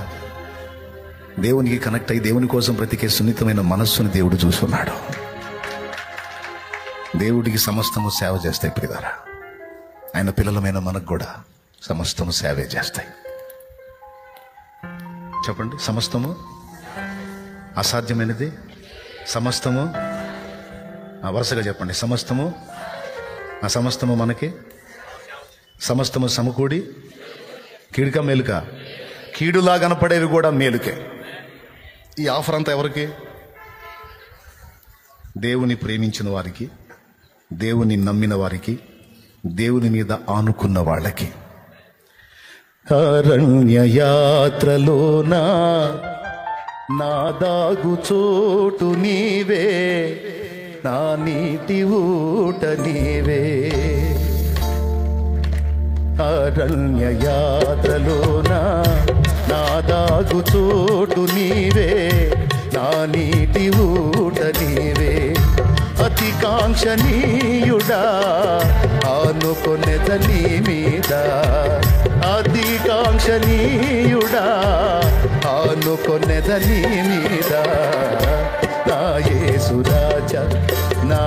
దేవునికి కనెక్ట్ అయ్యి దేవుని కోసం బ్రతికే సున్నితమైన మనస్సుని దేవుడు చూస్తున్నాడు. దేవుడికి సమస్తము సేవ చేస్తాయి ప్రియులారా. ఆయన పిల్లలమైన మనకు కూడా సమస్తము సేవే చేస్తాయి. చెప్పండి, సమస్తము అసాధ్యమైనది, సమస్తము వరుసగా చెప్పండి. సమస్తము సమస్తము మనకి, సమస్తము సమకూడి కీడుక మేలుక, కీడులా కనపడేవి కూడా మేలుకే. ఈ ఆఫర్ అంతా ఎవరికి? దేవుని ప్రేమించిన వారికి, దేవుని నమ్మిన వారికి, దేవుని మీద ఆనుకున్న వాళ్ళకి. అరణ్య యాత్రలోనా నా దాగు చోటు నీవే, నా నీటి ఊట నీవే. అరణ్య యాత్రలోనా నా దాగు చోటు నీవే, నా నీటి ఊట నీవే. అతి కాంక్షణీయుడా ఆనుకొనెద నీ మీద, అతి కాంక్షణీయుడా ఆనుకొనెద నీ మీద. నా యేసు రాజా, నా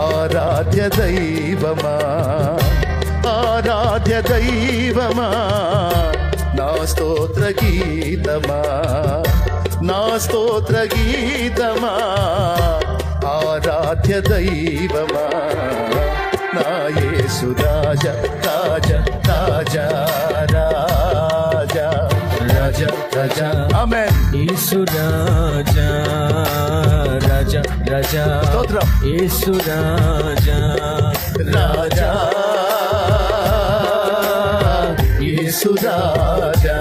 ఆరాధ్య దైవమా, ఆరాధ్య దైవమా, నా స్తోత్ర గీతమా, నా స్తోత్ర గీతమా, ఆరాధ్య దైవమా, నా యేసు రాజా, రాజా రాజా రాజా రాజా రాజా. ఆమేన్. యేసు రాజా రాజా రాజా స్తోత్రం. యేసు రాజా రాజా యేసు రాజా,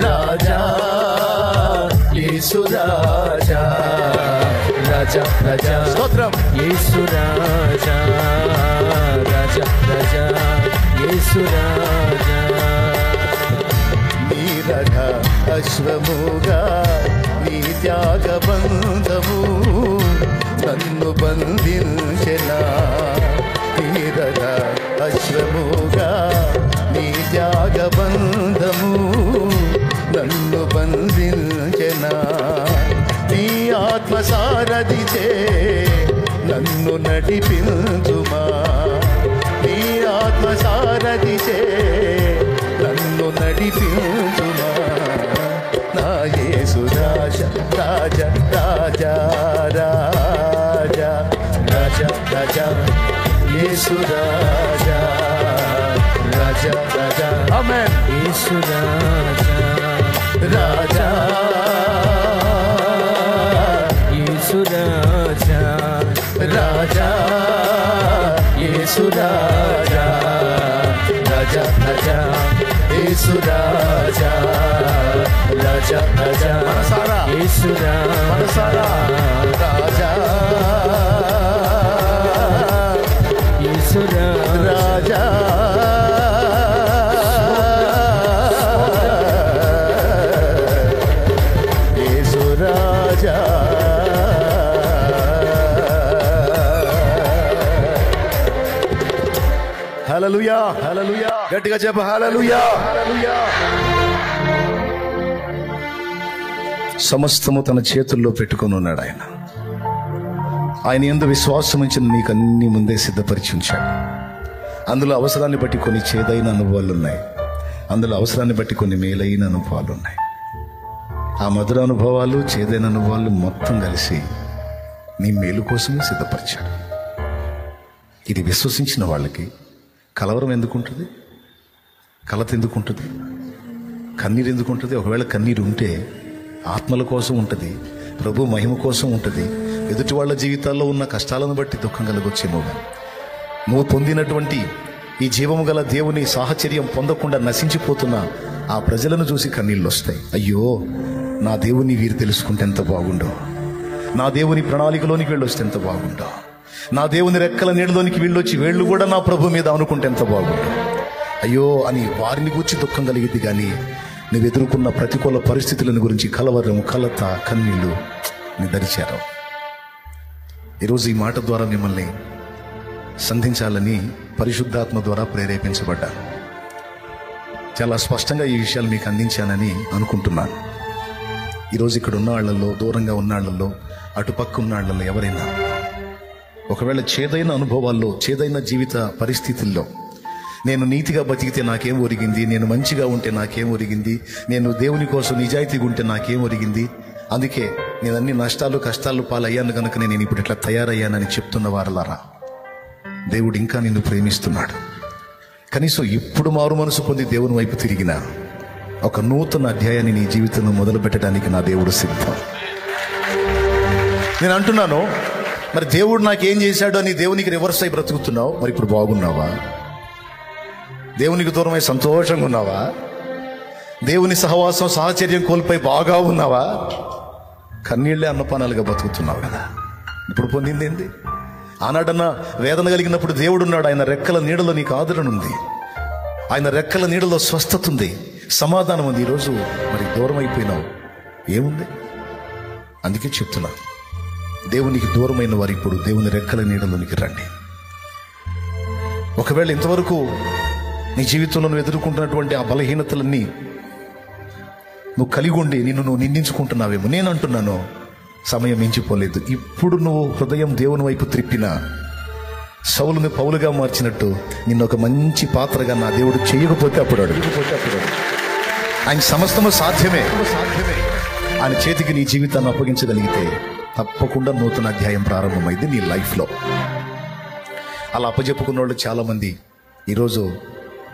రాజా యేసు రాజా, రాజా రాజా. స్తోత్రం. యేసు రాజా రాజా రాజా యేసు రాజా. నీరథ అశ్వముగా నీ త్యాగబంధము నన్ను బంధించెనా. నీరథ అశ్వముగా నీ త్యాగబంధము నన్ను బంధించెనా. నీ ఆత్మసారథిచే నన్ను నడిపించుమా, నీ ఆత్మసారథిచే నన్ను నడిపించుమా. నా యేసు రాజా, రాజా రాజా రాజా రాజా రాజా, యేసు రాజా, రాజా రాజా. ఆమేన్. యేసు రాజా రాజా యేసు రాజా రాజా యేసు రాజా, రాజా రాజా యేసు రాజా, రాజా రాజా. మనసారా యేసు రాజా మనసారా రాజా యేసు రాజా యేసు రాజా హల్లెలూయా హల్లెలూయా గట్టిగా చెప్పు హల్లెలూయా హల్లెలూయా. సమస్తము తన చేతుల్లో పెట్టుకొని ఉన్నాడు ఆయన. ఆయన యందు విశ్వాసం ఉంచిన నీకు అన్ని ముందే సిద్ధపరిచి ఉంచాడు. అందులో అవసరాన్ని బట్టి కొన్ని చేదైన అనుభవాలు ఉన్నాయి, అందులో అవసరాన్ని బట్టి కొన్ని మేలైన అనుభవాలు ఉన్నాయి. ఆ మధుర అనుభవాలు చేదైన అనుభవాలు మొత్తం కలిసి నీ మేలు కోసమే సిద్ధపరిచాడు. ఇది విశ్వసించిన వాళ్ళకి కలవరం ఎందుకుంటుంది, కలత ఎందుకుంటుంది, కన్నీరు ఎందుకుంటుంది? ఒకవేళ కన్నీరు ఉంటే ఆత్మల కోసం ఉంటుంది, ప్రభు మహిమ కోసం ఉంటుంది. ఎదుటి వాళ్ళ జీవితాల్లో ఉన్న కష్టాలను బట్టి దుఃఖం కలగొచ్చేమో, కానీ నువ్వు పొందినటువంటి ఈ జీవము గల దేవుని సాహచర్యం పొందకుండా నశించిపోతున్న ఆ ప్రజలను చూసి కన్నీళ్ళు వస్తాయి. అయ్యో, నా దేవుని వీరు తెలుసుకుంటే ఎంత బాగుండో, నా దేవుని ప్రణాళికలోనికి వెళ్ళొస్తే ఎంత బాగుండో, నా దేవుని రెక్కల నీడలోనికి వెళ్ళొచ్చి వేళ్ళు కూడా నా ప్రభు మీద అనుకుంటే ఎంత బాగుండో, అయ్యో అని వారిని గురించి దుఃఖం కలిగింది. కానీ నువ్వు ఎదుర్కొన్న ప్రతికూల పరిస్థితులను గురించి కలవరం, కలత, కన్నీళ్ళు నీ దరిచారు. ఈరోజు ఈ మాట ద్వారా మిమ్మల్ని సంధించాలని పరిశుద్ధాత్మ ద్వారా ప్రేరేపించబడ్డాను. చాలా స్పష్టంగా ఈ విషయాలు మీకు అందించానని అనుకుంటున్నాను. ఈరోజు ఇక్కడ ఉన్న వాళ్ళల్లో, దూరంగా ఉన్న వాళ్ళల్లో, అటుపక్క ఉన్న వాళ్ళల్లో ఎవరైనా ఒకవేళ చేదైన అనుభవాల్లో, చేదైన జీవిత పరిస్థితుల్లో, నేను నీతిగా బతికితే నాకేం ఒరిగింది, నేను మంచిగా ఉంటే నాకేం ఒరిగింది, నేను దేవుని కోసం నిజాయితీగా ఉంటే నాకేం ఒరిగింది, అందుకే నేను అన్ని నష్టాలు కష్టాలు పాలయ్యాను కనుక నేను ఇప్పుడు ఇట్లా తయారయ్యానని చెప్తున్న వారలారా, దేవుడు ఇంకా నిన్ను ప్రేమిస్తున్నాడు. కనీసం ఇప్పుడు మారు మనసు పొంది దేవుని వైపు తిరిగిన ఒక నూతన అధ్యాయాన్ని నీ జీవితంలో మొదలు పెట్టడానికి నా దేవుడు సిద్ధం. నేను అంటున్నాను, మరి దేవుడు నాకేం చేశాడు అని దేవునికి రివర్స్ అయి బ్రతుకుతున్నావు. మరి ఇప్పుడు బాగున్నావా? దేవునికి దూరమై సంతోషంగా ఉన్నావా? దేవుని సహవాసం సాహచర్యం కోల్పోయి బాగా ఉన్నావా? కన్నీళ్లే అన్నపానాలుగా బతుకుతున్నావు కదా. ఇప్పుడు పొందింది ఏంది? ఆనాడన్నా వేదన కలిగినప్పుడు దేవుడు ఉన్నాడు, ఆయన రెక్కల నీడలో నీకు ఆదరణ ఉంది, ఆయన రెక్కల నీడలో స్వస్థత ఉంది, సమాధానం ఉంది. ఈరోజు మరి దూరం అయిపోయినావు, ఏముంది? అందుకే చెప్తున్నా, దేవునికి దూరమైన వారు ఇప్పుడు దేవుని రెక్కల నీడలోనికి రండి. ఒకవేళ ఇంతవరకు నీ జీవితంలో నువ్వు ఎదుర్కొంటున్నటువంటి ఆ బలహీనతలన్నీ నువ్వు కలిగి ఉండి నిన్ను నువ్వు నిందించుకుంటున్నావేమో. నేను అంటున్నాను, సమయం మించిపోలేదు. ఇప్పుడు నువ్వు హృదయం దేవుని వైపు త్రిప్పిన సౌలుని పౌలుగా మార్చినట్టు నిన్ను ఒక మంచి పాత్రగా నా దేవుడు చేయకపోతే అప్పుడు ఆయన సమస్తము సాధ్యమే. ఆయన చేతికి నీ జీవితాన్ని అప్పగించగలిగితే తప్పకుండా నూతన అధ్యాయం ప్రారంభమైంది నీ లైఫ్లో. అలా అప్పచెప్పుకున్న వాళ్ళు చాలామంది ఈరోజు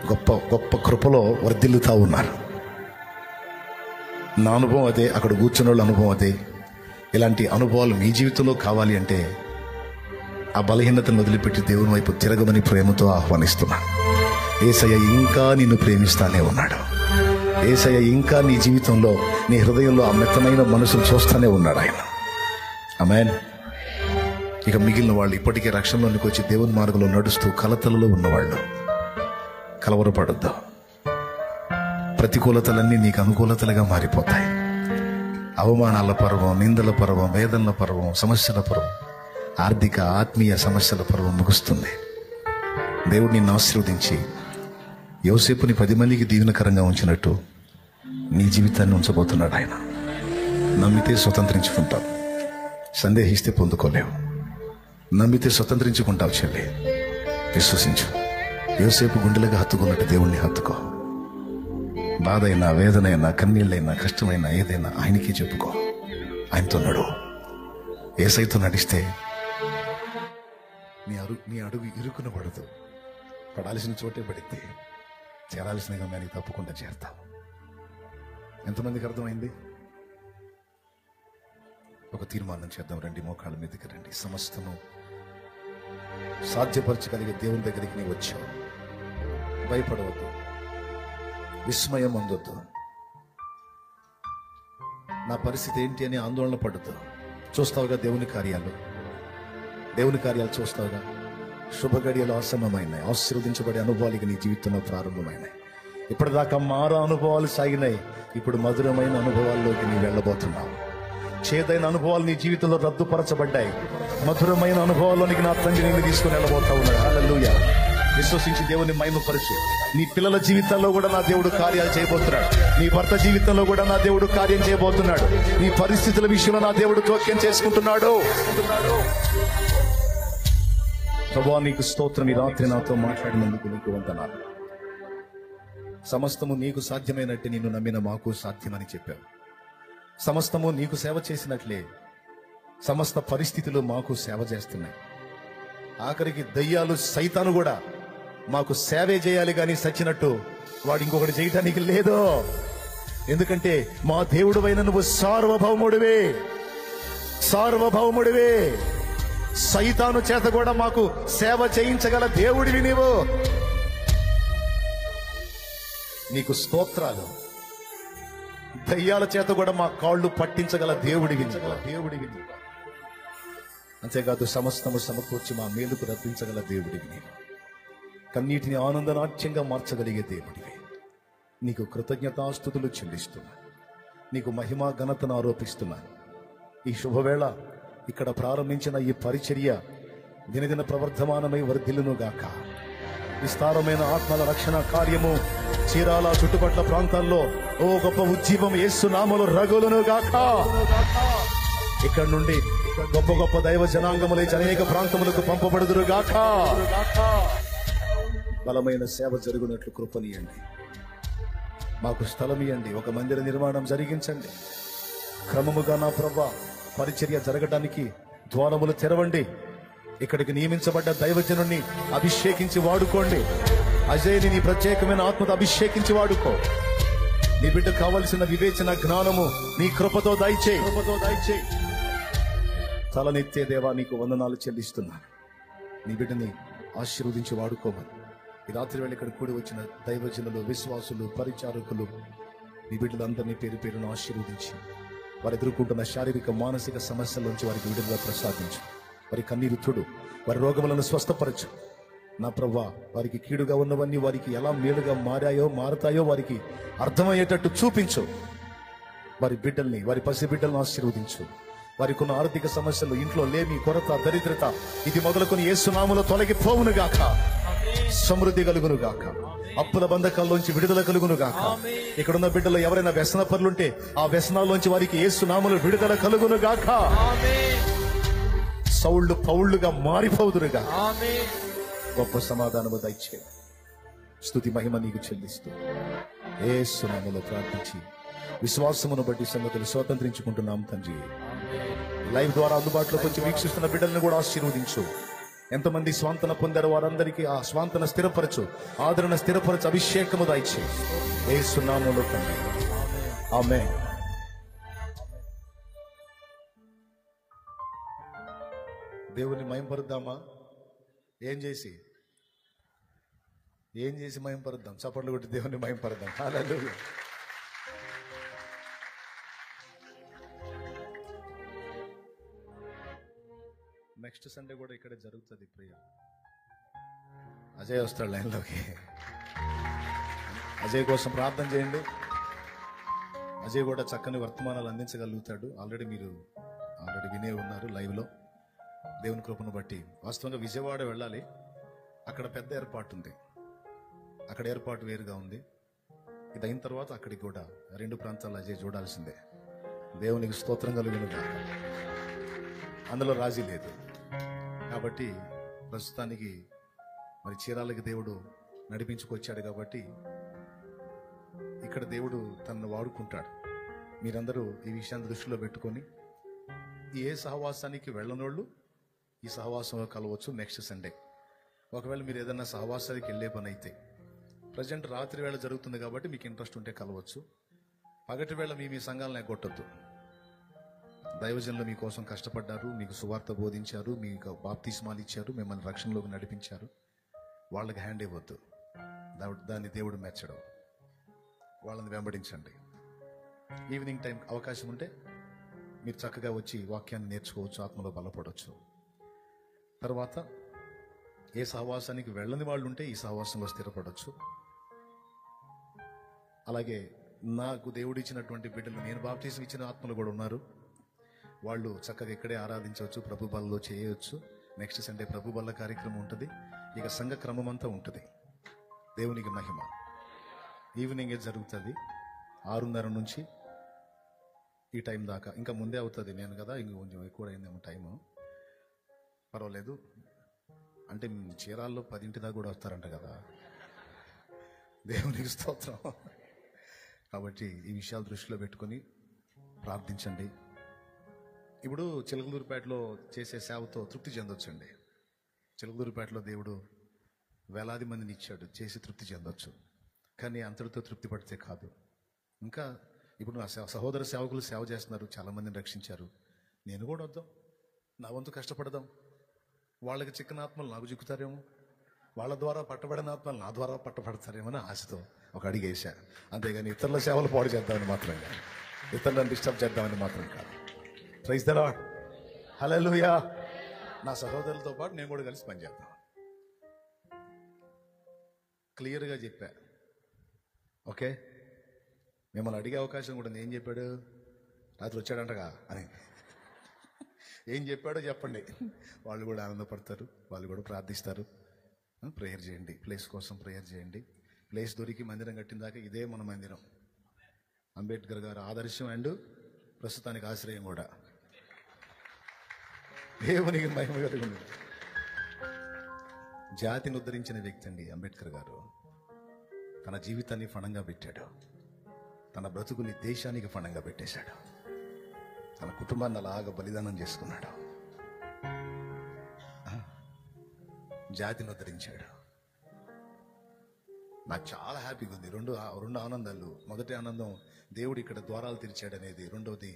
గొప్ప గొప్ప కృపలో వర్ధిల్లుతా ఉన్నారు. నా అనుభవం అదే, అక్కడ కూర్చున్న వాళ్ళ అనుభవం అదే. ఇలాంటి అనుభవాలు మీ జీవితంలో కావాలి అంటే ఆ బలహీనతను వదిలిపెట్టి దేవుని వైపు తిరగమని ప్రేమతో ఆహ్వానిస్తున్నా. యేసయ్య ఇంకా నిన్ను ప్రేమిస్తానే ఉన్నాడు. యేసయ్య ఇంకా నీ జీవితంలో, నీ హృదయంలో ఆ మెత్తమైన మనసును చూస్తానే ఉన్నాడు ఆయన. ఆమేన్. ఇక మిగిలిన వాళ్ళు ఇప్పటికే రక్షణలోనికి వచ్చి దేవుని మార్గంలో నడుస్తూ కలతలలో ఉన్నవాళ్ళు, కలవరపడొద్దు. ప్రతికూలతలన్నీ నీకు అనుకూలతలుగా మారిపోతాయి. అవమానాల పర్వం, నిందల పర్వం, వేదనల పర్వం, సమస్యల పర్వం, ఆర్థిక ఆత్మీయ సమస్యల పర్వం ముగుస్తుంది. దేవుడు నిన్ను ఆశీర్వదించి యోసేపుని 10 మందికి దీవెనకరంగా ఉంచినట్టు నీ జీవితాన్ని ఉంచబోతున్నాడు ఆయన. నమ్మితే స్వతంత్రించుకుంటావు, సందేహిస్తే పొందుకోలేవు. నమ్మితే స్వతంత్రించుకుంటావు చెల్లి, విశ్వసించు. యోసేపు గుండెలుగా హత్తుకున్నట్టు దేవుణ్ణి హత్తుకో. బాధ అయినా, వేదనైనా, కన్నీళ్ళైనా, కష్టమైనా ఏదైనా ఆయనకి చెప్పుకో. ఆయనతో నడువు. యేసయ్యతో నడిస్తే నీ అడుగు ఇరుకున పడదు. పడాల్సిన చోటే పడితే చేరాల్సిన గమ్యానికి తప్పకుండా చేరతావు. ఎంతమందికి అర్థమైంది? ఒక తీర్మానం చేద్దాం. రండి, మోకాళ్ళ మీదకి రండి. సమస్తము సాధ్యపరచగలిగే దేవుని దగ్గరికి నీవు వచ్చావు. భయపడవద్దు, విస్మయం అందొద్దు. నా పరిస్థితి ఏంటి అని ఆందోళన పడద్దు. చూస్తావుగా దేవుని కార్యాలు, దేవుని కార్యాలు చూస్తావుగా. శుభగడియలు ఆసన్నమైనాయి. ఆశీర్వదించబడే అనుభవాలు నీ జీవితంలో ప్రారంభమైనాయి. ఇప్పటిదాకా మారా అనుభవాలు సాగినాయి. ఇప్పుడు మధురమైన అనుభవాల్లోకి నీ వెళ్ళబోతున్నావు. చేదైన అనుభవాలు నీ జీవితంలో రద్దుపరచబడ్డాయి. మధురమైన అనుభవాల్లోనికి నా తండ్రి నిన్ను తీసుకుని వెళ్ళబోతా ఉన్నాడు. హల్లెలూయా. విశ్వసించి దేవుని మహిమపరిచి నీ పిల్లల జీవితంలో కూడా నా దేవుడు కార్యాలు చేయబోతున్నాడు. నీ భర్త జీవితంలో కూడా నా దేవుడు కార్యం చేయబోతున్నాడు. నీ పరిస్థితుల విషయంలో నా దేవుడు జోక్యం చేసుకుంటున్నాడు. ప్రభువా, నీకు స్తోత్రం. ఈ రాత్రి నాతో మాట్లాడినందుకు నీకు వందనాలు. సమస్తము నీకు సాధ్యమైనట్టు నిన్ను నమ్మిన మాకు సాధ్యమని చెప్పావు. సమస్తము నీకు సేవ చేసినట్లే సమస్త పరిస్థితులు మాకు సేవ చేస్తున్నాయి. ఆఖరికి దయ్యాలు, సైతాను కూడా మాకు సేవే చేయాలి కానీ సచ్చినట్టు వాడు ఇంకొకటి చేయటానికి లేదు. ఎందుకంటే మా దేవుడువైన నువ్వు సార్వభౌముడివే, సార్వభౌముడివే. సైతాను చేత కూడా మాకు సేవ చేయించగల దేవుడివి నీవు. నీకు స్తోత్రాలు. దయ్యాల చేత కూడా మా కాళ్ళు పట్టించగల దేవుడివి. అంతేకాదు సమస్తము సమకూర్చి మా మేలుకు రప్పించగల దేవుడివి నీవు. కన్నీటిని ఆనందనాట్యంగా మార్చగలిగే దేవుడివి. నీకు కృతజ్ఞతాస్తుతులు చెల్లిస్తున్నా. నీకు మహిమా ఘనతను ఆరోపిస్తున్నా. ఈ శుభవేళ ఇక్కడ ప్రారంభించిన ఈ పరిచర్య దినదిన ప్రవర్ధమానమై వర్ధిల్లును గాక. విస్తారమైన ఆత్మల రక్షణ కార్యము చీరాల చుట్టుపట్ల ప్రాంతాల్లో ఓ గొప్ప ఉజ్జీవం యేసు నామములో రగులును గాక. ఇక్కడ నుండి గొప్ప గొప్ప దైవ జనాంగములై అనేక ప్రాంతములకు పంపబడుదురు గాక. బలమైన సేవ జరుగునట్లు కృపనీయండి. మాకు స్థలం ఇయ్యండి. ఒక మందిర నిర్మాణం జరిగించండి. క్రమముగా నా ప్రభువా పరిచర్య జరగడానికి ద్వారములు తెరవండి. ఇక్కడికి నియమించబడ్డ దైవజనుణ్ణి అభిషేకించి వాడుకోండి. అజయ్ని నీ ప్రత్యేకమైన ఆత్మతో అభిషేకించి వాడుకో. నీ బిడ్డ కావలసిన వివేచన జ్ఞానము నీ కృపతో దయచేయి. తలనెత్తే దేవా నీకు వందనాలు చెల్లిస్తున్నాను. నీ బిడ్డని ఆశీర్వదించి వాడుకోమని ఈ రాత్రి వేళ ఇక్కడ కూడి వచ్చిన దైవజనులు, విశ్వాసులు, పరిచారకులు నీ బిడ్డలందరినీ పేరు పేరును ఆశీర్వదించి వారు ఎదుర్కొంటున్న శారీరక మానసిక సమస్యల నుంచి వారికి విడుదల ప్రసాదించు. వారి కన్నీరు తుడు. వారి రోగములను స్వస్థపరచు. నా ప్రభువా వారికి కీడుగా ఉన్నవన్నీ వారికి ఎలా మేలుగా మారతాయో వారికి అర్థమయ్యేటట్టు చూపించు. వారి బిడ్డల్ని, వారి పసి బిడ్డలను ఆశీర్వదించు. వారికి ఉన్న ఆర్థిక సమస్యలు, ఇంట్లో లేమి, కొరత, దరిద్రత ఇది మొదలుకొని యేసు నామములో తొలగిపోవును గాక. సమృద్ధి కలుగును గాక. అప్పుల బంధకాల్లోంచి విడుదల కలుగును గాక. ఇక్కడున్న బిడ్డలు ఎవరైనా వ్యసన పరులుంటే ఆ వ్యసనాల్లోంచి వారికి యేసు నామములో విడుదల కలుగును గాక. సౌళ్ళు పౌళ్ళుగా మారిపోదురుగా. గొప్ప సమాధానము దయచే. స్తుతి మహిమ నీకు చెల్లిస్తూ యేసు నామములో ప్రార్థించి విశ్వాసమును బట్టి సంగతులు స్వతంత్రించుకుంటున్నాం తండ్రి. లైవ్ ద్వారా అందుబాటులోకి వచ్చి వీక్షిస్తున్న బిడ్డలను కూడా ఆశీర్వదించు. ఎంతమంది స్వాంతన పొందారో వారందరికీ ఆ స్వాంతన స్థిరపరచు, ఆదరణ స్థిరపరచు, అభిషేకము దయచే యేసు నామములో తండ్రి. ఆమేన్. దేవుని మహిమపరుద్దామా? ఏం చేసి మహిమపరుద్దాం? చప్పట్లు కొట్టి దేవుని మహిమపరుద్దాం. హల్లెలూయా. నెక్స్ట్ సండే కూడా ఇక్కడ జరుగుతుంది ప్రియ. అజయ్ వస్తాడు లైన్లోకి. అజయ్ కోసం ప్రార్థన చేయండి. అజయ్ కూడా చక్కని వర్తమానాలు అందించగలుగుతాడు. ఆల్రెడీ వినే ఉన్నారు లైవ్లో. దేవుని కృపను బట్టి వాస్తవంగా విజయవాడ వెళ్ళాలి. అక్కడ పెద్ద ఏర్పాటు ఉంది. అక్కడ ఏర్పాటు వేరుగా ఉంది. ఇది అయిన తర్వాత అక్కడికి కూడా 2 ప్రాంతాల్లో అజయ్ చూడాల్సిందే. దేవునికి స్తోత్రం కలుగునుగా. అందులో రాజీ లేదు. కాబట్టి ప్రస్తుతానికి మరి చీరాలకి దేవుడు నడిపించుకొచ్చాడు కాబట్టి ఇక్కడ దేవుడు తనను వాడుకుంటాడు. మీరందరూ ఈ విషయాన్ని దృష్టిలో పెట్టుకొని ఏ సహవాసానికి వెళ్ళనోళ్ళు ఈ సహవాసంలో కలవచ్చు నెక్స్ట్ సండే. ఒకవేళ మీరు ఏదైనా సహవాసానికి వెళ్ళే పని అయితే ప్రజెంట్ రాత్రి వేళ జరుగుతుంది కాబట్టి మీకు ఇంట్రెస్ట్ ఉంటే కలవచ్చు. పగటి వేళ మీ సంఘాలను ఎగ్గొట్టద్దు. దైవజనులు మీకోసం కష్టపడ్డారు, మీకు సువార్త బోధించారు, మీకు బాప్తిస్మాలు ఇచ్చారు, మిమ్మల్ని రక్షణలోకి నడిపించారు. వాళ్ళకి హ్యాండ్ ఇవ్వద్దు. దాన్ని దేవుడు మెచ్చడం. వాళ్ళని వెంబడించండి. ఈవినింగ్ టైం అవకాశం ఉంటే మీరు చక్కగా వచ్చి వాక్యాన్ని నేర్చుకోవచ్చు, ఆత్మలో బలపడవచ్చు. తర్వాత ఏ సహవాసానికి వెళ్ళని వాళ్ళు ఉంటే ఈ సహవాసంలో స్థిరపడవచ్చు. అలాగే నాకు దేవుడిచ్చినటువంటి బిడ్డలు, నేను బాప్తీసం ఇచ్చిన ఆత్మలు కూడా ఉన్నారు. వాళ్ళు చక్కగా ఇక్కడే ఆరాధించవచ్చు, ప్రభు బలలో చేయవచ్చు. నెక్స్ట్ సండే ప్రభు బల్ల కార్యక్రమం ఉంటుంది. ఇక సంఘ క్రమం అంతా ఉంటుంది. దేవునికి మహిమ. ఈవినింగ్ జరుగుతుంది 6:30 నుంచి ఈ టైం దాకా. ఇంకా ముందే అవుతుంది, నేను కదా ఇంక కొంచెం ఎక్కువ అయిందేమో టైము. పర్వాలేదు. అంటే చీరాల్లో 10 దాకా కూడా వస్తారంట కదా. దేవునికి స్తోత్రం. కాబట్టి ఈ విషయాలు దృష్టిలో పెట్టుకొని ప్రార్థించండి. ఇప్పుడు చిలకలూరుపేటలో చేసే సేవతో తృప్తి చెందొచ్చండి. చిలకలూరుపేటలో దేవుడు వేలాది మందిని ఇచ్చాడు, చేసి తృప్తి చెందొచ్చు. కానీ అంతటితో తృప్తి పడితే కాదు. ఇంకా ఇప్పుడు నా సహోదర సేవకులు సేవ చేస్తున్నారు, చాలామందిని రక్షించారు. నేను కూడా వద్దాం, నా వంతు కష్టపడదాం. వాళ్ళకి చిక్కని ఆత్మలు నాకు చిక్కుతారేమో, వాళ్ళ ద్వారా పట్టబడిన ఆత్మలు నా ద్వారా పట్టబడతారేమో అని ఆశతో ఒక అడిగి వేశా. అంతేగాని ఇతరుల సేవలు పాడు చేద్దామని మాత్రం కాదు, ఇతరులను డిస్టర్బ్ చేద్దామని మాత్రం కాదు. Praise the lord. హల్లెలూయా. నా సహోదరులతో పాటు నేను కూడా కలిసి పనిచేద్దాం. క్లియర్గా చెప్పా. ఓకే, మిమ్మల్ని అడిగే అవకాశం కూడా ఏం చెప్పాడు, రాత్రి వచ్చాడంటగా అని ఏం చెప్పాడో చెప్పండి. వాళ్ళు కూడా ఆనందపడతారు, వాళ్ళు కూడా ప్రార్థిస్తారు. ప్రేయర్ చేయండి, ప్లేస్ కోసం ప్రేయర్ చేయండి. ప్లేస్ దొరికి మందిరం కట్టిన దాకా ఇదే మన మందిరం. అంబేద్కర్ గారు ఆదర్శం అండ్ ప్రస్తుతానికి ఆశ్రయం కూడా. దేవునికి మహిమ కలుగును. జాతిని ఉద్ధరించిన వ్యక్తి అండి అంబేద్కర్ గారు. తన జీవితాన్ని ఫణంగా పెట్టాడు, తన బ్రతుకుని దేశానికి ఫణంగా పెట్టేశాడు, తన కుటుంబాన్ని అలాగా బలిదానం చేసుకున్నాడు, జాతిని ఉద్ధరించాడు. నాకు చాలా హ్యాపీగా ఉంది. రెండు ఆనందాలు. మొదటి ఆనందం దేవుడు ఇక్కడ ద్వారాలు తెరిచాడు అనేది. రెండవది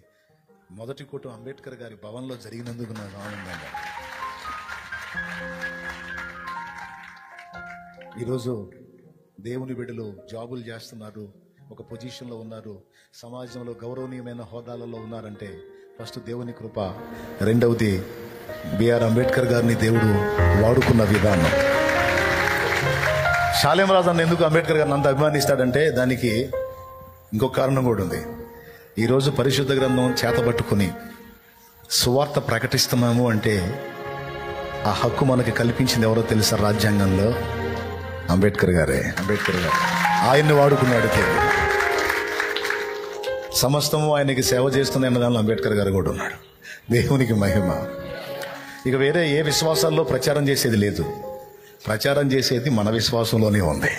మొదటి కూటం అంబేద్కర్ గారి భవన్లో జరిగినందుకు నాకు ఆనందంగా. ఈరోజు దేవుని బిడ్డలు జాబులు చేస్తున్నారు, ఒక పొజిషన్లో ఉన్నారు, సమాజంలో గౌరవనీయమైన హోదాలలో ఉన్నారంటే ఫస్ట్ దేవుని కృప, రెండవది బిఆర్ అంబేద్కర్ గారిని దేవుడు వాడుకున్న విధానం. షాలేం రాజు అన్న ఎందుకు అంబేద్కర్ గారిని అంత అభిమానిస్తాడంటే దానికి ఇంకొక కారణం కూడా ఉంది. ఈరోజు పరిశుద్ధ గ్రంథం చేతబట్టుకుని సువార్త ప్రకటిస్తున్నాము అంటే ఆ హక్కు మనకి కల్పించింది ఎవరో తెలుసా? రాజ్యాంగంలో అంబేద్కర్ గారే. అంబేద్కర్ గారు ఆయన్ని వాడుకున్నాడు. సమస్తము ఆయనకి సేవ చేస్తుంది అన్న దానిలో అంబేద్కర్ గారు కూడా ఉన్నాడు. దేవునికి మహిమ. ఇక వేరే ఏ విశ్వాసాల్లో ప్రచారం చేసేది లేదు, ప్రచారం చేసేది మన విశ్వాసంలోనే ఉంది.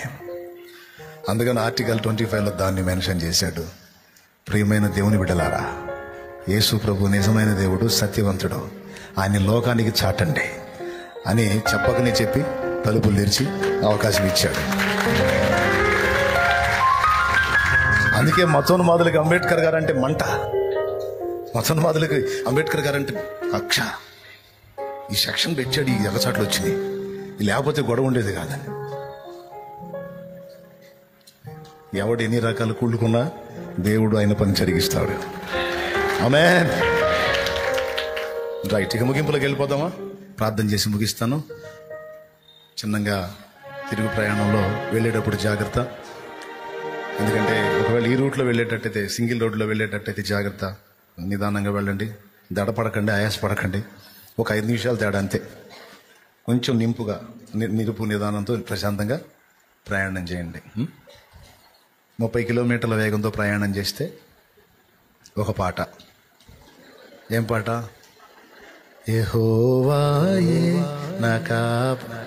అందుకని ఆర్టికల్ 25లో దాన్ని మెన్షన్ చేశాడు. ప్రియమైన దేవుని బిడ్డలారా, యేసు ప్రభు నిజమైన దేవుడు, సత్యవంతుడు, ఆయన లోకానికి చాటండి అని చెప్పకనే చెప్పి తలుపులు తెరిచి అవకాశం ఇచ్చాడు. అందుకే మతోన్మాదులకి అంబేద్కర్ గారు అంటే మంట, మతోన్మాదులకి అంబేద్కర్ గారు అంటే కక్ష. ఈ సెక్షన్ పెంచాడు, ఈ ఎగచాట్లు వచ్చినాయి, లేకపోతే గొడవ ఉండేది కాదని. ఎవడు ఎన్ని రకాలు కూడుకున్నా దేవుడు ఆయన పని జరిగిస్తాడు. ఆమేన్. రైట్, ఇక ముగింపులోకి వెళ్ళిపోదామా? ప్రార్థన చేసి ముగిస్తాను. చిన్నగా తిరుగు ప్రయాణంలో వెళ్ళేటప్పుడు జాగ్రత్త. ఎందుకంటే ఒకవేళ ఈ రూట్లో వెళ్ళేటట్టయితే, సింగిల్ రోడ్లో వెళ్ళేటట్టయితే జాగ్రత్త, నిదానంగా వెళ్ళండి, దడపడకండి, ఆయాసపడకండి. ఒక 5 నిమిషాలు తేడా అంతే. కొంచెం నింపుగా నిరుపు నిదానంతో ప్రశాంతంగా ప్రయాణం చేయండి. 30 కిలోమీటర్ల వేగంతో ప్రయాణం చేస్తే ఒక పాట. ఏం పాట? యెహోవాయే నా కాపరి.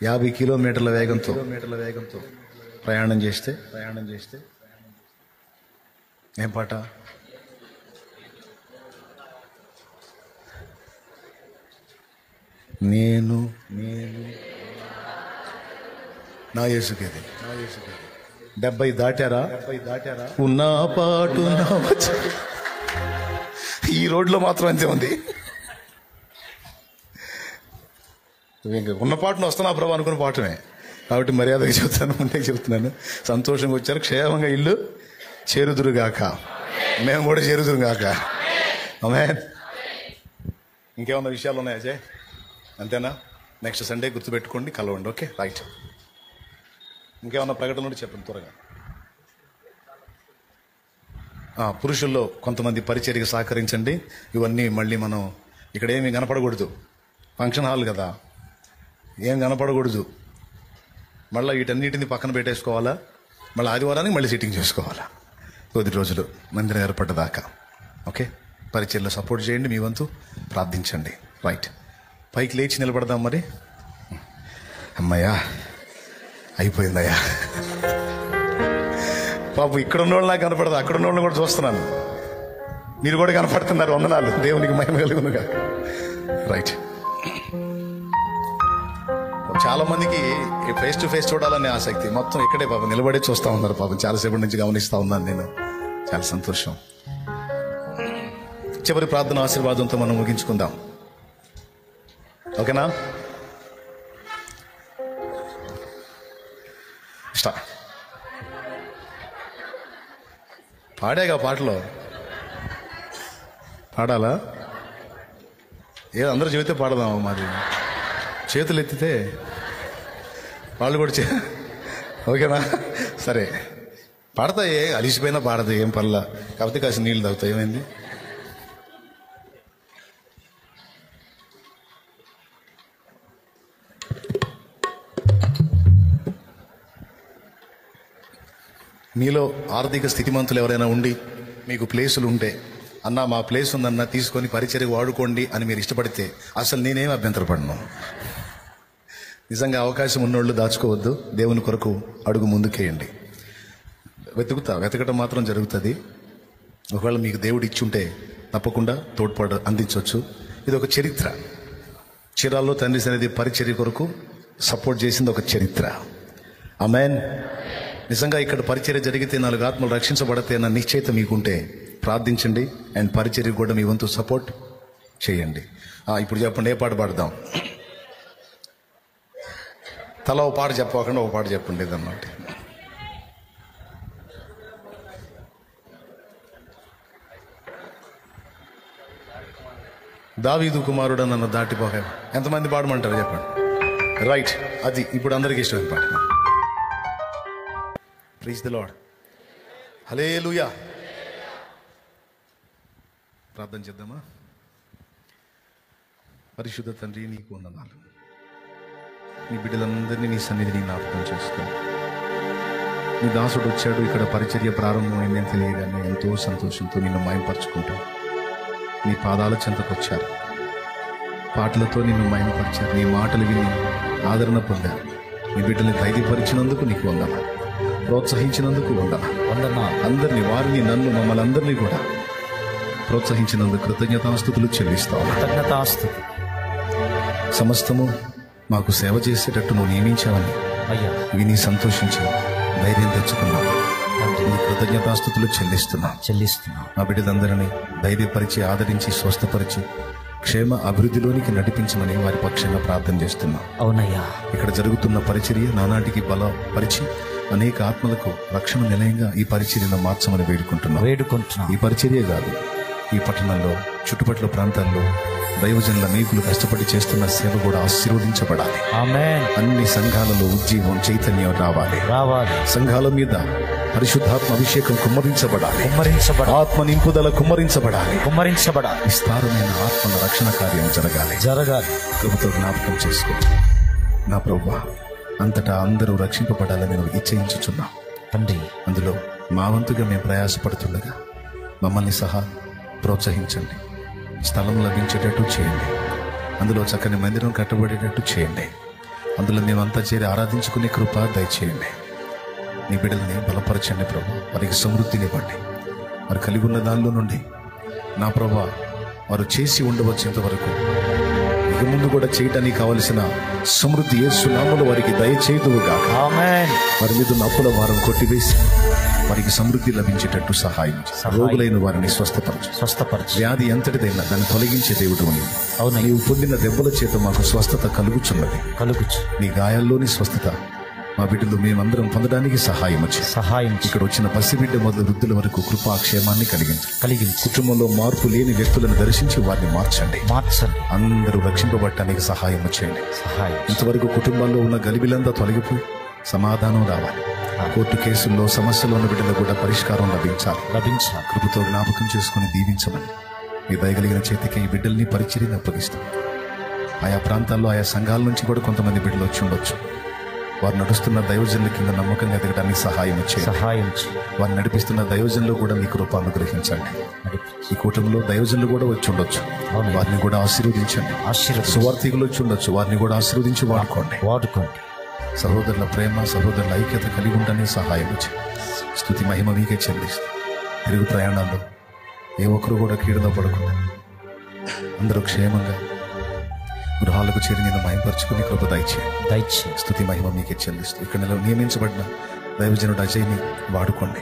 50 కిలోమీటర్ల వేగంతో ప్రయాణం చేస్తే ఏం పాట? నేను నా యేసుకేది. 70 దాటారా? ఉన్న పాటు ఈ రోడ్లో మాత్రం అంతే ఉంది. ఉన్న పాటను వస్తున్నా ప్రభు అనుకున్న పాటమే కాబట్టి మర్యాదగా చెబుతాను, ముందే చెబుతున్నాను. సంతోషంగా వచ్చారు, క్షేమంగా ఇల్లు చేరుదురుగాక, మేము కూడా చేరుదురుగాక. ఆమేన్. ఇంకేమన్నా విషయాలు ఉన్నాయా? అంతేనా? నెక్స్ట్ సండే గుర్తుపెట్టుకోండి, కలవండి. Okay, right. ఇంకేమన్నా ప్రకటన ఉంటే చెప్పండి త్వరగా. పురుషుల్లో కొంతమంది పరిచర్యకి సహకరించండి. ఇవన్నీ మళ్ళీ మనం ఇక్కడ ఏమీ కనపడకూడదు, ఫంక్షన్ హాల్ కదా, ఏం కనపడకూడదు. మళ్ళీ వీటన్నిటిని పక్కన పెట్టేసుకోవాలా, మళ్ళీ ఆదివారానికి మళ్ళీ సిట్టింగ్ చేసుకోవాలా, కొద్ది రోజులు మందిరం ఏర్పడ్డదాకా. ఓకే, పరిచర్యలో సపోర్ట్ చేయండి, మీ వంతు ప్రార్థించండి. రైట్, పైకి లేచి నిలబడదాం మరి. అమ్మయ్యా, అయిపోయిందయ్యా. పాపం ఇక్కడ ఉన్న వాళ్ళు నాకు కనపడదు, అక్కడ ఉన్న వాళ్ళని కూడా చూస్తున్నాను. మీరు కూడా కనపడుతున్నారు. వందనాలు, దేవునికి మహిమ కలుగునుగా. రైట్, చాలా మందికి ఫేస్ టు ఫేస్ చూడాలనే ఆసక్తి, మొత్తం ఇక్కడే పాపం నిలబడే చూస్తూ ఉన్నారు. పాపం చాలాసేపటి నుంచి గమనిస్తూ ఉన్నాను నేను. చాలా సంతోషం. చివరి ప్రార్థన ఆశీర్వాదంతో మనం ముగించుకుందాం. ఓకేనా? పాడేగా పాటలో పాడాలా? అందరూ చెబితే పాడదామా? మరి చేతులు ఎత్తితే వాళ్ళు కూడా ఓకేనా? సరే, పాడతాయి, అలిసిపోయినా పాడదు, ఏం పర్లా. కాకపోతే కాసి నీళ్ళు తాగుతాయి. ఏమైంది? మీలో ఆర్థిక స్థితిమంతులు ఎవరైనా ఉండి మీకు ప్లేసులు ఉంటే, అన్న మా ప్లేస్ ఉందన్న తీసుకొని పరిచర్యకు వాడుకోండి అని మీరు ఇష్టపడితే అసలు నేనేం అభ్యంతరపడను. నిజంగా అవకాశం ఉన్నోళ్ళు దాచుకోవద్దు, దేవుని కొరకు అడుగు ముందుకేయండి. వెతకటం మాత్రం జరుగుతుంది. ఒకవేళ మీకు దేవుడు ఇచ్చుంటే తప్పకుండా తోడ్పాటు అందించవచ్చు. ఇది ఒక చరిత్ర. చీరాల్లో తండ్రి సన్నిధి పరిచర్య కొరకు సపోర్ట్ చేసింది ఒక చరిత్ర. ఆమేన్. నిజంగా ఇక్కడ పరిచర్య జరిగితే 4 ఆత్మలు రక్షించబడతాయి అన్న నిశ్చయిత మీకుంటే ప్రార్థించండి. అండ్ పరిచర్య కూడా మీ వంతు సపోర్ట్ చేయండి. ఇప్పుడు చెప్పండి, ఏ పాట పాడదాం? తల ఒక పాట చెప్పకుండా ఒక పాట చెప్పండి ఏదన్నమాట. దావీదు కుమారుడు నన్ను దాటిపోక ఎంతమంది పాడమంటారు చెప్పండి. రైట్, అది ఇప్పుడు అందరికీ ఇష్టమైన పాట. Praise the lord. హల్లెలూయా. ప్రార్థన చేద్దామా? పరిశుద్ధ తండ్రి, నీకు వందనాలు. నీ బిడ్డలందరినీ నీ సన్నిధిని జ్ఞాపకం చేసుకో. నీ దాసుడు వచ్చాడు, ఇక్కడ పరిచర్య ప్రారంభమైందని తెలియగానే ఎంతో సంతోషంతో నిన్ను మయంపరుచుకుంటాం. నీ పాదాల చెంతకు వచ్చారు, పాటలతో నిన్ను మయంపరిచారు, నీ మాటలు విని ఆదరణ పొందారు. నీ బిడ్డల్ని ధైర్యపరిచినందుకు నీకు వందనాలు, ప్రోత్సహించినందుకు వందనాలు. అందరినీ, వారిని, నన్ను, మమ్మల్ని అందరినీ కూడా ప్రోత్సహించినందుకు కృతజ్ఞతాస్తుతులు చెల్లిస్తావు. సమస్తము మాకు సేవ చేసేటట్టు నువ్వు నియమించావని విని సంతోషించి ధైర్యం తెచ్చుకున్నావు. నీ కృతజ్ఞతాస్తుతులు చెల్లిస్తున్నా. మా బిడ్డలందరినీ ధైర్యపరిచి, ఆదరించి, స్వస్థపరిచి, క్షేమ అభివృద్ధిలోనికి నడిపించమని వారి పక్షంగా ప్రార్థన చేస్తున్నాం. అవునయ్యా, ఇక్కడ జరుగుతున్న పరిచర్య నానాటికి బలపరిచి అనేక ఆత్మలకు రక్షణ నిలయంగా ఈ పరిచర్యను మార్చమని వేడుకుంటున్నాం. ఈ పరిచర్య కాదు, ఈ పట్టణంలో చుట్టుపక్కల ప్రాంతాల్లో దైవజనుల అనేకులు కష్టపడి చేస్తున్న సేవ కూడా ఆశీర్వదించబడాలి. ఆమేన్. అన్ని సంఘాలలో ఉజ్జీవం, చైతన్యం రావాలి. సంఘాల మీద పరిశుద్ధాత్మ అభిషేకం కుమ్మరించబడాలి. ఆత్మ నింపుదల కుమ్మరించబడాలి. విస్తారమైన ఆత్మల రక్షణ కార్యం జరగాలి. కృపతో జ్ఞాపకం చేసుకో నా ప్రభువా. అంతటా అందరూ రక్షింపబడాలని నువ్వు ఇచ్ఛయించుచున్నావు తండ్రి. అందులో మా వంతుగా మేము ప్రయాసపడుతుండగా మమ్మల్ని సహా ప్రోత్సహించండి. స్థలం లభించేటట్టు చేయండి. అందులో చక్కని మందిరం కట్టబడేటట్టు చేయండి. అందులో మేమంతా చేరి ఆరాధించుకునే కృప దయచేయండి. నీ బిడ్డల్ని బలపరచండి ప్రభు. వారికి సమృద్ధినివ్వండి. వారు కలిగి ఉన్న దానిలో నుండి నా ప్రభు వారు చేసి ఉండవచ్చేంత వరకు ఇక ముందు కూడా చేయడానికి కావలసిన సమృద్ధి యేసు నామములో వారికి దయచేయుదువుగాక. ఆమేన్. వారి మీద ఉన్న అప్పుల భారం కొట్టివేసి వారికి సమృద్ధి లభించేటట్టు సహాయం. రోగులైన వారిని స్వస్థపరచు. వ్యాధి ఎంతటిదైనా దాన్ని తొలగించే దేవుడు నీవు పొందిన దెబ్బల చేత మాకు స్వస్థత కలుగుచున్నది. నీ గాయాల్లోని స్వస్థత మా బిడ్డలు మేమందరం పొందడానికి సహాయం ఇక్కడ వచ్చిన పసిబిడ్డ మొదలు వృద్ధుల వరకు కృపాక్షేమాన్ని కలిగించి కుటుంబంలో మార్పు లేని వ్యక్తులను దర్శించి వారిని మార్చండి. అందరూ రక్షింపబడటానికి సహాయం చేయండి. ఇంతవరకు కుటుంబాల్లో ఉన్న గలిబిలంతా తొలగిపోయి సమాధానం రావాలి. కోర్టు కేసుల్లో సమస్యలు ఉన్న బిడ్డలకు కూడా పరిష్కారం లభించాలి. కృపతో జ్ఞాపకం చేసుకుని దీవించమని మీ దయగలిగిన చేతికి ఈ బిడ్డల్ని పరిచర్యను అప్పగిస్తాం. ఆయా ప్రాంతాల్లో ఆయా సంఘాల నుంచి కూడా కొంతమంది బిడ్డలు వచ్చి ఉండొచ్చు. వారు నడుస్తున్న దైవజనుల కింద నమ్మకంగా ఎదగడానికి సహాయం చేయండి. వారు నడిపిస్తున్న దైవజనులు కూడా మీ కృప అనుగ్రహించండి. ఈ కూటమిలో దైవజనులు కూడా వచ్చి ఉండొచ్చు. వారిని కూడా ఆశీర్వదించండి. సువార్థికులు వచ్చి ఉండొచ్చు. వారిని కూడా ఆశీర్వదించి వాడుకోండి. సహోదరుల ప్రేమ, సహోదరుల ఐక్యత కలిగి ఉండడానికి సహాయం చేయండి. స్తుతి మహిమ మీకే చెల్లిస్తూ తిరుగు ప్రయాణాల్లో ఏ ఒక్కరు కూడా కీడులో పడకుండా అందరూ క్షేమంగా గృహాలకు చేరి నేను మయంపరుచుకుని కృప దయచేయండి. స్తుతి మహిమ మీకే చెల్లిస్తూ ఇక్కడ నియమించబడిన దైవజనుడు అజయ్ని వాడుకోండి.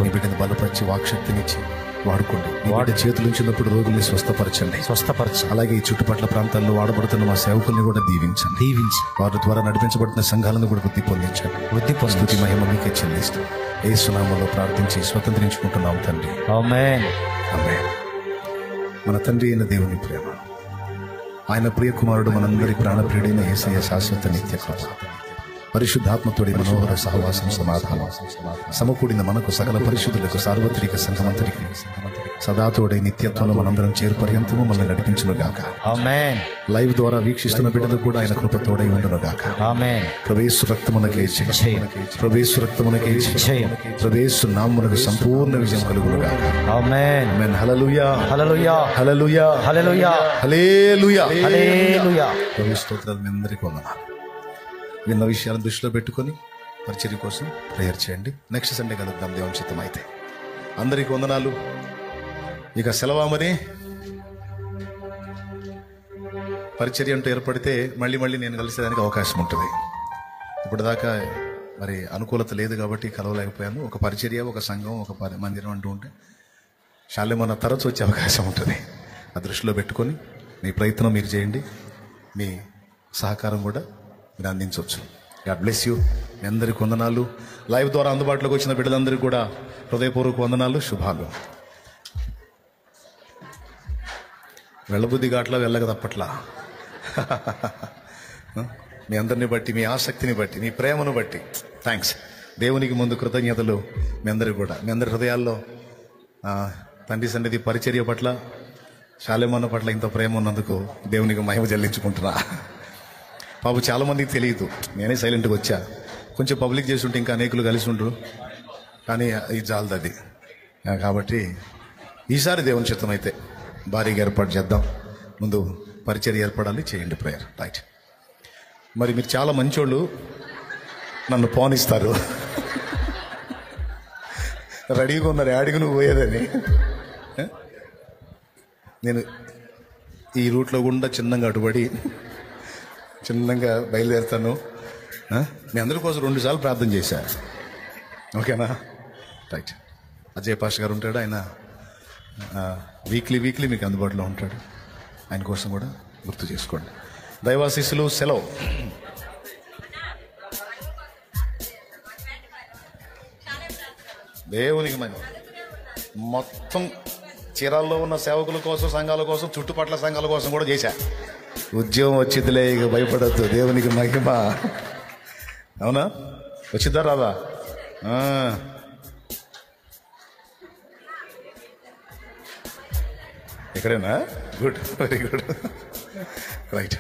మీ బిడ్డని బలపరిచి వాక్శక్తినిచ్చి వాడుకోండి. మీ బిడ్డ చేతులు ఉంచినప్పుడు రోగుల్ని స్వస్థపరచండి. అలాగే ఈ చుట్టుపక్కల ప్రాంతాల్లో వాడబడుతున్న మా సేవకుల్ని కూడా దీవించండి. వారి ద్వారా నడిపించబడుతున్న సంఘాలను కూడా వృద్ధి పొందించండి. స్తుతి మహిమ మీకే చెల్లిస్తూ యేసు నామములో ప్రార్థించి స్వతంత్రించుకుంటున్నాం తండ్రి. ఆమేన్. మన తండ్రి అయిన దేవుని ప్రేమ, ఆయన ప్రియ కుమారుడు మనందరి ప్రాణప్రియుడైన యేసయ్య శాశ్వత నిత్య కృప, పరిశుద్ధాత్మతోడి మనోహర సహవాసం సమాధానం సమకూడిన మనకు సకల పరిశుద్ధులకు సార్వత్రిక సంఘమంతరికి సదాతోడై నిత్యత్వంలో మనందరం చేరు పర్యంతము మనల్ని నడిపించునుగాక. ఆమేన్. లైవ్ ద్వారా వీక్షిస్తున్న బిడ్డలు కూడా ఆయన కృప తోడై ఉండునుగాక. ఆమేన్. ప్రవేశ రక్తమునకే జయం, ప్రవేశ రక్తమునకే జయం, ప్రవేశ నామమునకు సంపూర్ణ విజయం కలుగునుగాక. ఆమేన్. ఆమేన్. హల్లెలూయా, హల్లెలూయా, హల్లెలూయా, హల్లెలూయా, హల్లెలూయా, హల్లెలూయా. ప్రవేశ స్తోత్రాలు మీ అందరికీ వందనాలు. విన్న విషయాలను దృష్టిలో పెట్టుకొని పరిచర్య కోసం ప్రేయర్ చేయండి. నెక్స్ట్ సండే కలుద్దాం దేవుని చిత్తం అయితే. అందరికీ వందనాలు. ఇక సెలవామని పరిచర్య అంటూ ఏర్పడితే మళ్ళీ నేను కలిసేదానికి అవకాశం ఉంటుంది. ఇప్పటిదాకా మరి అనుకూలత లేదు కాబట్టి కలవలేకపోయాను. ఒక పరిచర్య, ఒక సంఘం, ఒక మందిరం అంటూ ఉంటే శాల్యమన్న తరచు వచ్చే అవకాశం ఉంటుంది. ఆ దృష్టిలో పెట్టుకొని మీ ప్రయత్నం మీరు చేయండి. మీ సహకారం కూడా మీరు అందించవచ్చు. God bless you. మీ అందరికీ వందనాలు. లైవ్ ద్వారా అందుబాటులోకి వచ్చిన బిడ్డలందరికీ కూడా హృదయపూర్వక వందనాలు, శుభాలు. వెళ్ళబుద్ధి ఘాట్లా వెళ్ళక తప్పట్లా. మీ అందరిని బట్టి, మీ ఆసక్తిని బట్టి, మీ ప్రేమను బట్టి థ్యాంక్స్. దేవునికి ముందు కృతజ్ఞతలు. మీ అందరికీ కూడా, మీ అందరి హృదయాల్లో తండ్రి సన్నిధి పరిచర్య పట్ల, శాలేమన్న పట్ల ఇంత ప్రేమ ఉన్నందుకు దేవునికి మహిమ చెల్లించుకుంటున్నా. బాబు చాలామందికి తెలియదు, నేనే సైలెంట్గా వచ్చా. కొంచెం పబ్లిక్ చేసి ఉంటే ఇంకా అనేకులు కలిసి ఉండరు, కానీ ఇది చాలదు అది. కాబట్టి ఈసారి దేవుని చిత్తం అయితే భారీగా ఏర్పాటు చేద్దాం. ముందు పరిచర్య ఏర్పడాలి, చేయండి ప్రేయర్. రైట్. మరి మీరు చాలా మంచోళ్ళు, నన్ను పోనిస్తారు. రెడీగా ఉన్నారు యాడికి నువ్వు పోయేదని. నేను ఈ రూట్లో గుండా చిన్నగా అటుబడి చిన్నగా బయలుదేరుతాను. మీ అందరి కోసం 2 సార్లు ప్రార్థన చేశా. ఓకేనా? రైట్. అజయ్ పాష్ గారు ఉంటాడు, ఆయన వీక్లీ మీకు అందుబాటులో ఉంటాడు. ఆయన కోసం కూడా గుర్తు చేసుకోండి. దైవాశీస్సులు. సెలవు. దేవునికి మొత్తం చీరాల్లో ఉన్న సేవకుల కోసం, సంఘాల కోసం, చుట్టుపక్కల సంఘాల కోసం కూడా చేశా. ఉద్యోగం వచ్చిందిలే, ఇక భయపడద్దు. దేవునికి మహిమ. అవునా? వచ్చిద్దా రాదా? ఎక్కడైనా? Good, very good. రైట్.